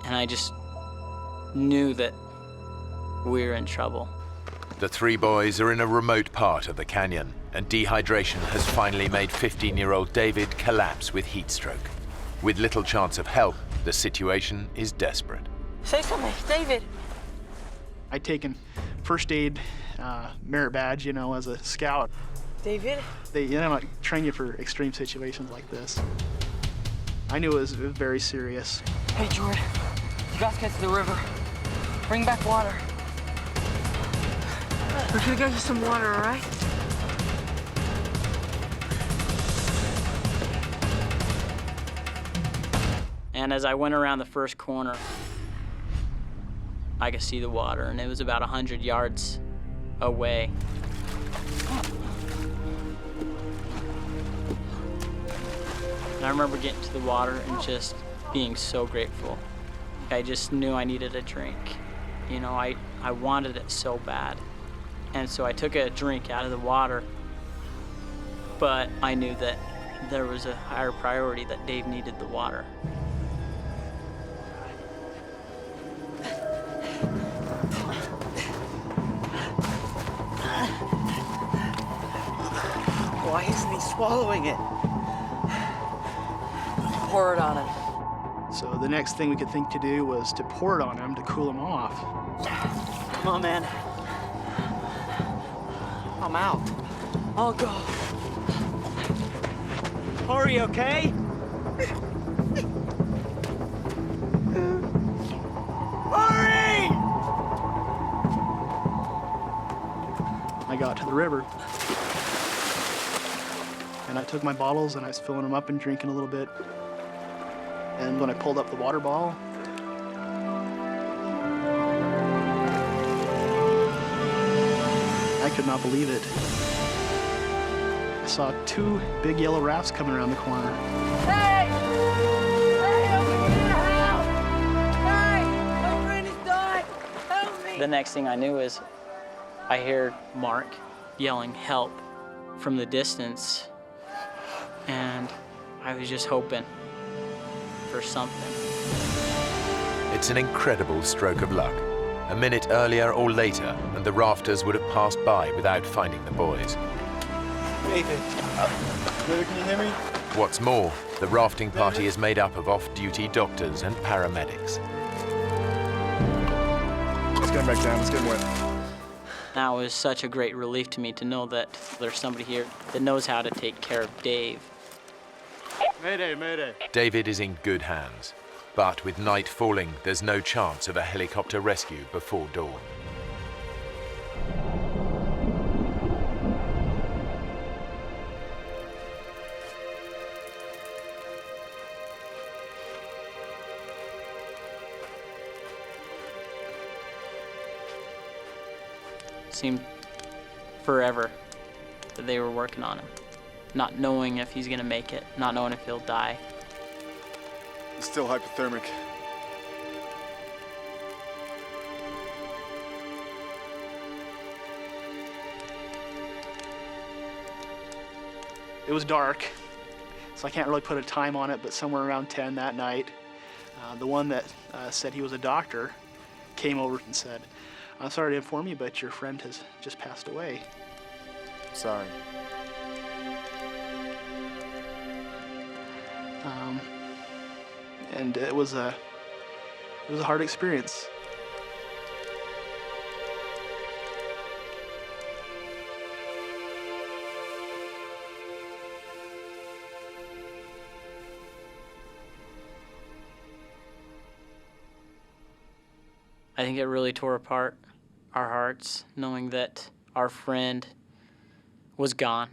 And I just knew that we were in trouble. The three boys are in a remote part of the canyon, and dehydration has finally made 15-year-old David collapse with heat stroke. With little chance of help, the situation is desperate. Say something, David. I'd taken first aid merit badge, as a scout. David? They train you for extreme situations like this. I knew it was very serious. Hey, Jordan, you guys get to the river. Bring back water. We're gonna get you some water, all right? And as I went around the first corner, I could see the water, and it was about 100 yards away. And I remember getting to the water and just being so grateful. I just knew I needed a drink. You know, I wanted it so bad. And so I took a drink out of the water, but I knew that there was a higher priority, that Dave needed the water. Why isn't he swallowing it? Pour it on him. So the next thing we could think to do was to pour it on him to cool him off. Come on, man. I'm out. I'll go. Hurry, okay? Hurry! I got to the river. And I took my bottles and I was filling them up and drinking a little bit. And when I pulled up the water bottle, I could not believe it. I saw 2 big yellow rafts coming around the corner. Hey! Hey, over here, help! Hey! My friend is dying! Help me! The next thing I knew is I heard Mark yelling help from the distance, and I was just hoping for something. It's an incredible stroke of luck. A minute earlier or later, and the rafters would have passed by without finding the boys. David. David, can you hear me? What's more, the rafting party is made up of off-duty doctors and paramedics. Let's get him back down. Let's get him wet. That was such a great relief to me to know that there's somebody here that knows how to take care of Dave. Mayday, mayday. David is in good hands, but with night falling, there's no chance of a helicopter rescue before dawn. Seemed forever that they were working on him, not knowing if he's gonna make it, not knowing if he'll die. He's still hypothermic. It was dark, so I can't really put a time on it, but somewhere around 10 that night, the one that said he was a doctor came over and said, "I'm sorry to inform you, but your friend has just passed away." Sorry. And it was a hard experience. I think it really tore apart our hearts, knowing that our friend was gone.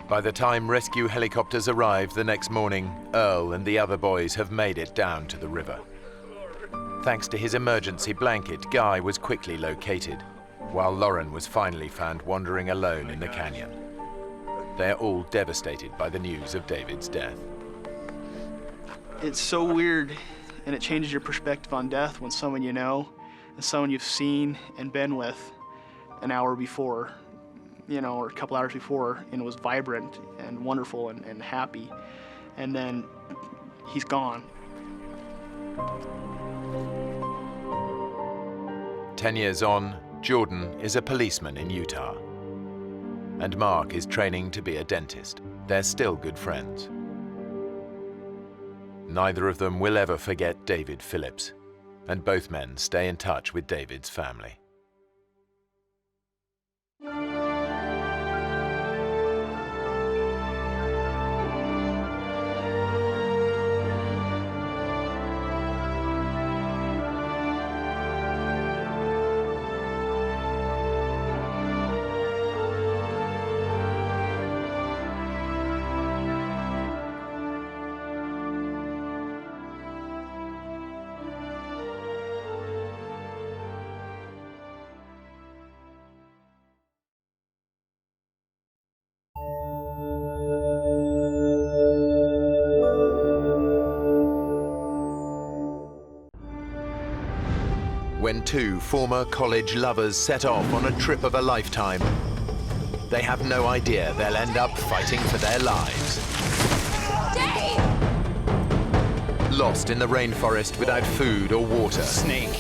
By the time rescue helicopters arrive the next morning, Earl and the other boys have made it down to the river. Thanks to his emergency blanket, Guy was quickly located, while Lauren was finally found wandering alone in the canyon. They're all devastated by the news of David's death. It's so weird, and it changes your perspective on death when someone you know and someone you've seen and been with an hour before, or a couple hours before, and it was vibrant and wonderful and happy, and then he's gone. 10 years on, Jordan is a policeman in Utah, and Mark is training to be a dentist. They're still good friends. Neither of them will ever forget David Phillips, and both men stay in touch with David's family. when two former college lovers set off on a trip of a lifetime. They have no idea they'll end up fighting for their lives. Dave! Lost in the rainforest without food or water. Snake.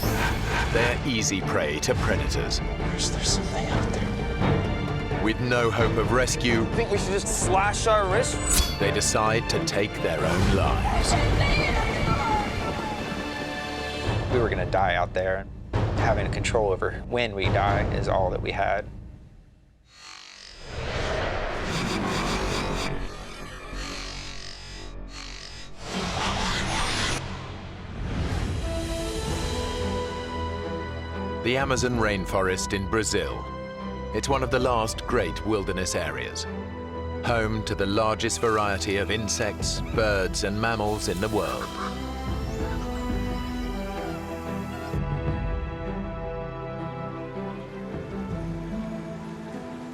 They're easy prey to predators. There's something out there. With no hope of rescue, Think we should just slash our wrists? they decide to take their own lives. We were going to die out there. Having control over when we die is all that we had. The Amazon rainforest in Brazil. It's one of the last great wilderness areas, home to the largest variety of insects, birds, and mammals in the world.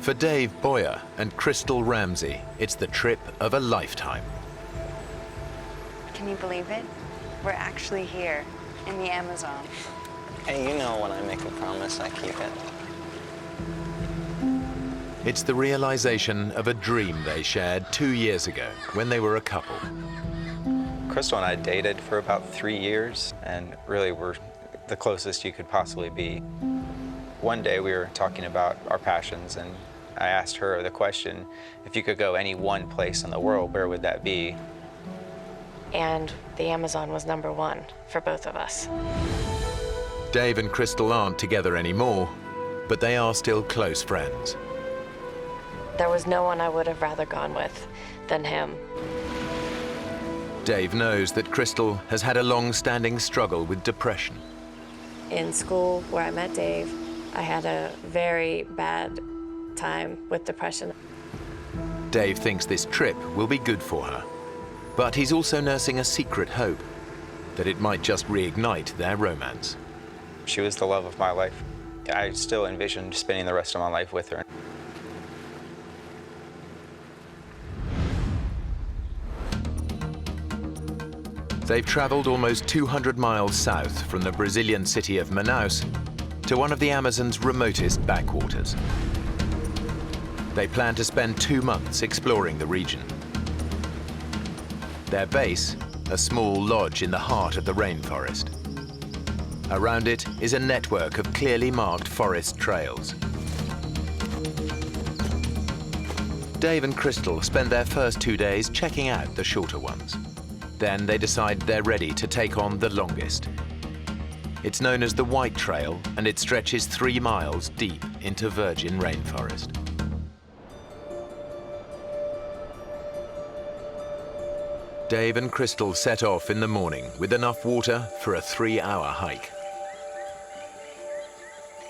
For Dave Boyer and Crystal Ramsey, it's the trip of a lifetime. Can you believe it? We're actually here in the Amazon. Hey, you know when I make a promise, I keep it. It's the realization of a dream they shared 2 years ago when they were a couple. Crystal and I dated for about 3 years, and really were the closest you could possibly be. One day we were talking about our passions, and I asked her the question, if you could go any one place in the world, where would that be? And the Amazon was #1 for both of us. Dave and Crystal aren't together anymore, but they are still close friends. There was no one I would have rather gone with than him. Dave knows that Crystal has had a long-standing struggle with depression. In school, where I met Dave, I had a very bad time with depression. Dave thinks this trip will be good for her, but he's also nursing a secret hope that it might just reignite their romance. She was the love of my life. I still envisioned spending the rest of my life with her. They've traveled almost 200 miles south from the Brazilian city of Manaus to one of the Amazon's remotest backwaters. They plan to spend 2 months exploring the region. Their base, a small lodge in the heart of the rainforest. Around it is a network of clearly marked forest trails. Dave and Crystal spend their first 2 days checking out the shorter ones. Then they decide they're ready to take on the longest. It's known as the White Trail, and it stretches 3 miles deep into virgin rainforest. Dave and Crystal set off in the morning with enough water for a 3-hour hike.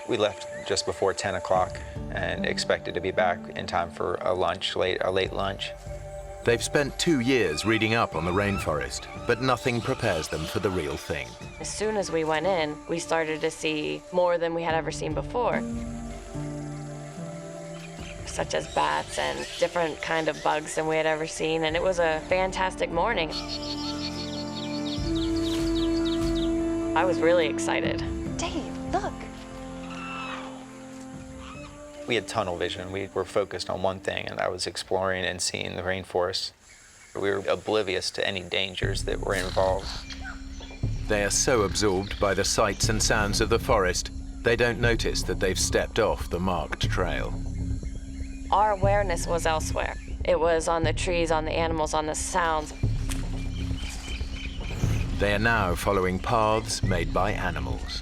We left just before 10 o'clock and expected to be back in time for a late lunch. They've spent 2 years reading up on the rainforest, but nothing prepares them for the real thing. As soon as we went in, we started to see more than we had ever seen before, such as bats and different kind of bugs than we had ever seen, and it was a fantastic morning. I was really excited. Dave, look. We had tunnel vision. We were focused on one thing, and that was exploring and seeing the rainforest. We were oblivious to any dangers that were involved. They are so absorbed by the sights and sounds of the forest, they don't notice that they've stepped off the marked trail. Our awareness was elsewhere. It was on the trees, on the animals, on the sounds. They are now following paths made by animals.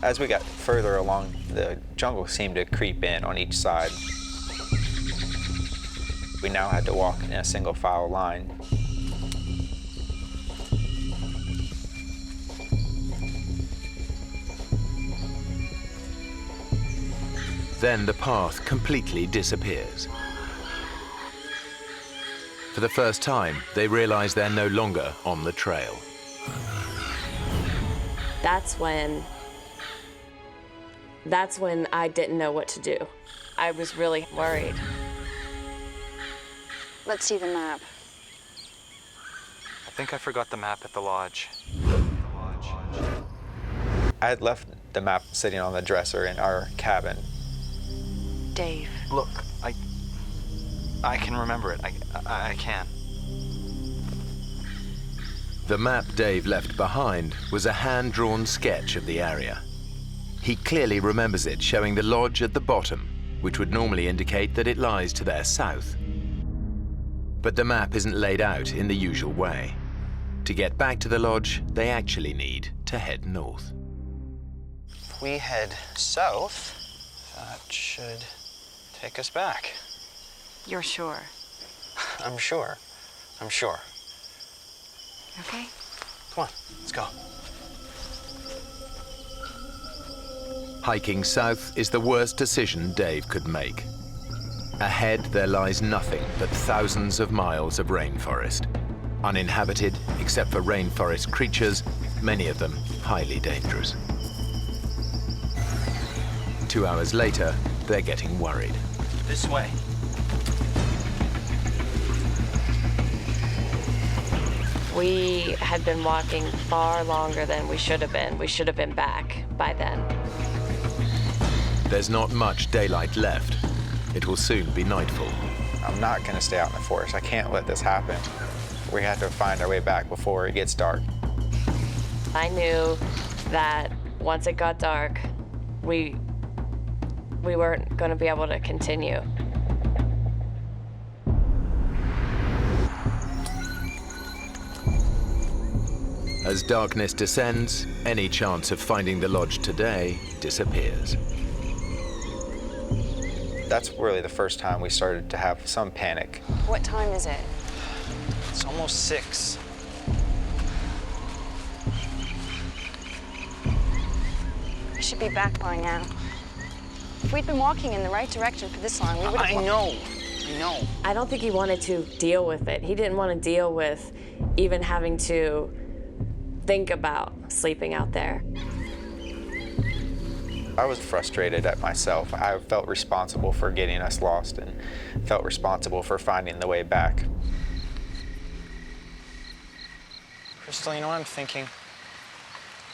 As we got further along, the jungle seemed to creep in on each side. We now had to walk in a single file line. Then the path completely disappears. For the first time, they realize they're no longer on the trail. That's when I didn't know what to do. I was really worried. Let's see the map. I think I forgot the map at the lodge. I had left the map sitting on the dresser in our cabin. Dave. Look, I can remember it. I can. The map Dave left behind was a hand-drawn sketch of the area. He clearly remembers it showing the lodge at the bottom, which would normally indicate that it lies to their south. But the map isn't laid out in the usual way. To get back to the lodge, they actually need to head north. If we head south, that should take us back. You're sure? I'm sure. I'm sure. Okay. Come on, let's go. Hiking south is the worst decision Dave could make. Ahead, there lies nothing but thousands of miles of rainforest. Uninhabited, except for rainforest creatures, many of them highly dangerous. 2 hours later, they're getting worried. This way. We had been walking far longer than we should have been. We should have been back by then. There's not much daylight left. It will soon be nightfall. I'm not gonna stay out in the forest. I can't let this happen. We have to find our way back before it gets dark. I knew that once it got dark, we weren't going to be able to continue. As darkness descends, any chance of finding the lodge today disappears. That's really the first time we started to have some panic. What time is it? It's almost 6. We should be back by now. If we'd been walking in the right direction for this long, we would have... I know. I don't think he wanted to deal with it. He didn't want to deal with even having to think about sleeping out there. I was frustrated at myself. I felt responsible for getting us lost and felt responsible for finding the way back. Crystal, you know what I'm thinking?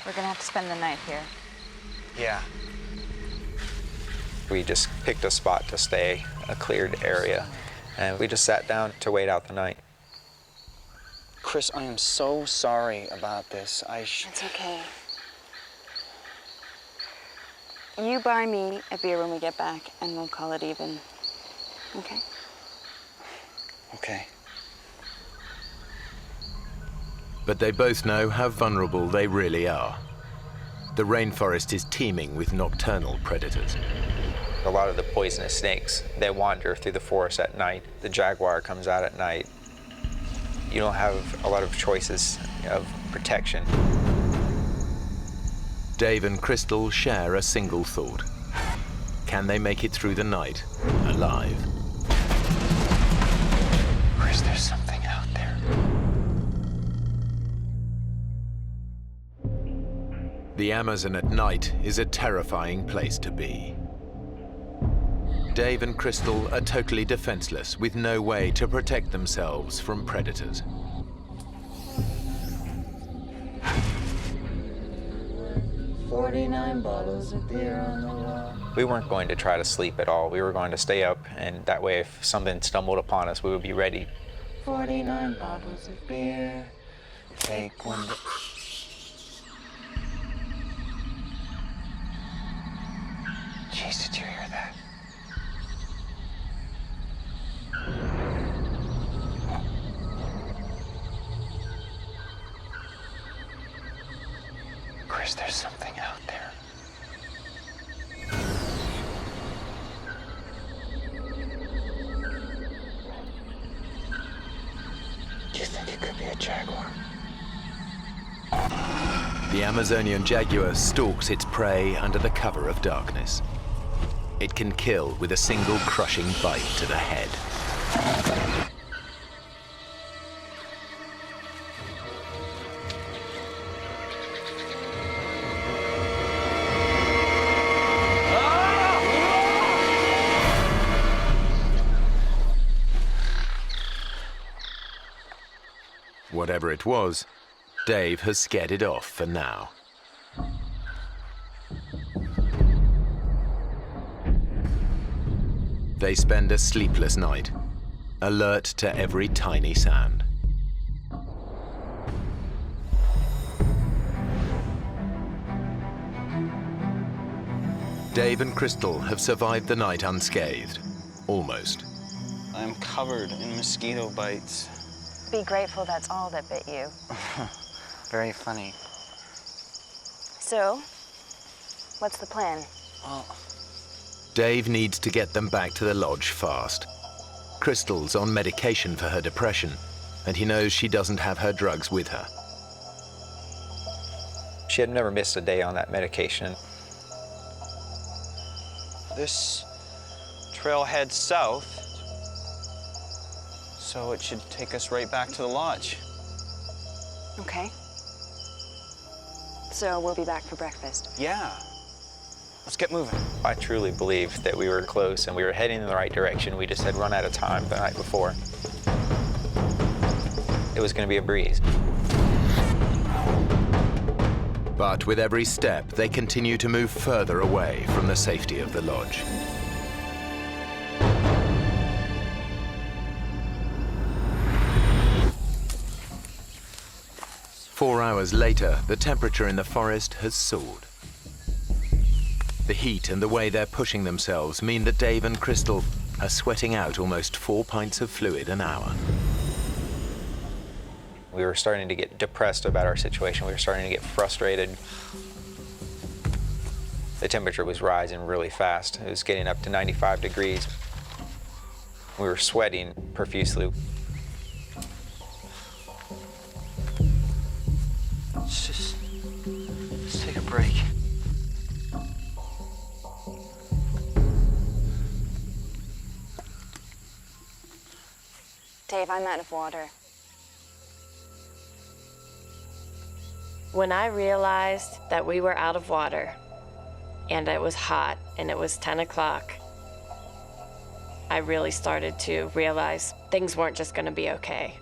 We're gonna have to spend the night here. Yeah. We just picked a spot to stay, a cleared area, and we just sat down to wait out the night. Chris, I am so sorry about this. It's okay. You buy me a beer when we get back, and we'll call it even. Okay? Okay. But they both know how vulnerable they really are. The rainforest is teeming with nocturnal predators. A lot of the poisonous snakes, they wander through the forest at night. The jaguar comes out at night. You don't have a lot of choices of protection. Dave and Crystal share a single thought. Can they make it through the night alive? Chris, there's something out there. The Amazon at night is a terrifying place to be. Dave and Crystal are totally defenseless, with no way to protect themselves from predators. $49 of beer on the wall. We weren't going to try to sleep at all. We were going to stay up, and that way if something stumbled upon us, we would be ready. 49 bottles of beer. Take one. Jeez, did you hear that? Chris, there's something out there. Do you think it could be a jaguar? The Amazonian jaguar stalks its prey under the cover of darkness. It can kill with a single crushing bite to the head. Whatever it was, Dave has scared it off for now. They spend a sleepless night, alert to every tiny sound. Dave and Crystal have survived the night unscathed, almost. I'm covered in mosquito bites. Be grateful that's all that bit you. Very funny. So, what's the plan? Well, Dave needs to get them back to the lodge fast. Crystal's on medication for her depression, and he knows she doesn't have her drugs with her. She had never missed a day on that medication. this trail heads south, so it should take us right back to the lodge. Okay. So we'll be back for breakfast. Yeah. Let's get moving. I truly believed that we were close and we were heading in the right direction. We just had run out of time the night before. It was going to be a breeze. But with every step, they continue to move further away from the safety of the lodge. Four hours later, the temperature in the forest has soared. The heat and the way they're pushing themselves mean that Dave and Crystal are sweating out almost 4 pints of fluid an hour. We were starting to get depressed about our situation. We were starting to get frustrated. The temperature was rising really fast. It was getting up to 95 degrees. We were sweating profusely. Let's take a break. Dave, I'm out of water. When I realized that we were out of water, and it was hot, and it was 10 o'clock, I really started to realize things weren't just gonna be okay.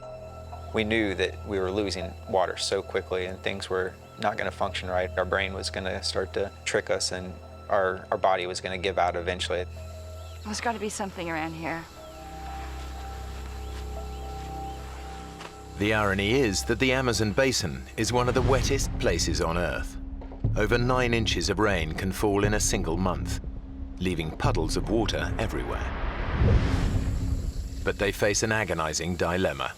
We knew that we were losing water so quickly and things were not going to function right. Our brain was going to start to trick us and our body was going to give out eventually. There's got to be something around here. The irony is that the Amazon basin is one of the wettest places on Earth. Over 9 inches of rain can fall in a single month, leaving puddles of water everywhere. But they face an agonizing dilemma.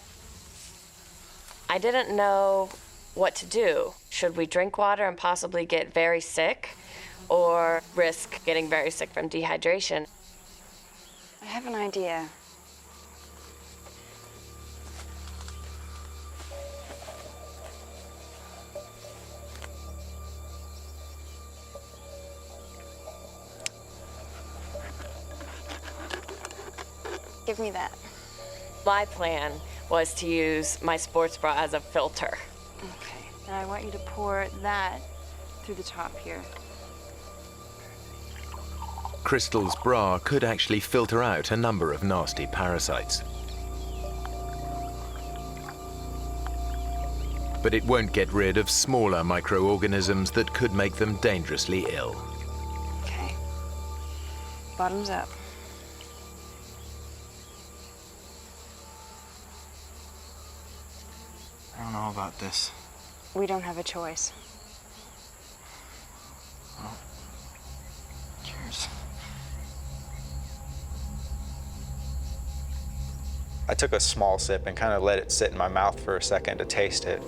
I didn't know what to do. Should we drink water and possibly get very sick, or risk getting very sick from dehydration? I have an idea. Give me that. My plan was to use my sports bra as a filter. Okay. Now I want you to pour that through the top here. Crystal's bra could actually filter out a number of nasty parasites. But it won't get rid of smaller microorganisms that could make them dangerously ill. Okay. Bottoms up. I don't know about this. We don't have a choice. Well, cheers. I took a small sip and kind of let it sit in my mouth for a second to taste it.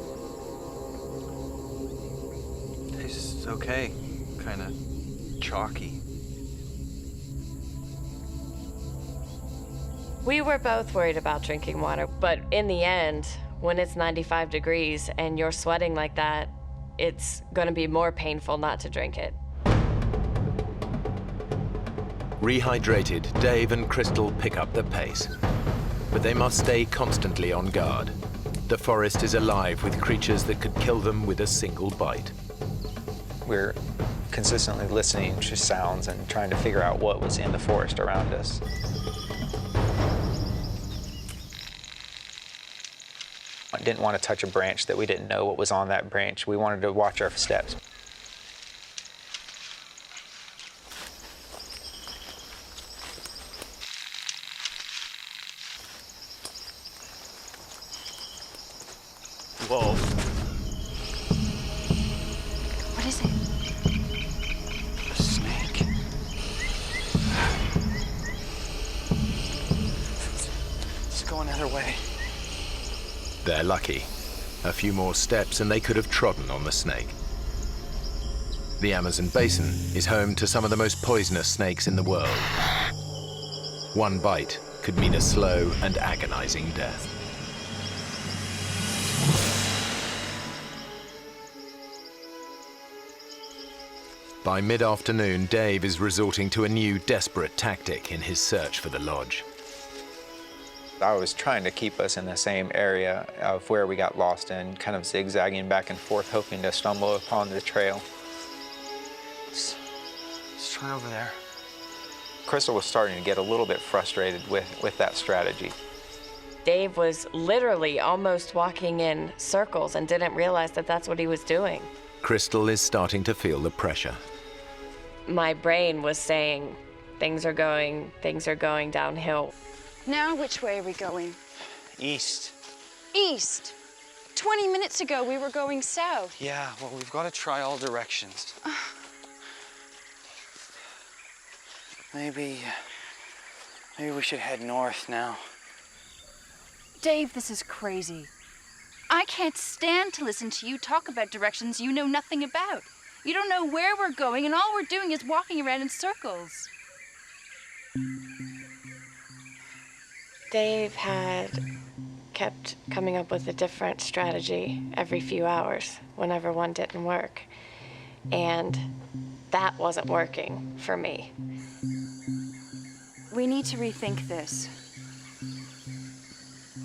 Tastes okay. Kind of chalky. We were both worried about drinking water, but in the end, when it's 95 degrees and you're sweating like that, it's gonna be more painful not to drink it. Rehydrated, Dave and Crystal pick up the pace. But they must stay constantly on guard. The forest is alive with creatures that could kill them with a single bite. We're consistently listening to sounds and trying to figure out what was in the forest around us. I didn't want to touch a branch that we didn't know what was on that branch. We wanted to watch our steps. Whoa. What is it? A snake. Let's go another way. They're lucky. A few more steps and they could have trodden on the snake. The Amazon basin is home to some of the most poisonous snakes in the world. One bite could mean a slow and agonizing death. By mid-afternoon, Dave is resorting to a new desperate tactic in his search for the lodge. I was trying to keep us in the same area of where we got lost in, kind of zigzagging back and forth, hoping to stumble upon the trail. Let's try over there. Crystal was starting to get a little bit frustrated with that strategy. Dave was literally almost walking in circles and didn't realize that that's what he was doing. Crystal is starting to feel the pressure. My brain was saying, things are going downhill. Now, which way are we going? East. East. 20 minutes ago, we were going south. Yeah, well, we've got to try all directions. Maybe we should head north now. Dave, this is crazy. I can't stand to listen to you talk about directions you know nothing about. You don't know where we're going, and all we're doing is walking around in circles. Dave had kept coming up with a different strategy every few hours whenever one didn't work. And that wasn't working for me. We need to rethink this.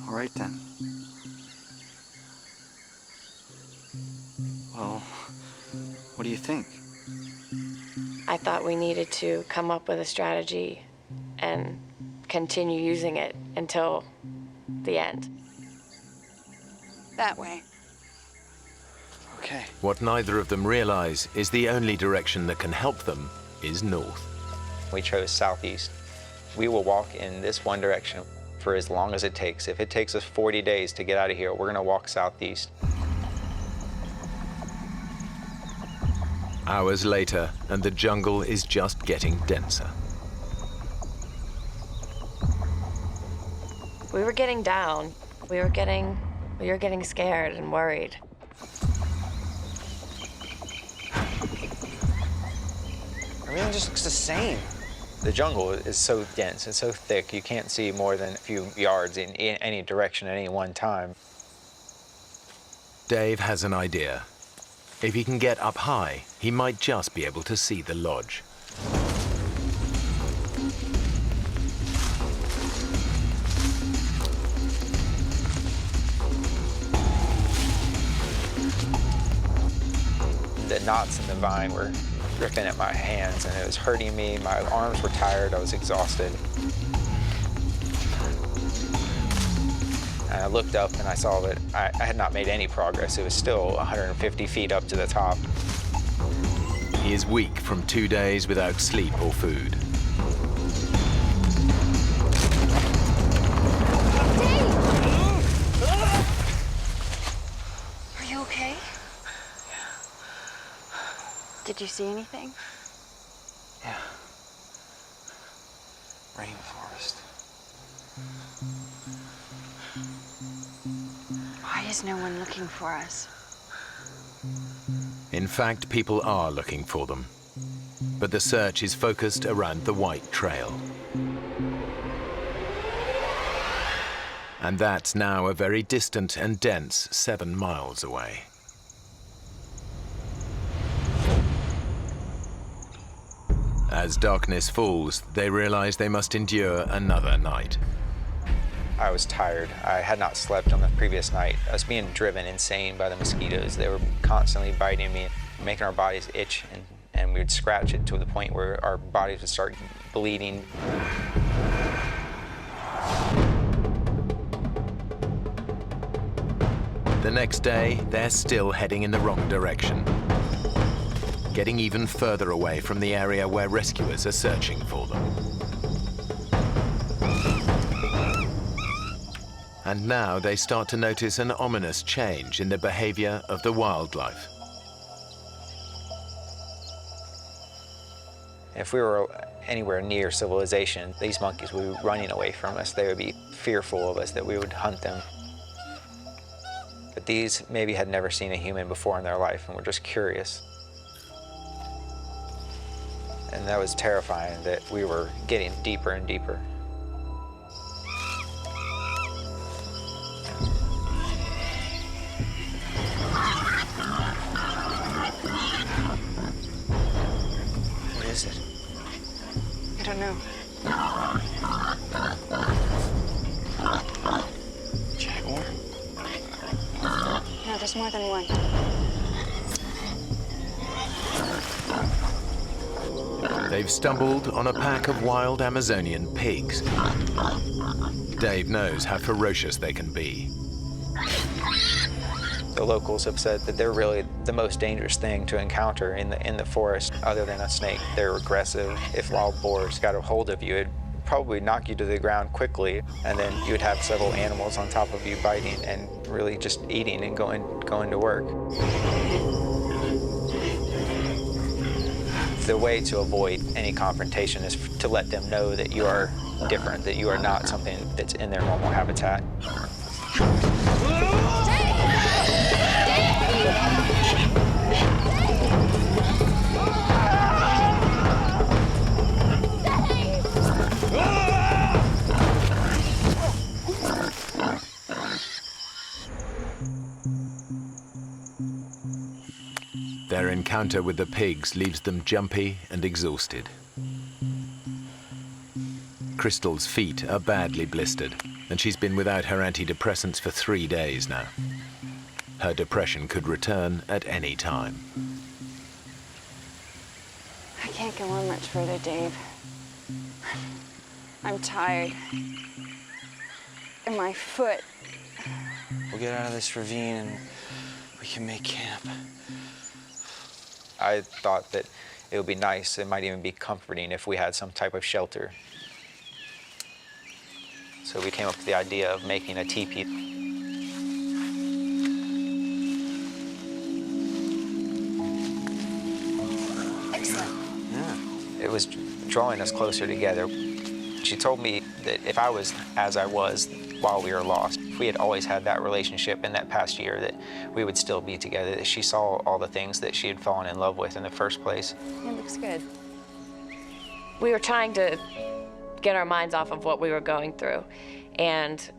All right, then. Well, what do you think? I thought we needed to come up with a strategy and continue using it until the end. That way. Okay. What neither of them realize is the only direction that can help them is north. We chose southeast. We will walk in this one direction for as long as it takes. If it takes us 40 days to get out of here, we're gonna walk southeast. Hours later, and the jungle is just getting denser. We were getting down. We were getting scared and worried. Everything just looks the same. The jungle is so dense and so thick, you can't see more than a few yards in any direction at any one time. Dave has an idea. If he can get up high, he might just be able to see the lodge. The knots in the vine were ripping at my hands and it was hurting me. My arms were tired, I was exhausted. And I looked up and I saw that I had not made any progress. It was still 150 feet up to the top. He is weak from 2 days without sleep or food. Are you okay? Did you see anything? Yeah. Rainforest. Why is no one looking for us? In fact, people are looking for them. But the search is focused around the White Trail. And that's now a very distant and dense 7 miles away. As darkness falls, they realize they must endure another night. I was tired. I had not slept on the previous night. I was being driven insane by the mosquitoes. They were constantly biting me, making our bodies itch, and we would scratch it to the point where our bodies would start bleeding. The next day, they're still heading in the wrong direction, getting even further away from the area where rescuers are searching for them. And now they start to notice an ominous change in the behavior of the wildlife. If we were anywhere near civilization, these monkeys would be running away from us. They would be fearful of us, that we would hunt them. But these maybe had never seen a human before in their life and were just curious. And that was terrifying, that we were getting deeper and deeper. What is it? I don't know. Jaguar? No, there's more than one. They've stumbled on a pack of wild Amazonian pigs. Dave knows how ferocious they can be. The locals have said that they're really the most dangerous thing to encounter in the forest, other than a snake. They're aggressive. If wild boars got a hold of you, it'd probably knock you to the ground quickly, and then you would have several animals on top of you biting and really just eating and going to work. The way to avoid any confrontation is to let them know that you are different, that you are not something that's in their normal habitat. Their encounter with the pigs leaves them jumpy and exhausted. Crystal's feet are badly blistered, and she's been without her antidepressants for 3 days now. Her depression could return at any time. I can't go on much further, Dave. I'm tired. And my foot. We'll get out of this ravine and we can make camp. I thought that it would be nice, it might even be comforting if we had some type of shelter. So we came up with the idea of making a teepee. Excellent. Yeah. It was drawing us closer together. She told me that if I was as I was while we were lost, if we had always had that relationship in that past year, that we would still be together, that she saw all the things that she had fallen in love with in the first place. It looks good. We were trying to get our minds off of what we were going through, and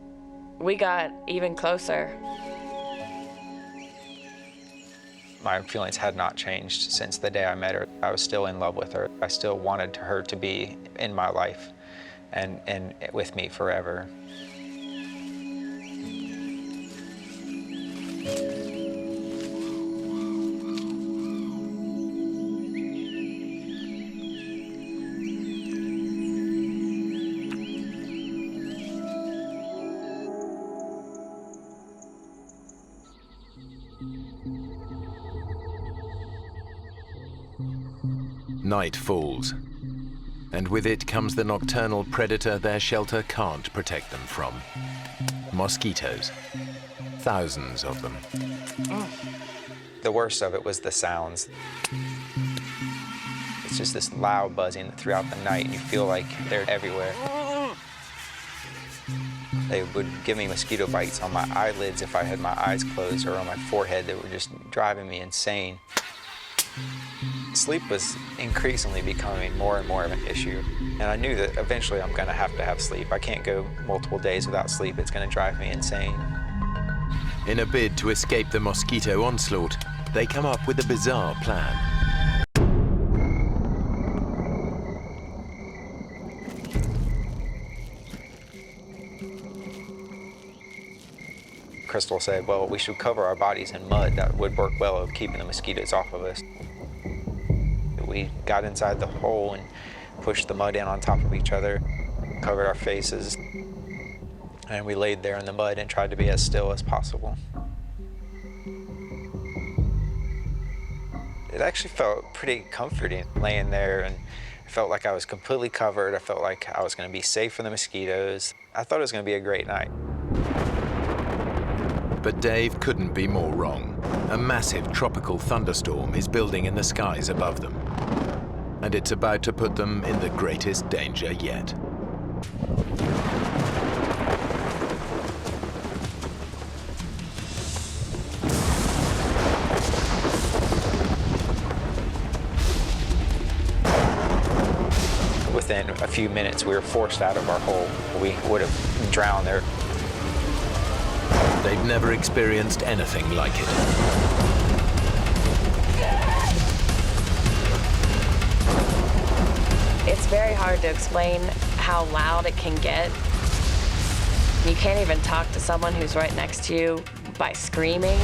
we got even closer. My feelings had not changed since the day I met her. I was still in love with her. I still wanted her to be in my life and with me forever. Night falls, and with it comes the nocturnal predator their shelter can't protect them from. Mosquitoes. Thousands of them. The worst of it was the sounds. It's just this loud buzzing throughout the night, and you feel like they're everywhere. They would give me mosquito bites on my eyelids if I had my eyes closed, or on my forehead that were just driving me insane. Sleep was increasingly becoming more and more of an issue, and I knew that eventually I'm going to have sleep. I can't go multiple days without sleep. It's going to drive me insane. In a bid to escape the mosquito onslaught, they come up with a bizarre plan. Crystal said, well, we should cover our bodies in mud. That would work well of keeping the mosquitoes off of us. We got inside the hole and pushed the mud in on top of each other, covered our faces, and we laid there in the mud and tried to be as still as possible. It actually felt pretty comforting laying there, and I felt like I was completely covered. I felt like I was going to be safe from the mosquitoes. I thought it was going to be a great night. But Dave couldn't be more wrong. A massive tropical thunderstorm is building in the skies above them. And it's about to put them in the greatest danger yet. Within a few minutes, we were forced out of our hole. We would have drowned there. They've never experienced anything like it. It's very hard to explain how loud it can get. You can't even talk to someone who's right next to you by screaming.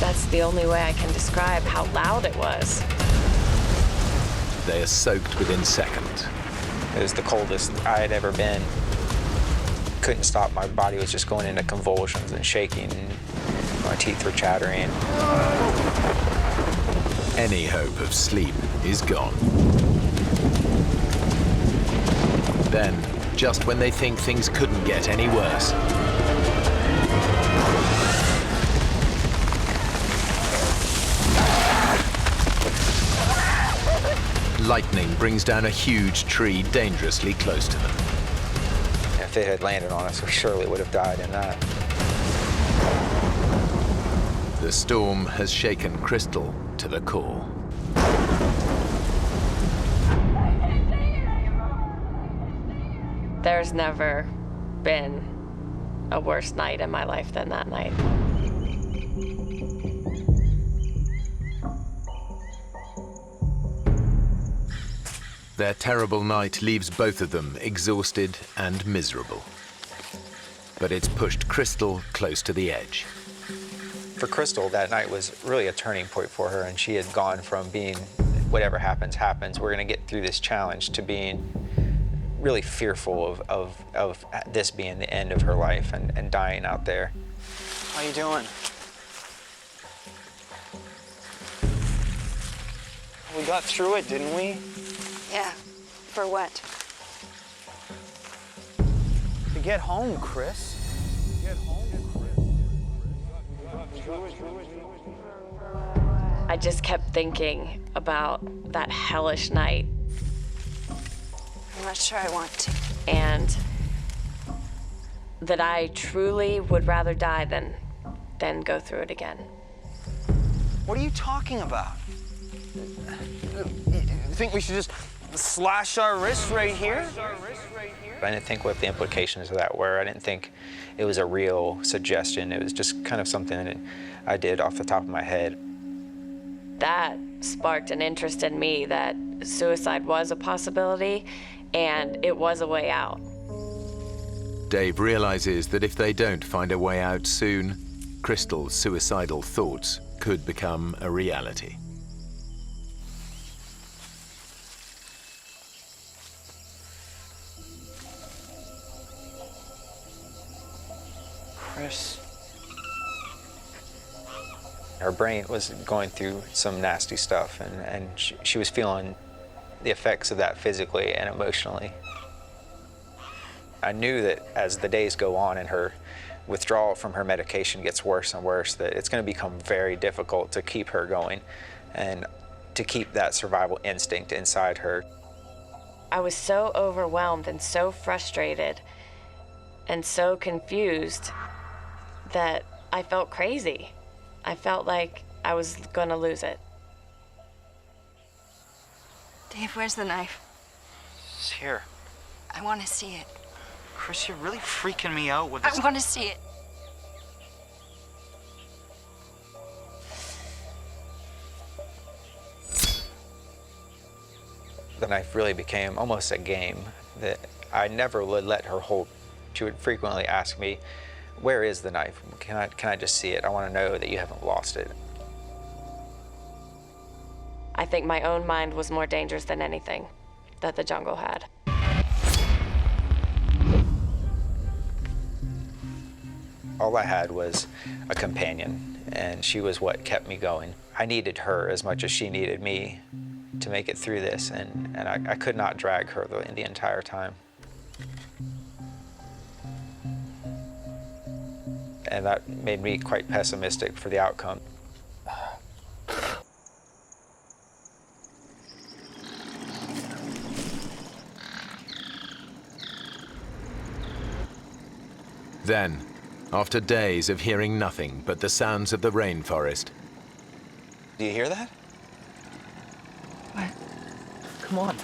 That's the only way I can describe how loud it was. They are soaked within seconds. It was the coldest I had ever been. Couldn't stop. My body was just going into convulsions and shaking. My teeth were chattering. Any hope of sleep is gone. Then, just when they think things couldn't get any worse, lightning brings down a huge tree dangerously close to them. If it had landed on us, we surely would have died in that. The storm has shaken Crystal to the core. There's never been a worse night in my life than that night. Their terrible night leaves both of them exhausted and miserable. But it's pushed Crystal close to the edge. For Crystal, that night was really a turning point for her, and she had gone from being, whatever happens, happens, we're gonna get through this challenge, to being really fearful of this being the end of her life and dying out there. How you doing? We got through it, didn't we? Yeah. For what? To get home, Chris. Get home, I just kept thinking about that hellish night. I'm not sure I want to. And that I truly would rather die than go through it again. What are you talking about? You think we should just slash our wrists right here? I didn't think what the implications of that were. I didn't think it was a real suggestion. It was just kind of something that I did off the top of my head. That sparked an interest in me that suicide was a possibility and it was a way out. Dave realizes that if they don't find a way out soon, Crystal's suicidal thoughts could become a reality. Chris. Her brain was going through some nasty stuff, and she was feeling the effects of that physically and emotionally. I knew that as the days go on and her withdrawal from her medication gets worse and worse, that it's going to become very difficult to keep her going and to keep that survival instinct inside her. I was so overwhelmed and so frustrated and so confused that I felt crazy. I felt like I was gonna lose it. Dave, where's the knife? It's here. I want to see it. Chris, you're really freaking me out with this. I want to see it. The knife really became almost a game that I never would let her hold. She would frequently ask me, "Where is the knife? Can I just see it? I want to know that you haven't lost it." I think my own mind was more dangerous than anything that the jungle had. All I had was a companion, and she was what kept me going. I needed her as much as she needed me to make it through this, and I could not drag her the entire time. and that made me quite pessimistic for the outcome. Then, after days of hearing nothing but the sounds of the rainforest. Do you hear that? Come on.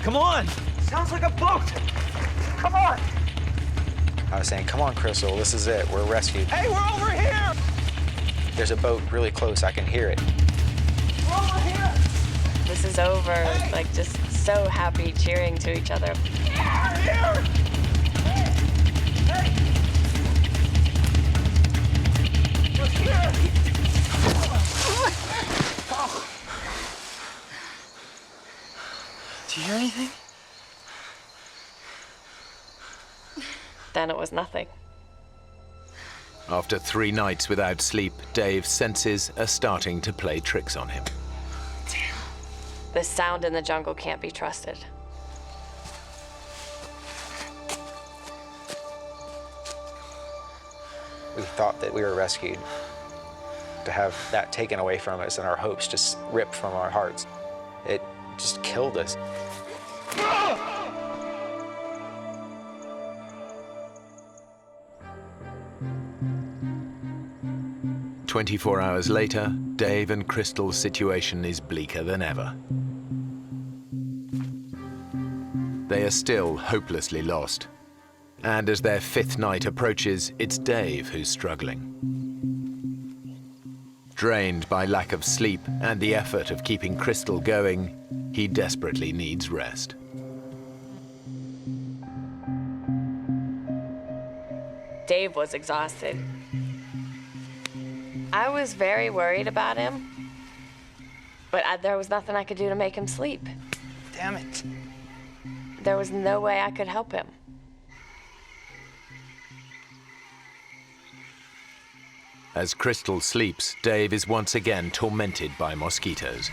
Come on! Sounds like a boat! Come on! I was saying, come on, Crystal, this is it. We're rescued. Hey, we're over here! There's a boat really close. I can hear it. We're over here! This is over. Hey! Like, just so happy, cheering to each other. Yeah, here! Hey! We're here! Oh. Do you hear anything? Then it was nothing. After 3 nights without sleep, Dave's senses are starting to play tricks on him. The sound in the jungle can't be trusted. We thought that we were rescued. To have that taken away from us and our hopes just ripped from our hearts, it just killed us. 24 hours later, Dave and Crystal's situation is bleaker than ever. They are still hopelessly lost. And as their 5th night approaches, it's Dave who's struggling. Drained by lack of sleep and the effort of keeping Crystal going, he desperately needs rest. Dave was exhausted. I was very worried about him, but there was nothing I could do to make him sleep. Damn it. There was no way I could help him. As Crystal sleeps, Dave is once again tormented by mosquitoes.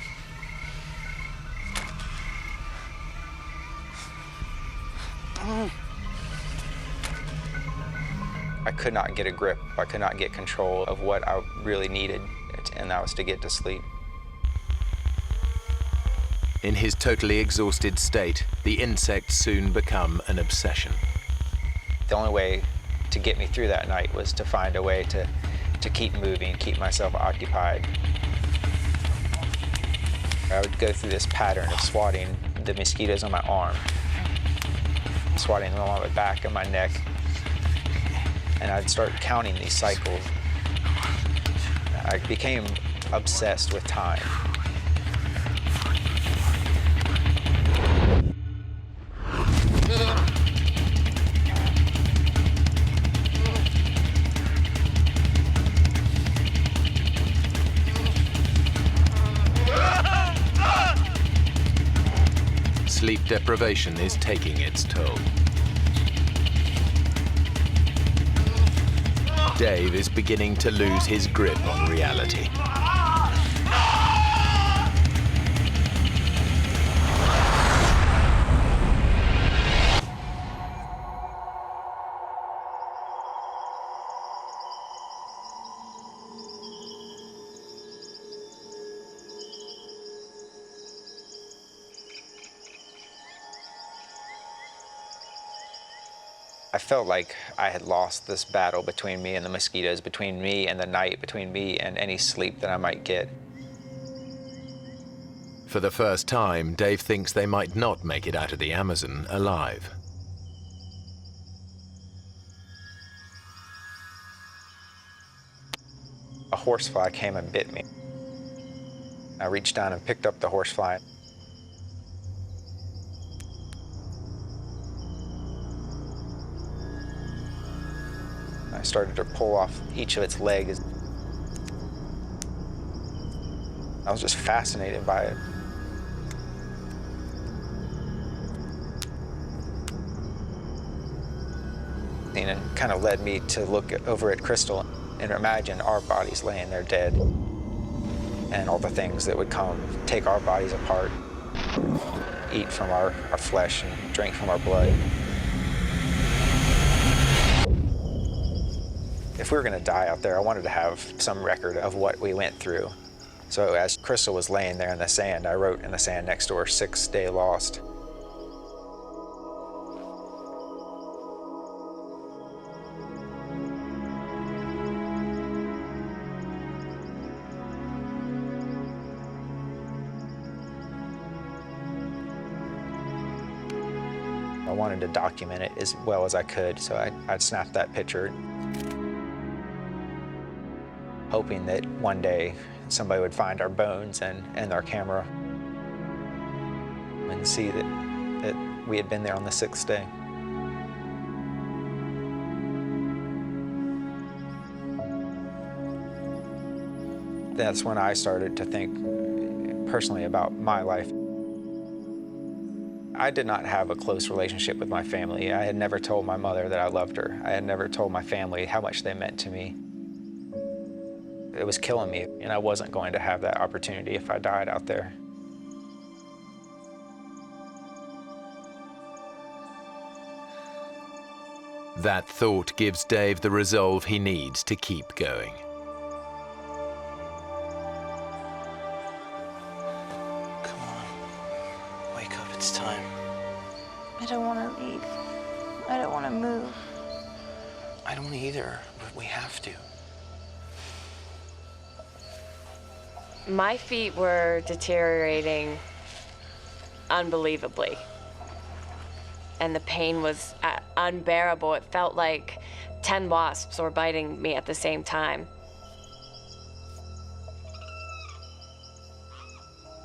I could not get a grip. I could not get control of what I really needed, and that was to get to sleep. In his totally exhausted state, the insects soon become an obsession. The only way to get me through that night was to find a way to keep moving, keep myself occupied. I would go through this pattern of swatting the mosquitoes on my arm, swatting them on my back and my neck, and I'd start counting these cycles. I became obsessed with time. Sleep deprivation is taking its toll. Dave is beginning to lose his grip on reality. I felt like I had lost this battle between me and the mosquitoes, between me and the night, between me and any sleep that I might get. For the first time, Dave thinks they might not make it out of the Amazon alive. A horsefly came and bit me. I reached down and picked up the horsefly. I started to pull off each of its legs. I was just fascinated by it. And it kind of led me to look over at Crystal and imagine our bodies laying there dead, and all the things that would come, take our bodies apart, eat from our flesh and drink from our blood. If If we were going to die out there, I wanted to have some record of what we went through. So as Crystal was laying there in the sand, I wrote in the sand next to her, 6th day lost. I wanted to document it as well as I could, so I'd snapped that picture, hoping that one day somebody would find our bones and our camera and see that we had been there on the 6th day. That's when I started to think personally about my life. I did not have a close relationship with my family. I had never told my mother that I loved her. I had never told my family how much they meant to me. It was killing me, and I wasn't going to have that opportunity if I died out there. That thought gives Dave the resolve he needs to keep going. Come on. Wake up, it's time. I don't want to leave. I don't want to move. I don't either, but we have to. My feet were deteriorating unbelievably. And the pain was unbearable. It felt like 10 wasps were biting me at the same time.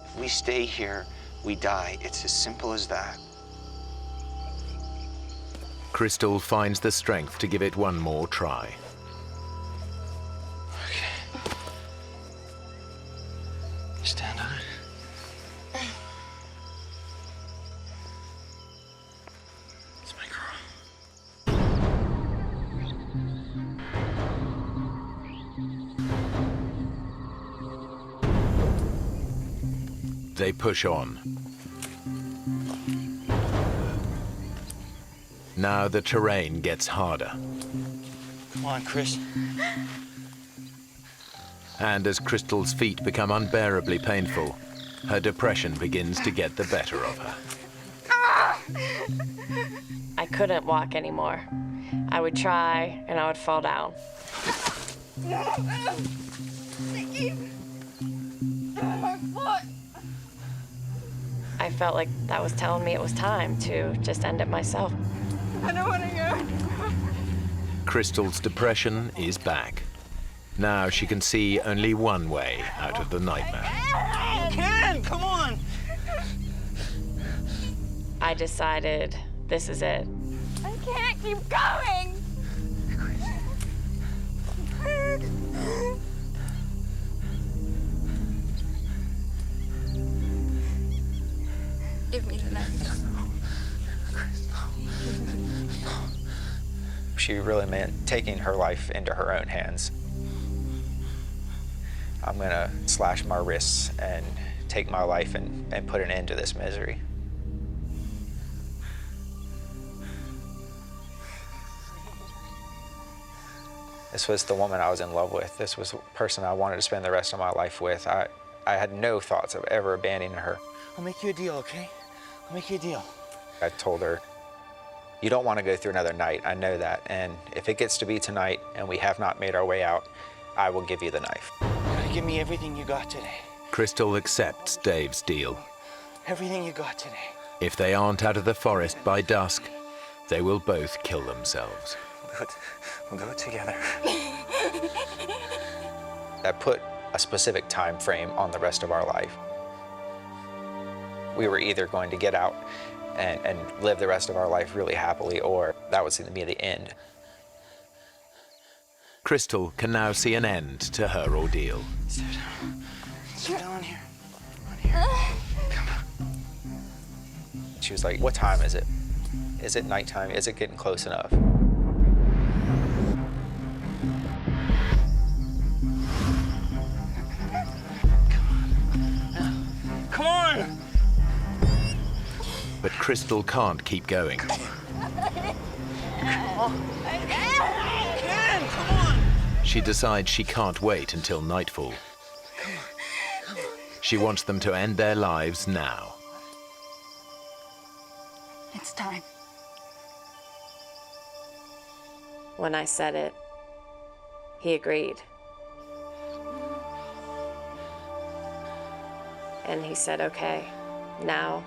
If we stay here, we die. It's as simple as that. Crystal finds the strength to give it one more try. Stand on it. It's my girl. They push on. Now the terrain gets harder. Come on, Chris. And as Crystal's feet become unbearably painful, her depression begins to get the better of her. I couldn't walk anymore. I would try, and I would fall down. My foot. I felt like that was telling me it was time to just end it myself. I don't want to go. Crystal's depression is back. Now she can see only one way out of the nightmare. You can! Come on! I decided this is it. I can't keep going. Give me the knife. She really meant taking her life into her own hands. I'm gonna slash my wrists and take my life and put an end to this misery. This was the woman I was in love with. This was the person I wanted to spend the rest of my life with. I had no thoughts of ever abandoning her. I'll make you a deal, okay? I'll make you a deal. I told her, you don't want to go through another night, I know that. And if it gets to be tonight and we have not made our way out, I will give you the knife. Give me everything you got today. Crystal accepts Dave's deal. Everything you got today. If they aren't out of the forest by dusk, they will both kill themselves. We'll do it together. I put a specific time frame on the rest of our life. We were either going to get out and live the rest of our life really happily, or that was going to be the end. Crystal can now see an end to her ordeal. Sit down here. On here. Come on. She was like, what time is it? Is it nighttime? Is it getting close enough? Come on! But Crystal can't keep going. Come on. You can! Come on! She decides she can't wait until nightfall. She wants them to end their lives now. It's time. When I said it, he agreed. And he said, okay, now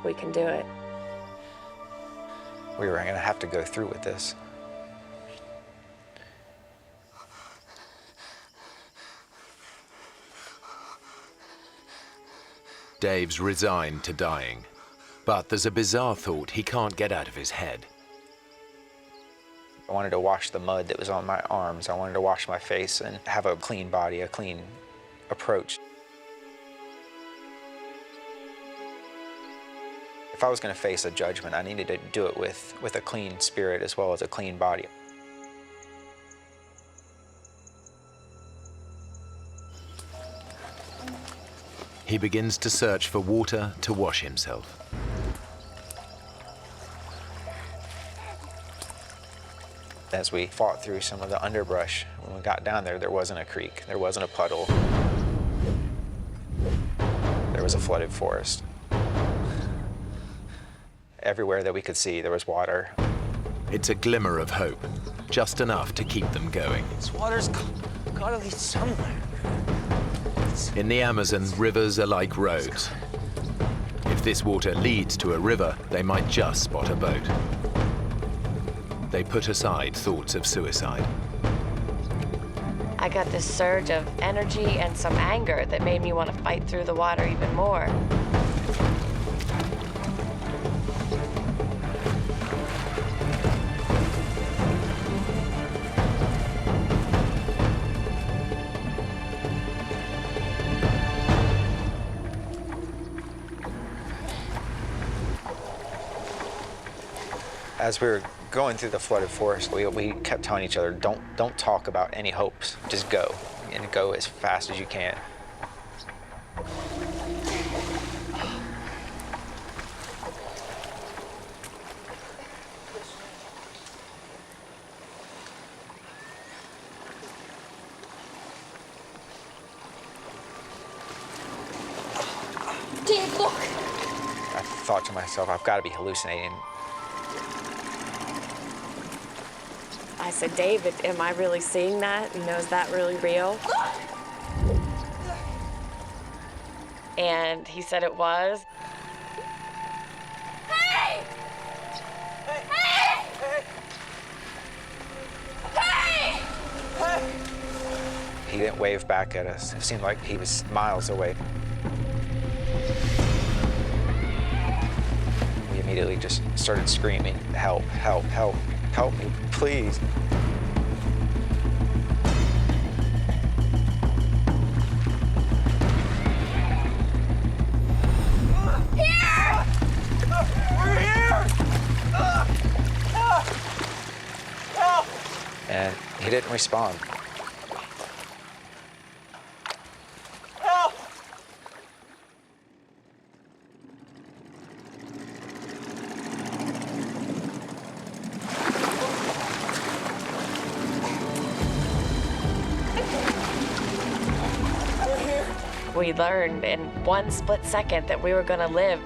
we can do it. We were going to have to go through with this. Dave's resigned to dying, but there's a bizarre thought he can't get out of his head. I wanted to wash the mud that was on my arms. I wanted to wash my face and have a clean body, a clean approach. If I was going to face a judgment, I needed to do it with a clean spirit as well as a clean body. He begins to search for water to wash himself. As we fought through some of the underbrush, when we got down there, there wasn't a creek, there wasn't a puddle. There was a flooded forest. Everywhere that we could see, there was water. It's a glimmer of hope, just enough to keep them going. This water's gotta lead somewhere. In the Amazon, rivers are like roads. If this water leads to a river, they might just spot a boat. They put aside thoughts of suicide. I got this surge of energy and some anger that made me want to fight through the water even more. As we were going through the flooded forest, we kept telling each other, don't talk about any hopes, just go, and go as fast as you can. Dave, look! I thought to myself, I've got to be hallucinating. I said, David, am I really seeing that? You know, is that really real? And he said it was. Hey! Hey! Hey! Hey! He didn't wave back at us. It seemed like he was miles away. We immediately just started screaming, help, help, help, help me, please. Here! We're here! Help! And he didn't respond. Help! We learned in one split second that we were going to live.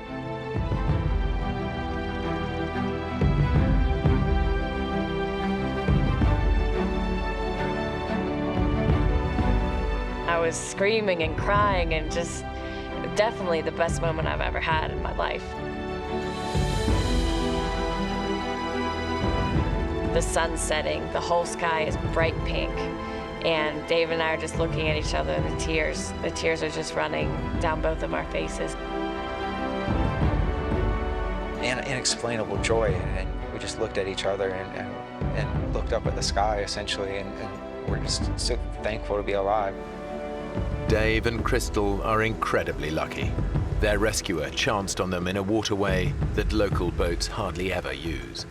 I was screaming and crying and just definitely the best moment I've ever had in my life. The sun's setting, the whole sky is bright pink. And Dave and I are just looking at each other, and the tears are just running down both of our faces. And inexplainable joy, and we just looked at each other and looked up at the sky, essentially, and we're just so thankful to be alive. Dave and Crystal are incredibly lucky. Their rescuer chanced on them in a waterway that local boats hardly ever use.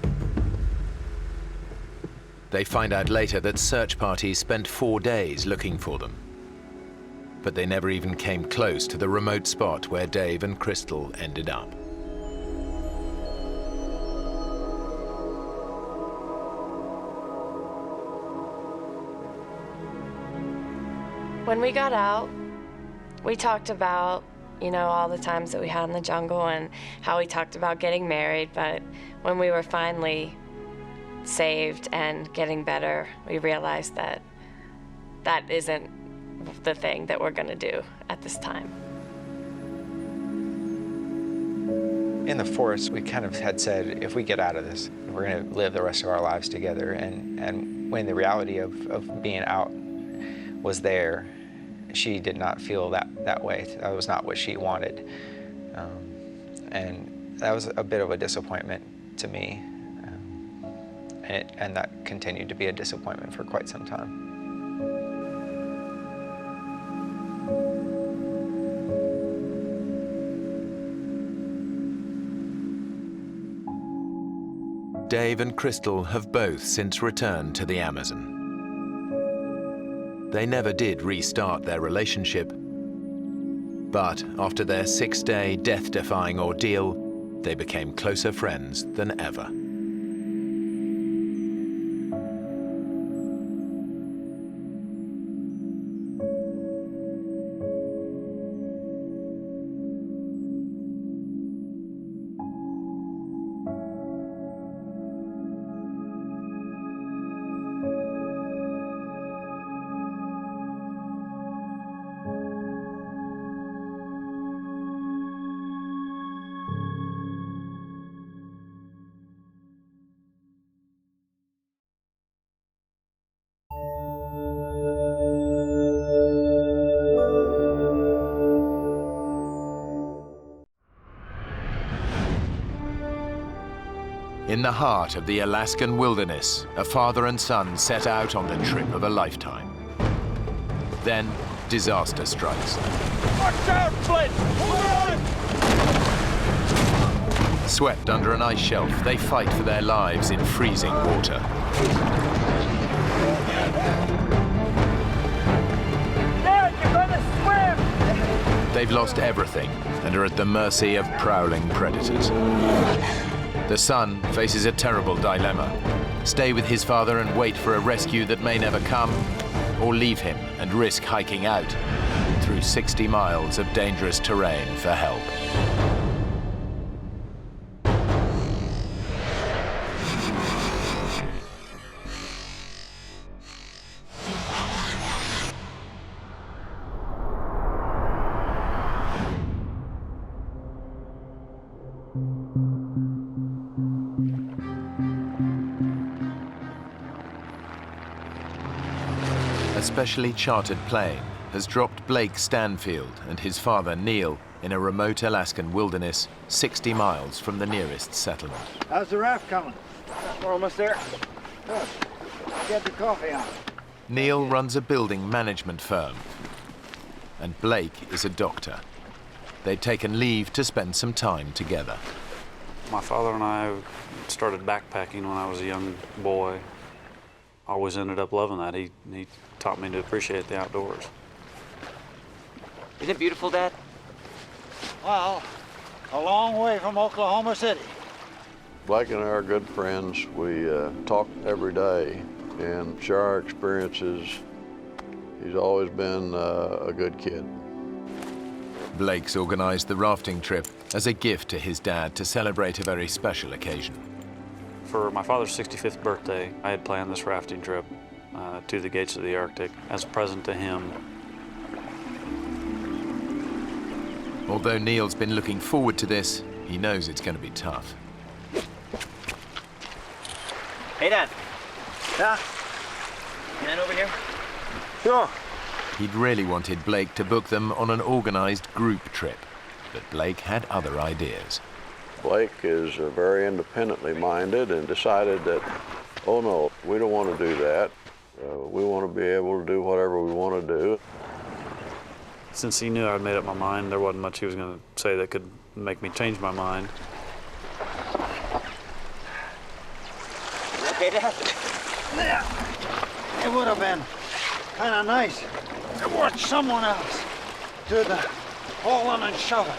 They find out later that search parties spent 4 days looking for them. But they never even came close to the remote spot where Dave and Crystal ended up. When we got out, we talked about, all the times that we had in the jungle and how we talked about getting married, but when we were finally saved and getting better, we realized that that isn't the thing that we're gonna do at this time. In the forest, we kind of had said, if we get out of this, we're gonna live the rest of our lives together. And when the reality of being out was there, she did not feel that way. That was not what she wanted. And that was a bit of a disappointment to me. And that continued to be a disappointment for quite some time. Dave and Crystal have both since returned to the Amazon. They never did restart their relationship, but after their 6-day death-defying ordeal, they became closer friends than ever. In the heart of the Alaskan wilderness, a father and son set out on the trip of a lifetime. Then, disaster strikes. Watch out, Flint! Hold on! Swept under an ice shelf, they fight for their lives in freezing water. Dad, you're gonna swim! They've lost everything and are at the mercy of prowling predators. The son faces a terrible dilemma. Stay with his father and wait for a rescue that may never come, or leave him and risk hiking out through 60 miles of dangerous terrain for help. A specially chartered plane has dropped Blake Stanfield and his father Neil in a remote Alaskan wilderness 60 miles from the nearest settlement. How's the raft coming? We're almost there. Good. Get the coffee on. Neil runs a building management firm, and Blake is a doctor. They'd taken leave to spend some time together. My father and I started backpacking when I was a young boy. I always ended up loving that. He taught me to appreciate the outdoors. Isn't it beautiful, Dad? Well, a long way from Oklahoma City. Blake and I are good friends. We talk every day and share our experiences. He's always been a good kid. Blake's organized the rafting trip as a gift to his dad to celebrate a very special occasion. For my father's 65th birthday, I had planned this rafting trip to the gates of the Arctic as a present to him. Although Neil's been looking forward to this, he knows it's going to be tough. Hey, Dad. Yeah? Man over here? Sure. He'd really wanted Blake to book them on an organized group trip, but Blake had other ideas. Blake is very independently minded and decided that, oh no, we don't want to do that. We want to be able to do whatever we want to do. Since he knew I'd made up my mind, there wasn't much he was going to say that could make me change my mind. Okay, Dad? Yeah. It would have been kind of nice to watch someone else do the hauling and shoving.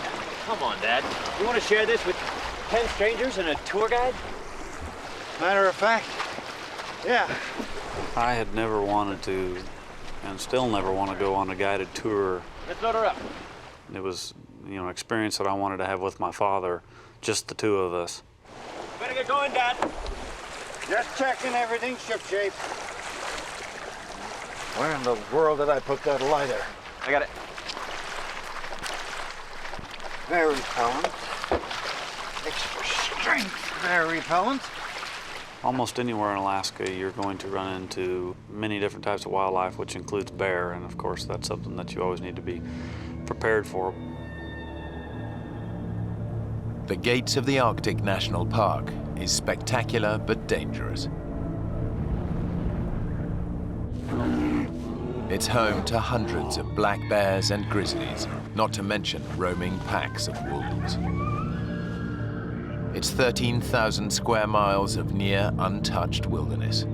Come on, Dad. You want to share this with 10 strangers and a tour guide? Matter of fact, yeah. I had never wanted to and still never want to go on a guided tour. Let's load her up. It was, an experience that I wanted to have with my father, just the two of us. Better get going, Dad. Just checking everything shipshape. Where in the world did I put that lighter? I got it. Very repellent. Extra strength. Very repellent. Almost anywhere in Alaska, you're going to run into many different types of wildlife, which includes bear, and of course that's something that you always need to be prepared for. The gates of the Arctic National Park is spectacular but dangerous. It's home to hundreds of black bears and grizzlies, not to mention roaming packs of wolves. It's 13,000 square miles of near untouched wilderness.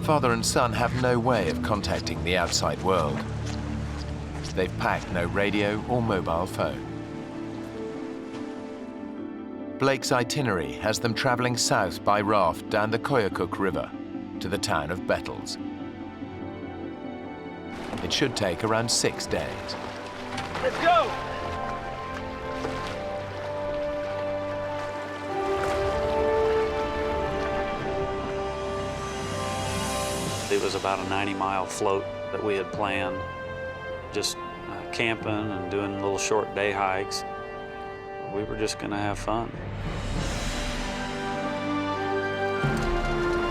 Father and son have no way of contacting the outside world. They've packed no radio or mobile phone. Blake's itinerary has them traveling south by raft down the Koyukuk River to the town of Bettles. It should take around 6 days. Let's go! It was about a 90-mile float that we had planned, just camping and doing little short day hikes. We were just going to have fun.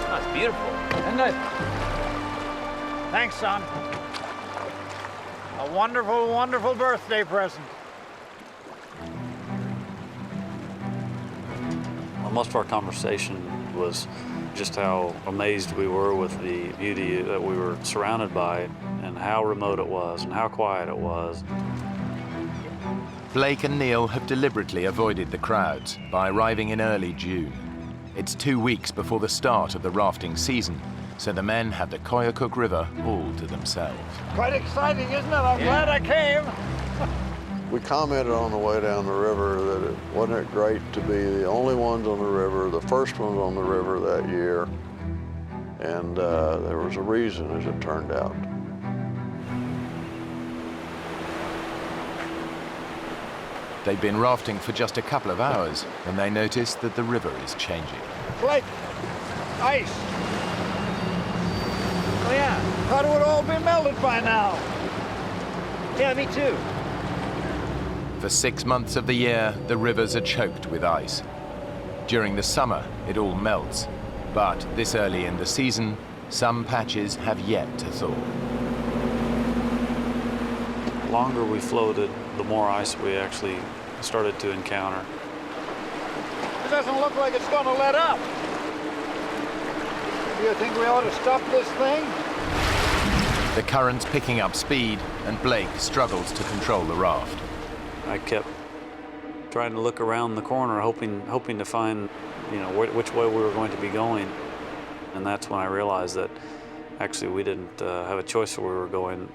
That's beautiful. Isn't it? Thanks, son. A wonderful, wonderful birthday present. Well, most of our conversation was just how amazed we were with the beauty that we were surrounded by and how remote it was and how quiet it was. Blake and Neil have deliberately avoided the crowds by arriving in early June. It's 2 weeks before the start of the rafting season, so the men have the Koyukuk River all to themselves. Quite exciting, isn't it? I'm glad I came. We commented on the way down the river that wasn't it great to be the only ones on the river, the first ones on the river that year, and there was a reason, as it turned out. They'd been rafting for just a couple of hours when they noticed that the river is changing. Blake, ice. Oh yeah, thought it would all be melted by now. Yeah, me too. For 6 months of the year, the rivers are choked with ice. During the summer, it all melts. But this early in the season, some patches have yet to thaw. The longer we floated, the more ice we actually started to encounter. It doesn't look like it's going to let up. Do you think we ought to stop this thing? The current's picking up speed, and Blake struggles to control the raft. I kept trying to look around the corner, hoping to find, which way we were going to be going. And that's when I realized that actually we didn't have a choice where we were going.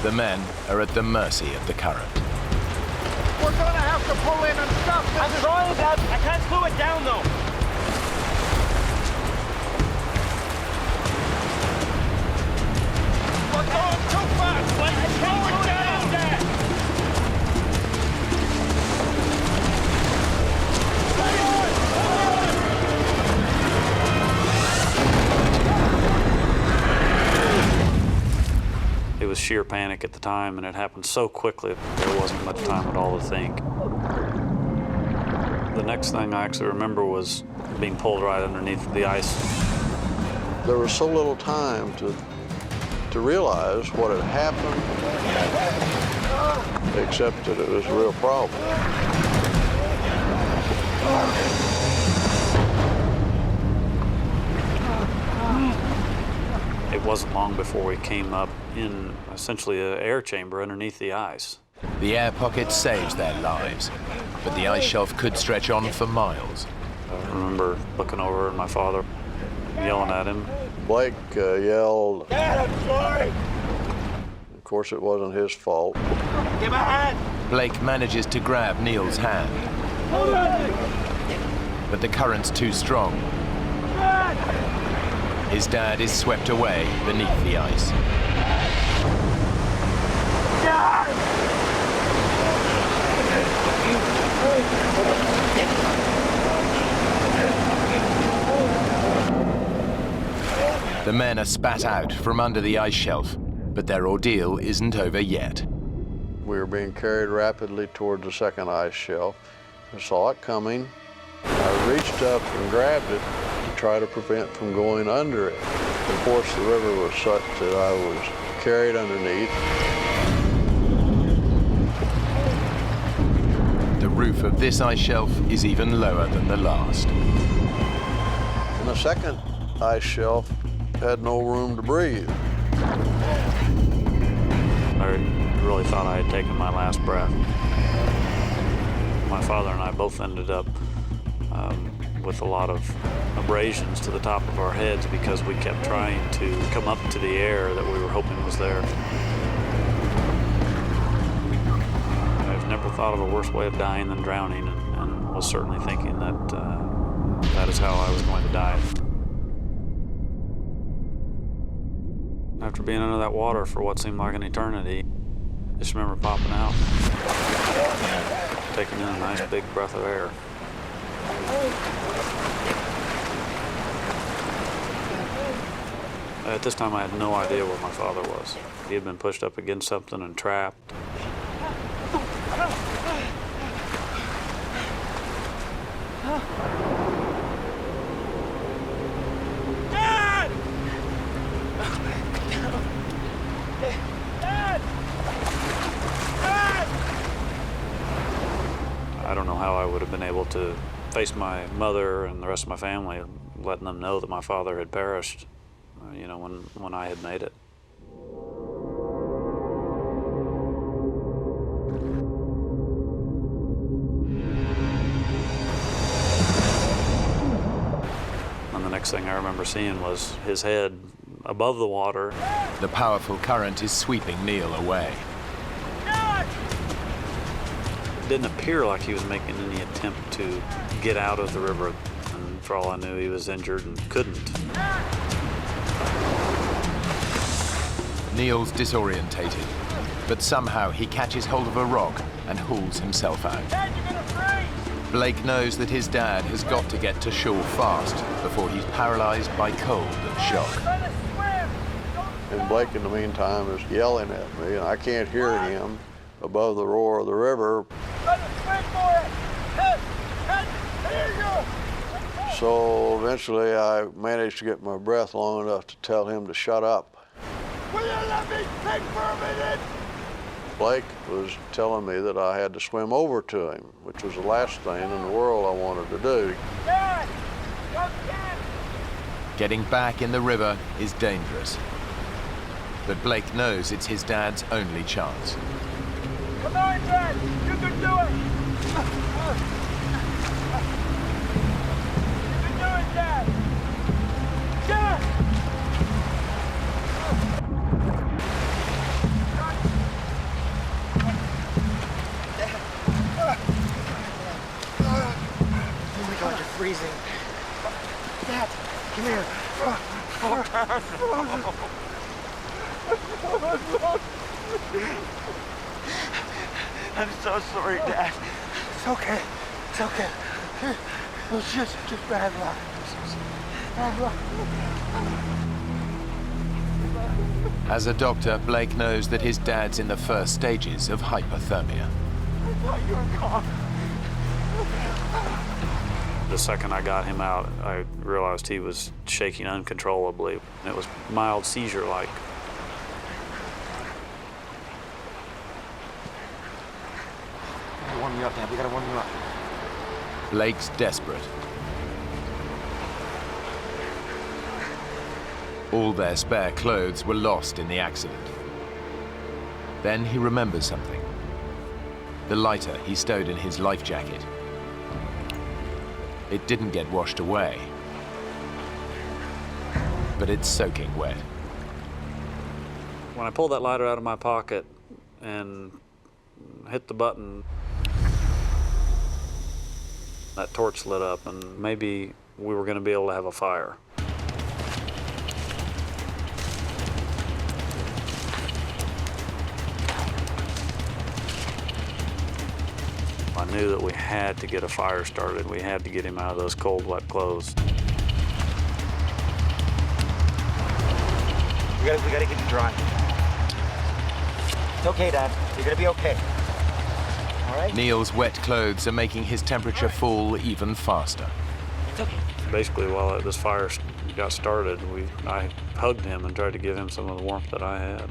The men are at the mercy of the current. We're gonna have to pull in and stop this. I'm trying, Dad. I can't slow it down, though. We're going too fast. Let's slow it down, Dad. It was sheer panic at the time, and it happened so quickly there wasn't much time at all to think. The next thing I actually remember was being pulled right underneath the ice. There was so little time to realize what had happened, except that it was a real problem. It wasn't long before we came up in essentially an air chamber underneath the ice. The air pocket saves their lives, but the ice shelf could stretch on for miles. I remember looking over and my father yelling at him. Blake yelled. Dad, I'm sorry. Of course, it wasn't his fault. Give my hand. Blake manages to grab Neil's hand, Hold on. but the current's too strong. Dad. His dad is swept away beneath the ice. The men are spat out from under the ice shelf, but their ordeal isn't over yet. We were being carried rapidly toward the second ice shelf. I saw it coming. I reached up and grabbed it to try to prevent from going under it. Of course, the river was such that I was carried underneath. The roof of this ice shelf is even lower than the last. And the second ice shelf had no room to breathe. I really thought I had taken my last breath. My father and I both ended up with a lot of abrasions to the top of our heads because we kept trying to come up to the air that we were hoping was there. I've never thought of a worse way of dying than drowning, and was certainly thinking that that is how I was going to die. After being under that water for what seemed like an eternity, I just remember popping out, taking in a nice big breath of air. At this time, I had no idea where my father was. He had been pushed up against something and trapped. Dad! Dad! Dad! I don't know how I would have been able to face my mother and the rest of my family, letting them know that my father had perished, you know, when I had made it. And the next thing I remember seeing was his head above the water. The powerful current is sweeping Neil away. It didn't appear like he was making any attempt to get out of the river, and for all I knew, he was injured and couldn't. Neil's disorientated, but somehow he catches hold of a rock and hauls himself out. Blake knows that his dad has got to get to shore fast before he's paralyzed by cold and shock. And Blake, in the meantime, is yelling at me, and I can't hear him above the roar of the river. So eventually I managed to get my breath long enough to tell him to shut up. Will you let me think for a minute? Blake was telling me that I had to swim over to him, which was the last thing in the world I wanted to do. Dad! Come get! Getting back in the river is dangerous. But Blake knows it's his dad's only chance. Come on, Dad! You can do it! You can do it, Dad! Dad! Oh my God, you're freezing. Dad, come here. I'm so sorry, Dad. It's okay. It's okay. It was just bad luck. Bad luck. As a doctor, Blake knows that his dad's in the first stages of hypothermia. I thought you were gone. The second I got him out, I realized he was shaking uncontrollably. It was mild seizure-like. We gotta warm you up, Dad. We gotta warm you up. Blake's desperate. All their spare clothes were lost in the accident. Then he remembers something. The lighter he stowed in his life jacket. It didn't get washed away, but it's soaking wet. When I pulled that lighter out of my pocket and hit the button, that torch lit up, and maybe we were going to be able to have a fire. knew that we had to get a fire started. We had to get him out of those cold, wet clothes. We gotta keep him dry. It's okay, Dad. You're gonna be okay. All right? Neil's wet clothes are making his temperature fall even faster. It's okay. Basically, while this fire got started, I hugged him and tried to give him some of the warmth that I had.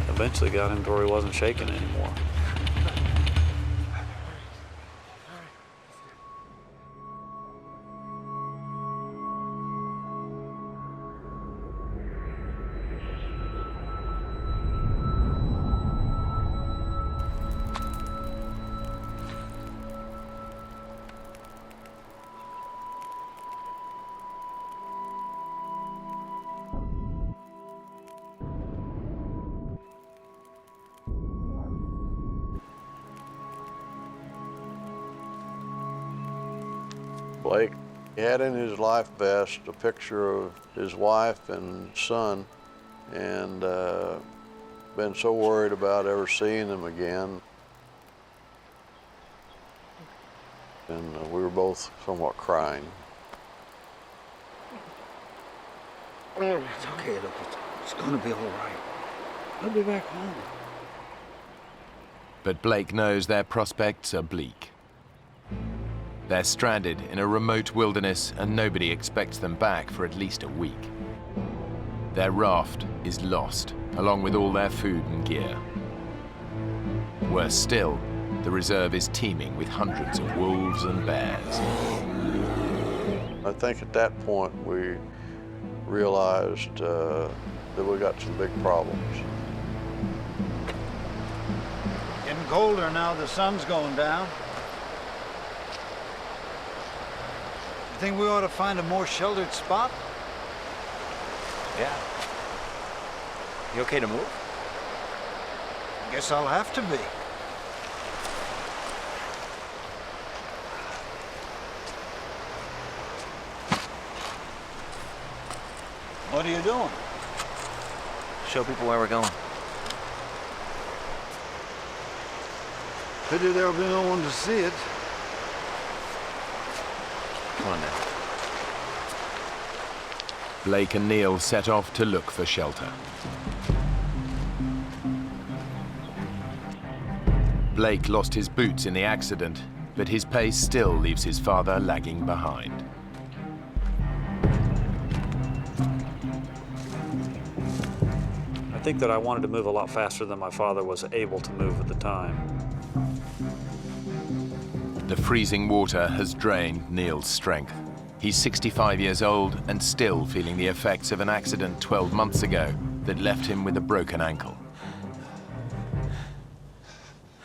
Eventually got him to where he wasn't shaking anymore. Blake had in his life vest a picture of his wife and son, and been so worried about ever seeing them again. And we were both somewhat crying. It's okay, look, it's gonna be all right. I'll be back home. But Blake knows their prospects are bleak. They're stranded in a remote wilderness and nobody expects them back for at least a week. Their raft is lost, along with all their food and gear. Worse still, the reserve is teeming with hundreds of wolves and bears. I think at that point we realized that we got some big problems. Getting colder now, the sun's going down. You think we ought to find a more sheltered spot? Yeah. You okay to move? Guess I'll have to be. What are you doing? Show people where we're going. Pity there'll be no one to see it. Come on now. Blake and Neil set off to look for shelter. Blake lost his boots in the accident, but his pace still leaves his father lagging behind. I think that I wanted to move a lot faster than my father was able to move at the time. The freezing water has drained Neil's strength. He's 65 years old and still feeling the effects of an accident 12 months ago that left him with a broken ankle.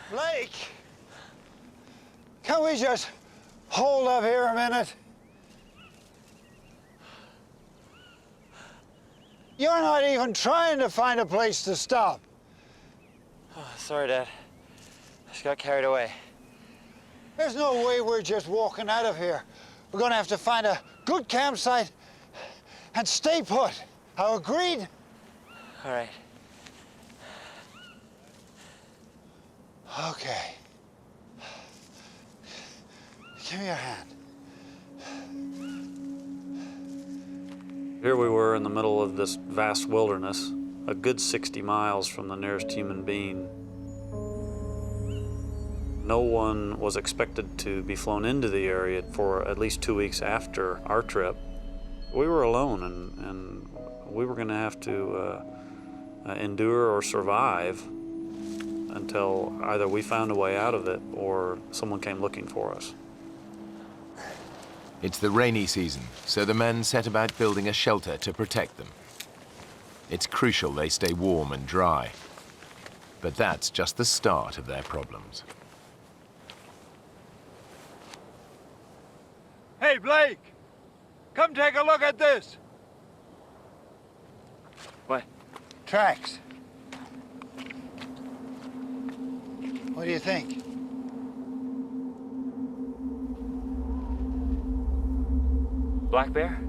Blake! Can we just hold up here a minute? You're not even trying to find a place to stop. Oh, sorry, Dad. I just got carried away. There's no way we're just walking out of here. We're gonna have to find a good campsite and stay put. How agreed? All right. Okay. Give me your hand. Here we were in the middle of this vast wilderness, a good 60 miles from the nearest human being. No one was expected to be flown into the area for at least 2 weeks after our trip. We were alone, and we were going to have to endure or survive until either we found a way out of it or someone came looking for us. It's the rainy season, so the men set about building a shelter to protect them. It's crucial they stay warm and dry. But that's just the start of their problems. Hey, Blake! Come take a look at this! What? Tracks. What do you think? Black bear?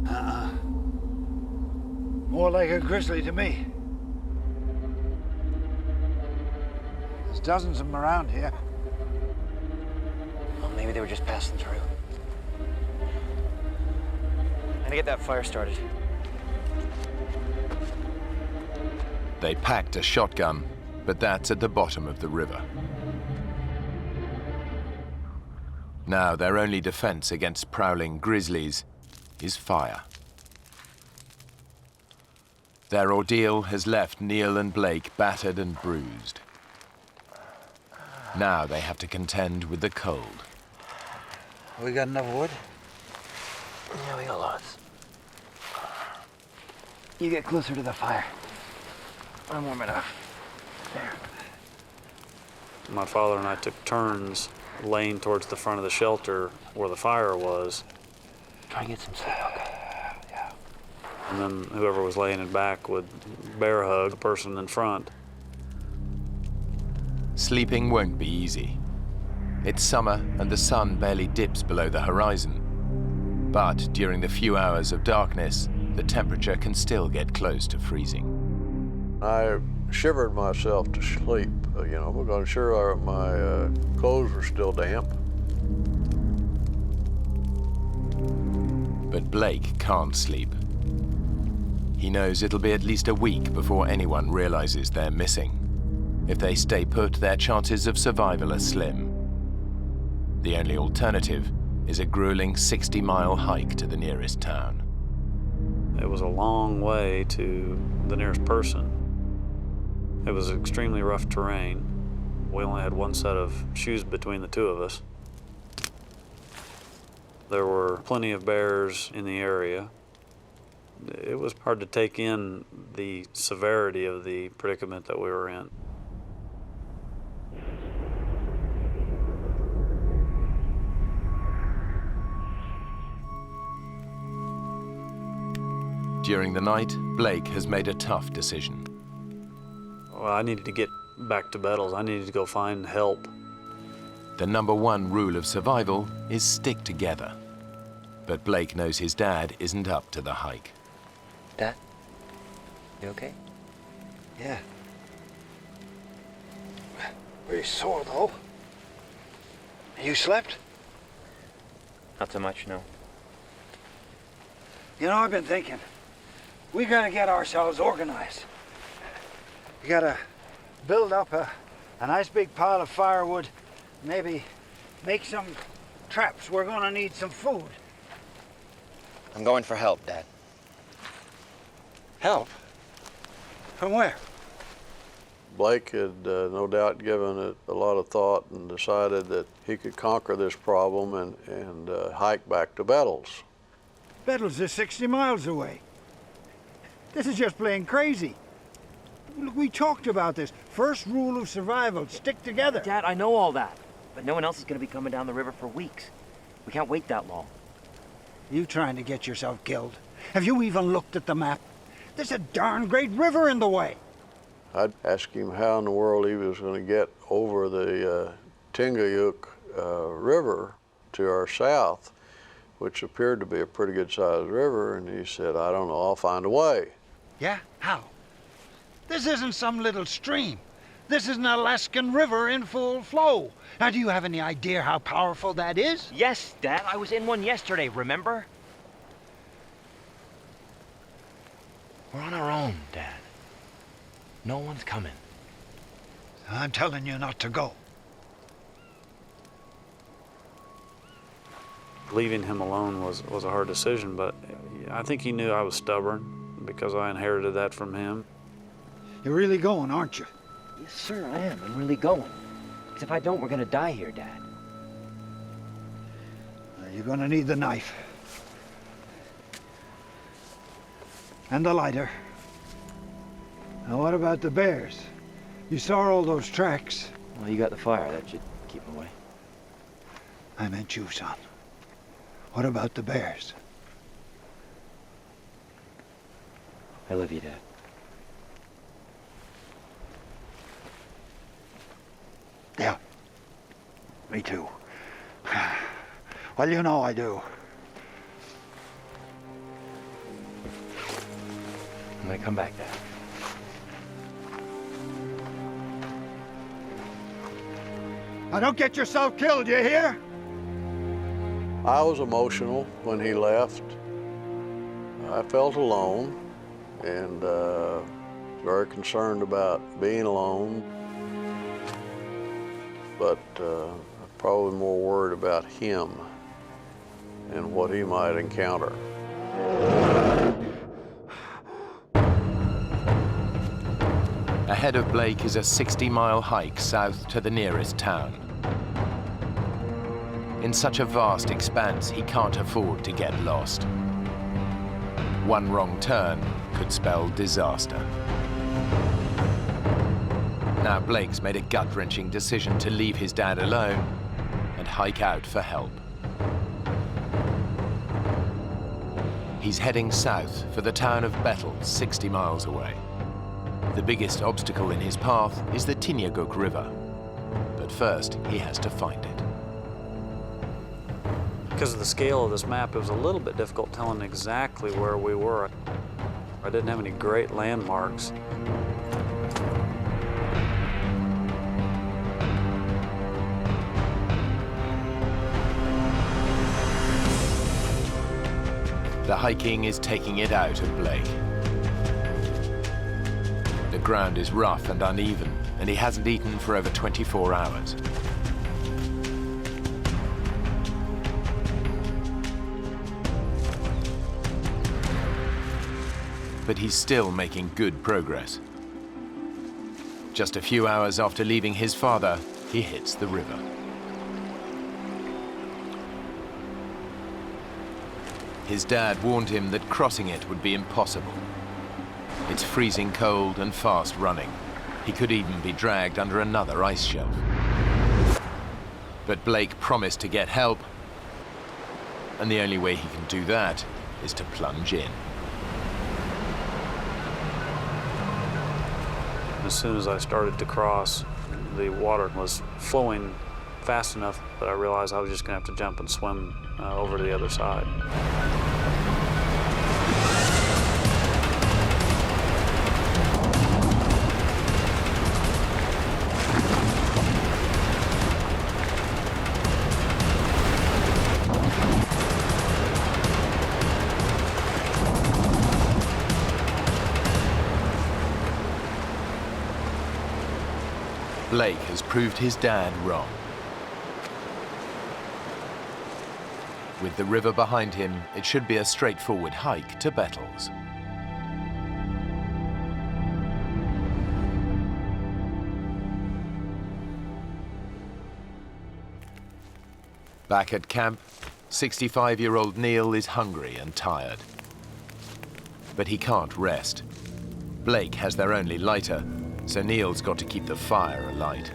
Uh-uh. More like a grizzly to me. There's dozens of them around here. Maybe they were just passing through. I'm gonna get that fire started. They packed a shotgun, but that's at the bottom of the river. Now their only defense against prowling grizzlies is fire. Their ordeal has left Neil and Blake battered and bruised. Now they have to contend with the cold. We got enough wood? Yeah, we got lots. You get closer to the fire. I'm warm enough. There. My father and I took turns laying towards the front of the shelter where the fire was. Try and get some sleep, okay? Yeah. And then whoever was laying in back would bear hug the person in front. Sleeping won't be easy. It's summer and the sun barely dips below the horizon. But during the few hours of darkness, the temperature can still get close to freezing. I shivered myself to sleep, because sure my clothes were still damp. But Blake can't sleep. He knows it'll be at least a week before anyone realizes they're missing. If they stay put, their chances of survival are slim. The only alternative is a grueling 60-mile hike to the nearest town. It was a long way to the nearest person. It was extremely rough terrain. We only had one set of shoes between the two of us. There were plenty of bears in the area. It was hard to take in the severity of the predicament that we were in. During the night, Blake has made a tough decision. Well, I needed to get back to Bettles. I needed to go find help. The #1 rule of survival is stick together. But Blake knows his dad isn't up to the hike. Dad? You okay? Yeah. Pretty sore, though. You slept? Not so much, no. You know, I've been thinking. We gotta get ourselves organized. We gotta build up a nice big pile of firewood. Maybe make some traps. We're gonna need some food. I'm going for help, Dad. Help? From where? Blake had no doubt given it a lot of thought and decided that he could conquer this problem and hike back to Bettles. Bettles is 60 miles away. This is just plain crazy. Look, we talked about this. First rule of survival, stick together. Dad, I know all that. But no one else is going to be coming down the river for weeks. We can't wait that long. You trying to get yourself killed? Have you even looked at the map? There's a darn great river in the way. I'd ask him how in the world he was going to get over the Tingayuk River to our south, which appeared to be a pretty good-sized river, and he said, I don't know, I'll find a way. Yeah? How? This isn't some little stream. This is an Alaskan river in full flow. Now, do you have any idea how powerful that is? Yes, Dad. I was in one yesterday, remember? We're on our own, Dad. No one's coming. I'm telling you not to go. Leaving him alone was a hard decision, but I think he knew I was stubborn because I inherited that from him. You're really going, aren't you? Yes, sir, I am. I'm really going. Because if I don't, we're going to die here, Dad. You're going to need the knife. And the lighter. Now, what about the bears? You saw all those tracks. Well, you got the fire. That should keep them away. I meant you, son. What about the bears? I love you, Dad. Yeah. Me too. Well, you know I do. I'm gonna come back, Dad. Now don't get yourself killed, you hear? I was emotional when he left. I felt alone and very concerned about being alone, but probably more worried about him and what he might encounter. Ahead of Blake is a 60-mile hike south to the nearest town. In such a vast expanse, he can't afford to get lost. One wrong turn could spell disaster. Now Blake's made a gut-wrenching decision to leave his dad alone and hike out for help. He's heading south for the town of Bethel, 60 miles away. The biggest obstacle in his path is the Tinyaguk River. But first, he has to find it. Because of the scale of this map, it was a little bit difficult telling exactly where we were. I didn't have any great landmarks. The hiking is taking it out of Blake. The ground is rough and uneven, and he hasn't eaten for over 24 hours. But he's still making good progress. Just a few hours after leaving his father, he hits the river. His dad warned him that crossing it would be impossible. It's freezing cold and fast running. He could even be dragged under another ice shelf. But Blake promised to get help, and the only way he can do that is to plunge in. As soon as I started to cross, the water was flowing fast enough that I realized I was just going to have to jump and swim over to the other side. Blake has proved his dad wrong. With the river behind him, it should be a straightforward hike to Bettles. Back at camp, 65-year-old Neil is hungry and tired. But he can't rest. Blake has their only lighter, so Neil's got to keep the fire alight.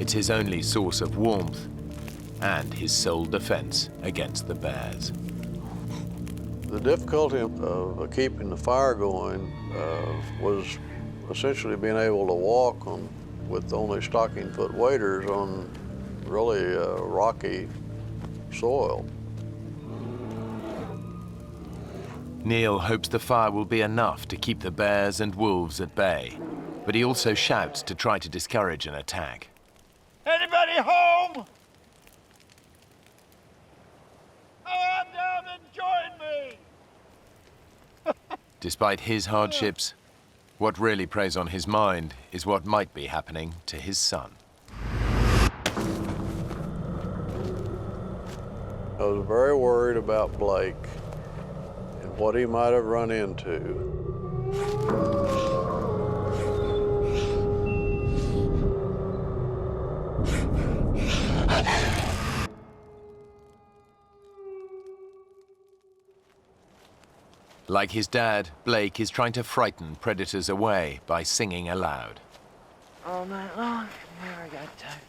It's his only source of warmth and his sole defense against the bears. The difficulty of keeping the fire going was essentially being able to walk with only stocking foot waders on really rocky soil. Neil hopes the fire will be enough to keep the bears and wolves at bay, but he also shouts to try to discourage an attack. Anybody home? Come on down and join me! Despite his hardships, what really preys on his mind is what might be happening to his son. I was very worried about Blake and what he might have run into. Like his dad, Blake is trying to frighten predators away by singing aloud. All night long, never got tired.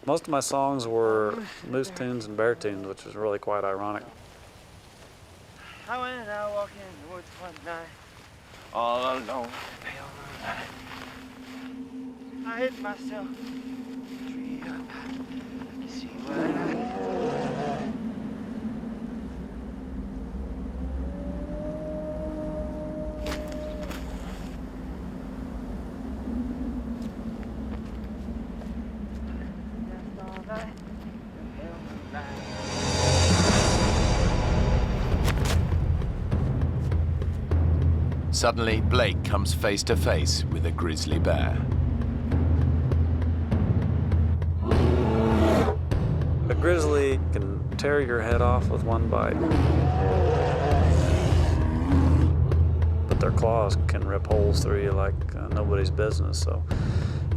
Most of my songs were moose tunes and bear tunes, which was really quite ironic. I went out walking in the woods one night, all alone, pale moonlight. I hid myself, tree up, to see what I could. Suddenly, Blake comes face to face with a grizzly bear. A grizzly can tear your head off with one bite. But their claws can rip holes through you like nobody's business, so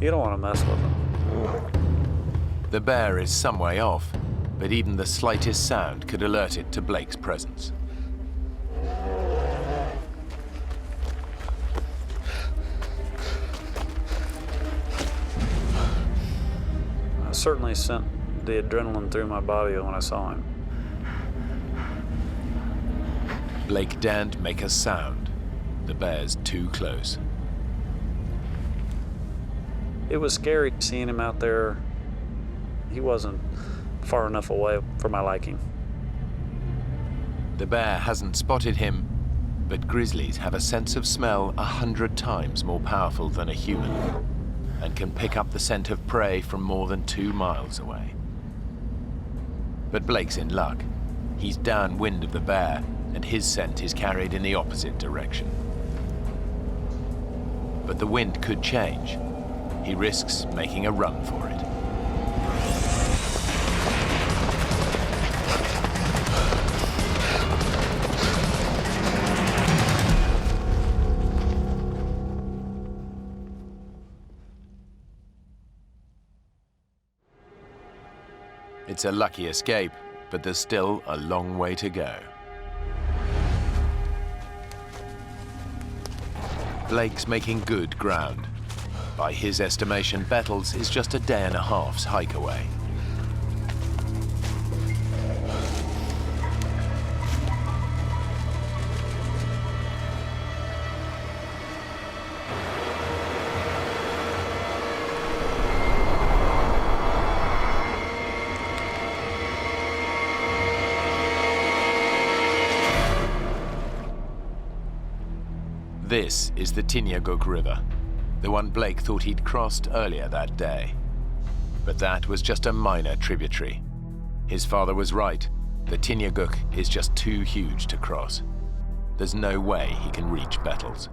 you don't want to mess with them. The bear is some way off, but even the slightest sound could alert it to Blake's presence. I certainly sent the adrenaline through my body when I saw him. Blake daren't make a sound. The bear's too close. It was scary seeing him out there. He wasn't far enough away for my liking. The bear hasn't spotted him, but grizzlies have a sense of smell 100 times more powerful than a human and can pick up the scent of prey from more than 2 miles away. But Blake's in luck. He's downwind of the bear, and his scent is carried in the opposite direction. But the wind could change. He risks making a run for it. It's a lucky escape, but there's still a long way to go. Blake's making good ground. By his estimation, Bettles is just a day and a half's hike away. This is the Tinyaguk River, the one Blake thought he'd crossed earlier that day. But that was just a minor tributary. His father was right. The Tinyaguk is just too huge to cross. There's no way he can reach Bettles.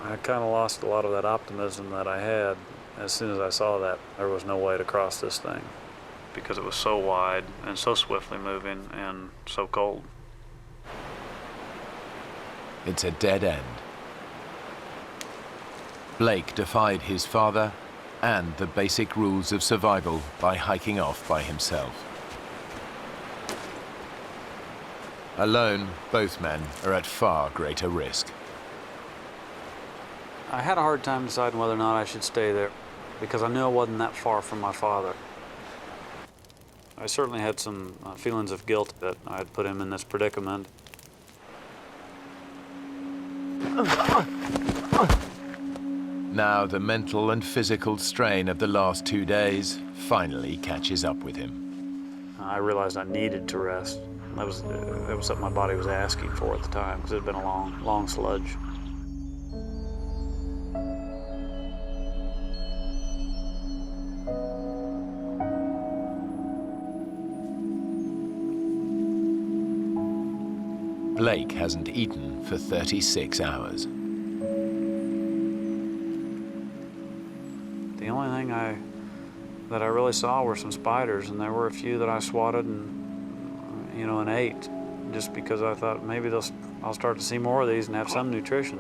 I kind of lost a lot of that optimism that I had as soon as I saw that there was no way to cross this thing because it was so wide and so swiftly moving and so cold. It's a dead end. Blake defied his father and the basic rules of survival by hiking off by himself. Alone, both men are at far greater risk. I had a hard time deciding whether or not I should stay there because I knew I wasn't that far from my father. I certainly had some feelings of guilt that I had put him in this predicament. Now the mental and physical strain of the last 2 days finally catches up with him. I realized I needed to rest. That was something my body was asking for at the time because it had been a long sludge. Blake hasn't eaten for 36 hours. The only thing that I really saw were some spiders, and there were a few that I swatted and ate, just because I thought maybe I'll start to see more of these and have some nutrition.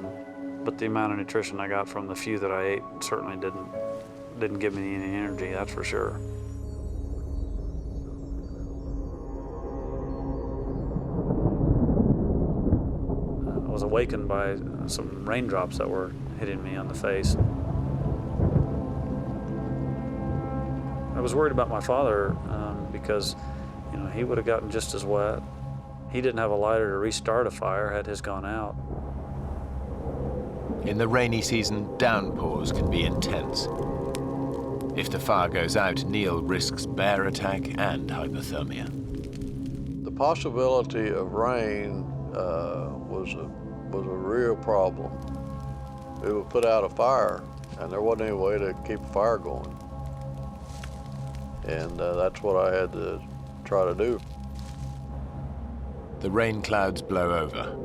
But the amount of nutrition I got from the few that I ate certainly didn't give me any energy, that's for sure. I was awakened by some raindrops that were hitting me on the face. I was worried about my father because, he would have gotten just as wet. He didn't have a lighter to restart a fire had his gone out. In the rainy season, downpours can be intense. If the fire goes out, Neil risks bear attack and hypothermia. The possibility of rain was a real problem. It would put out a fire, and there wasn't any way to keep a fire going. And that's what I had to try to do. The rain clouds blow over.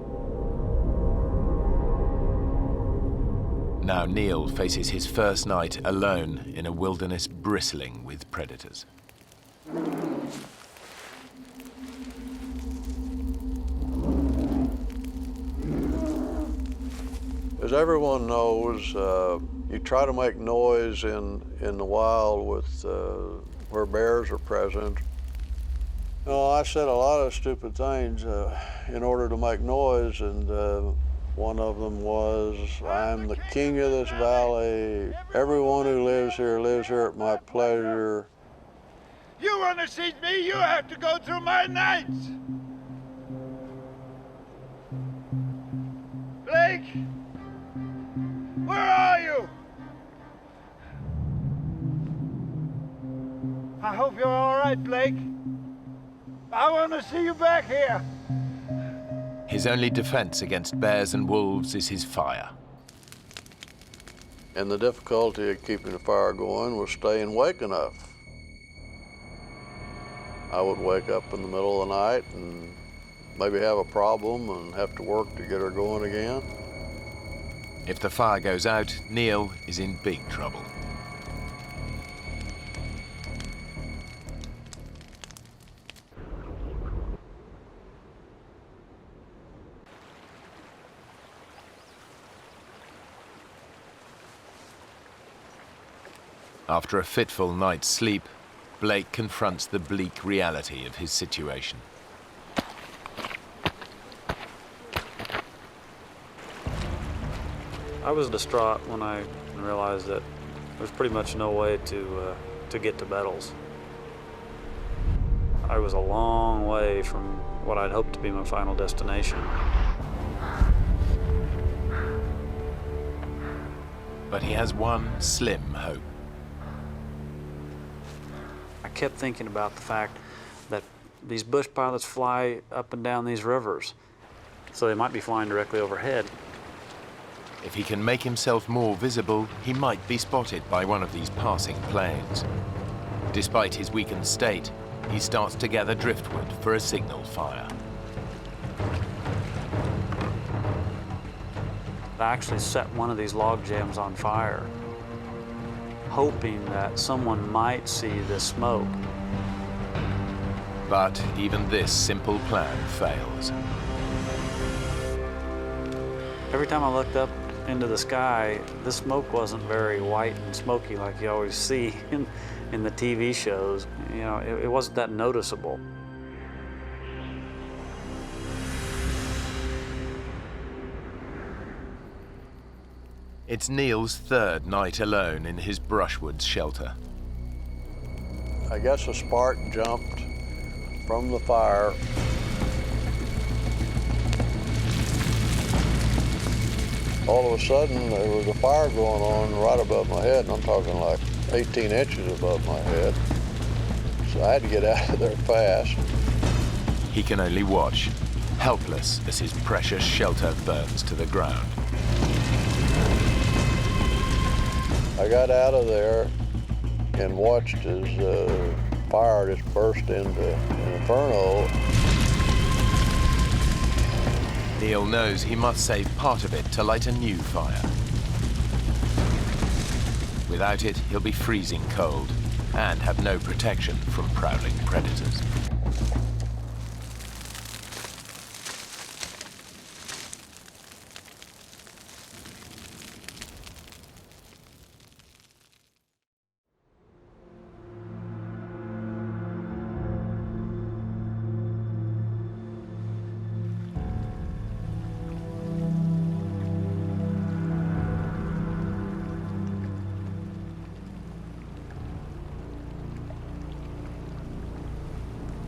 Now Neil faces his first night alone in a wilderness bristling with predators. As everyone knows, you try to make noise in the wild with where bears are present. You know, I said a lot of stupid things in order to make noise, and one of them was, "I'm the king of this valley. Everyone who lives here at my pleasure." You want to see me, you have to go through my nights. Blake, where are you? I hope you're all right, Blake. I want to see you back here. His only defense against bears and wolves is his fire. And the difficulty of keeping the fire going was staying awake enough. I would wake up in the middle of the night and maybe have a problem and have to work to get her going again. If the fire goes out, Neil is in big trouble. After a fitful night's sleep, Blake confronts the bleak reality of his situation. I was distraught when I realized that there was pretty much no way to get to Bettles. I was a long way from what I'd hoped to be my final destination. But he has one slim hope. I kept thinking about the fact that these bush pilots fly up and down these rivers, so they might be flying directly overhead. If he can make himself more visible, he might be spotted by one of these passing planes. Despite his weakened state, he starts to gather driftwood for a signal fire. I actually set one of these log jams on fire, hoping that someone might see the smoke. But even this simple plan fails. Every time I looked up into the sky, the smoke wasn't very white and smoky like you always see in the TV shows. You know, it wasn't that noticeable. It's Neil's third night alone in his brushwood shelter. I guess a spark jumped from the fire. All of a sudden, there was a fire going on right above my head, and I'm talking like 18 inches above my head. So I had to get out of there fast. He can only watch, helpless as his precious shelter burns to the ground. I got out of there and watched as fire just burst into an inferno. Neil knows he must save part of it to light a new fire. Without it, he'll be freezing cold and have no protection from prowling predators.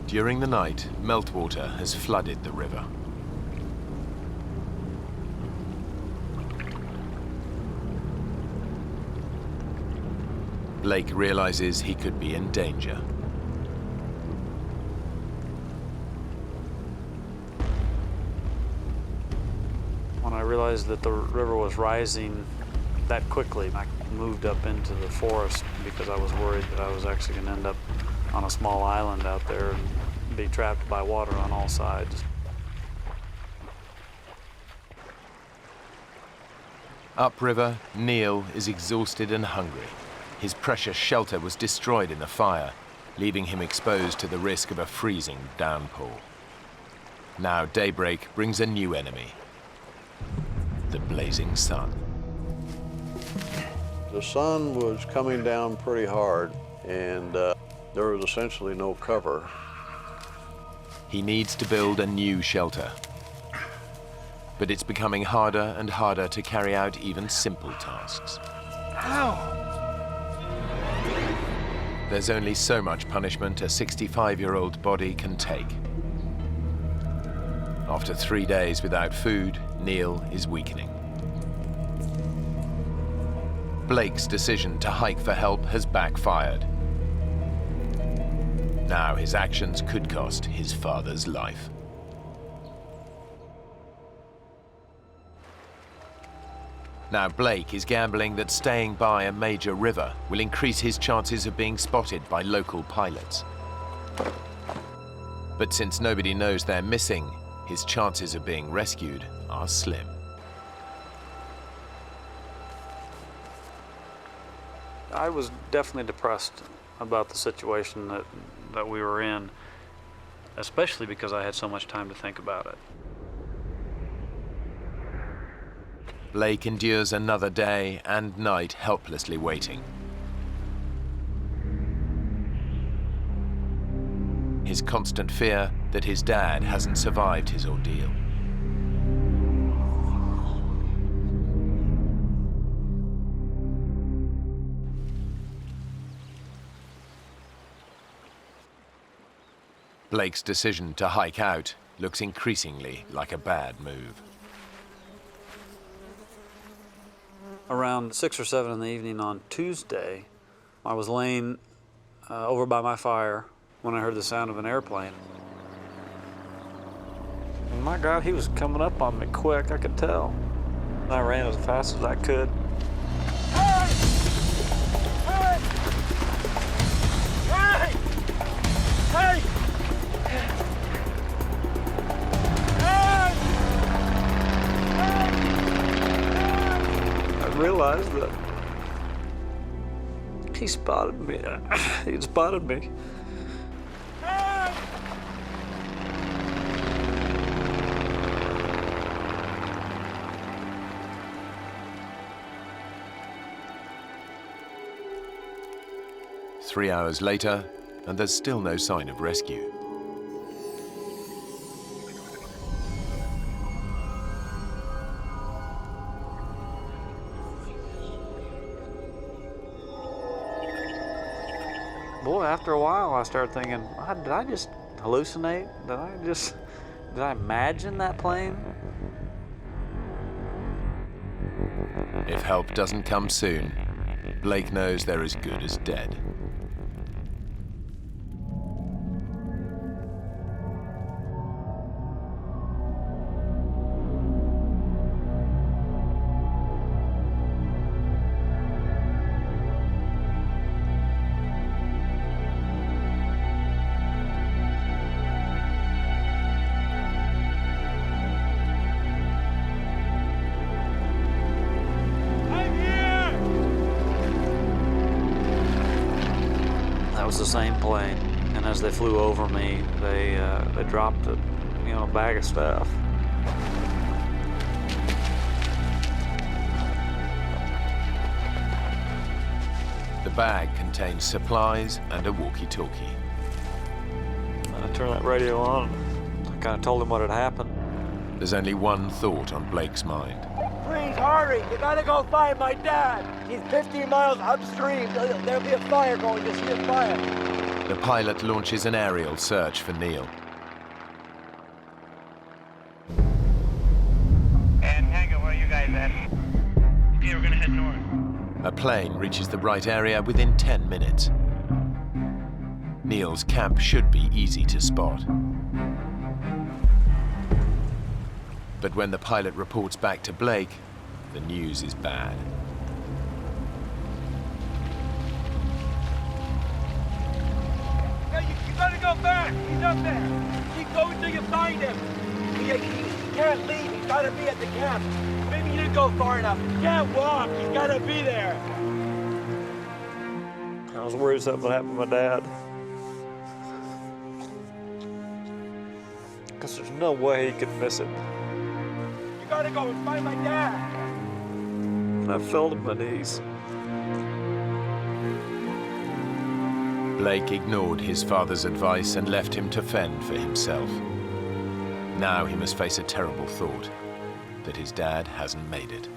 During the night, meltwater has flooded the river. Blake realizes he could be in danger. When I realized that the river was rising that quickly, I moved up into the forest because I was worried that I was actually going to end up on a small island out there and be trapped by water on all sides. Upriver, Neil is exhausted and hungry. His precious shelter was destroyed in the fire, leaving him exposed to the risk of a freezing downpour. Now daybreak brings a new enemy, the blazing sun. The sun was coming down pretty hard, and there was essentially no cover. He needs to build a new shelter. But it's becoming harder and harder to carry out even simple tasks. Ow! There's only so much punishment a 65-year-old body can take. After 3 days without food, Neil is weakening. Blake's decision to hike for help has backfired. Now his actions could cost his father's life. Now Blake is gambling that staying by a major river will increase his chances of being spotted by local pilots. But since nobody knows they're missing, his chances of being rescued are slim. I was definitely depressed about the situation that we were in, especially because I had so much time to think about it. Blake endures another day and night helplessly waiting. His constant fear that his dad hasn't survived his ordeal. Blake's decision to hike out looks increasingly like a bad move. Around 6 or 7 in the evening on Tuesday, I was laying over by my fire when I heard the sound of an airplane. And my God, he was coming up on me quick, I could tell. I ran as fast as I could. Hey! I realized that he spotted me. He'd spotted me. Three hours later, and there's still no sign of rescue. Boy, after a while, I started thinking, did I just hallucinate? Did I imagine that plane? If help doesn't come soon, Blake knows they're as good as dead. The same plane, and as they flew over me, they dropped a bag of stuff. The bag contains supplies and a walkie-talkie. I turned that radio on. I kind of told him what had happened. There's only one thought on Blake's mind. Please hurry! You gotta go find my dad! He's 15 miles upstream. There'll be a fire going. You'll see a fire. The pilot launches an aerial search for Neil. And Tango, where are you guys at? Okay, we're gonna head north. A plane reaches the right area within 10 minutes. Neil's camp should be easy to spot. But when the pilot reports back to Blake, the news is bad. Hey, you gotta go back! He's up there! Keep going till you find him! He can't leave, he's gotta be at the camp. Maybe you didn't go far enough. He can't walk. He's gotta be there. I was worried something would happen to my dad. Because there's no way he could miss it. You gotta go and find my dad. And I fell to my knees. Blake ignored his father's advice and left him to fend for himself. Now he must face a terrible thought, that his dad hasn't made it.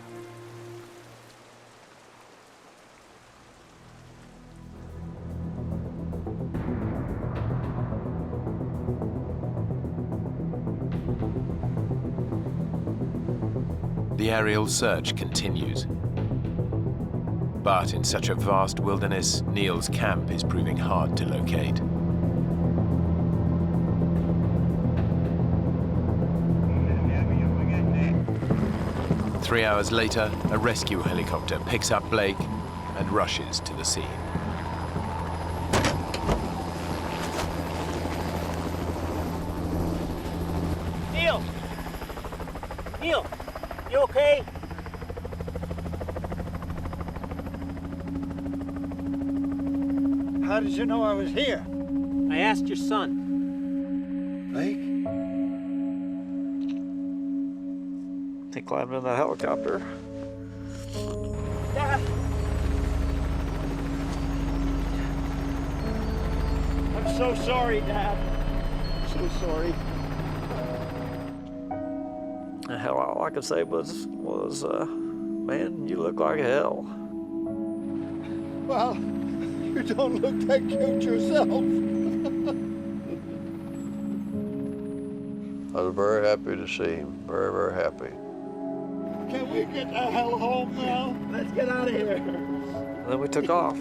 The aerial search continues. But in such a vast wilderness, Neil's camp is proving hard to locate. Three hours later, a rescue helicopter picks up Blake and rushes to the scene. Neil! Neil, you okay? How did you know I was here? I asked your son. Blake? He climbed in that helicopter. Dad! I'm so sorry, Dad. So sorry. And hell, all I could say was, man, you look like hell. Well, you don't look that cute yourself. I was very happy to see him. Very, very happy. Can we get the hell home now? Let's get out of here. And then we took off.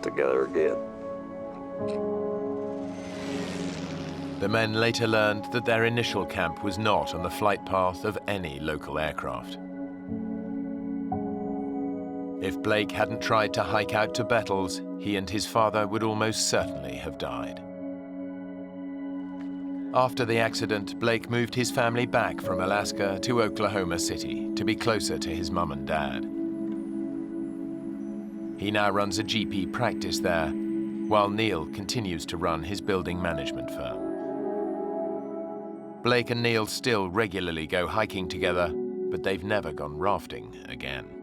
Together again. The men later learned that their initial camp was not on the flight path of any local aircraft. If Blake hadn't tried to hike out to Bettles, he and his father would almost certainly have died. After the accident, Blake moved his family back from Alaska to Oklahoma City to be closer to his mum and dad. He now runs a GP practice there, while Neil continues to run his building management firm. Blake and Neil still regularly go hiking together, but they've never gone rafting again.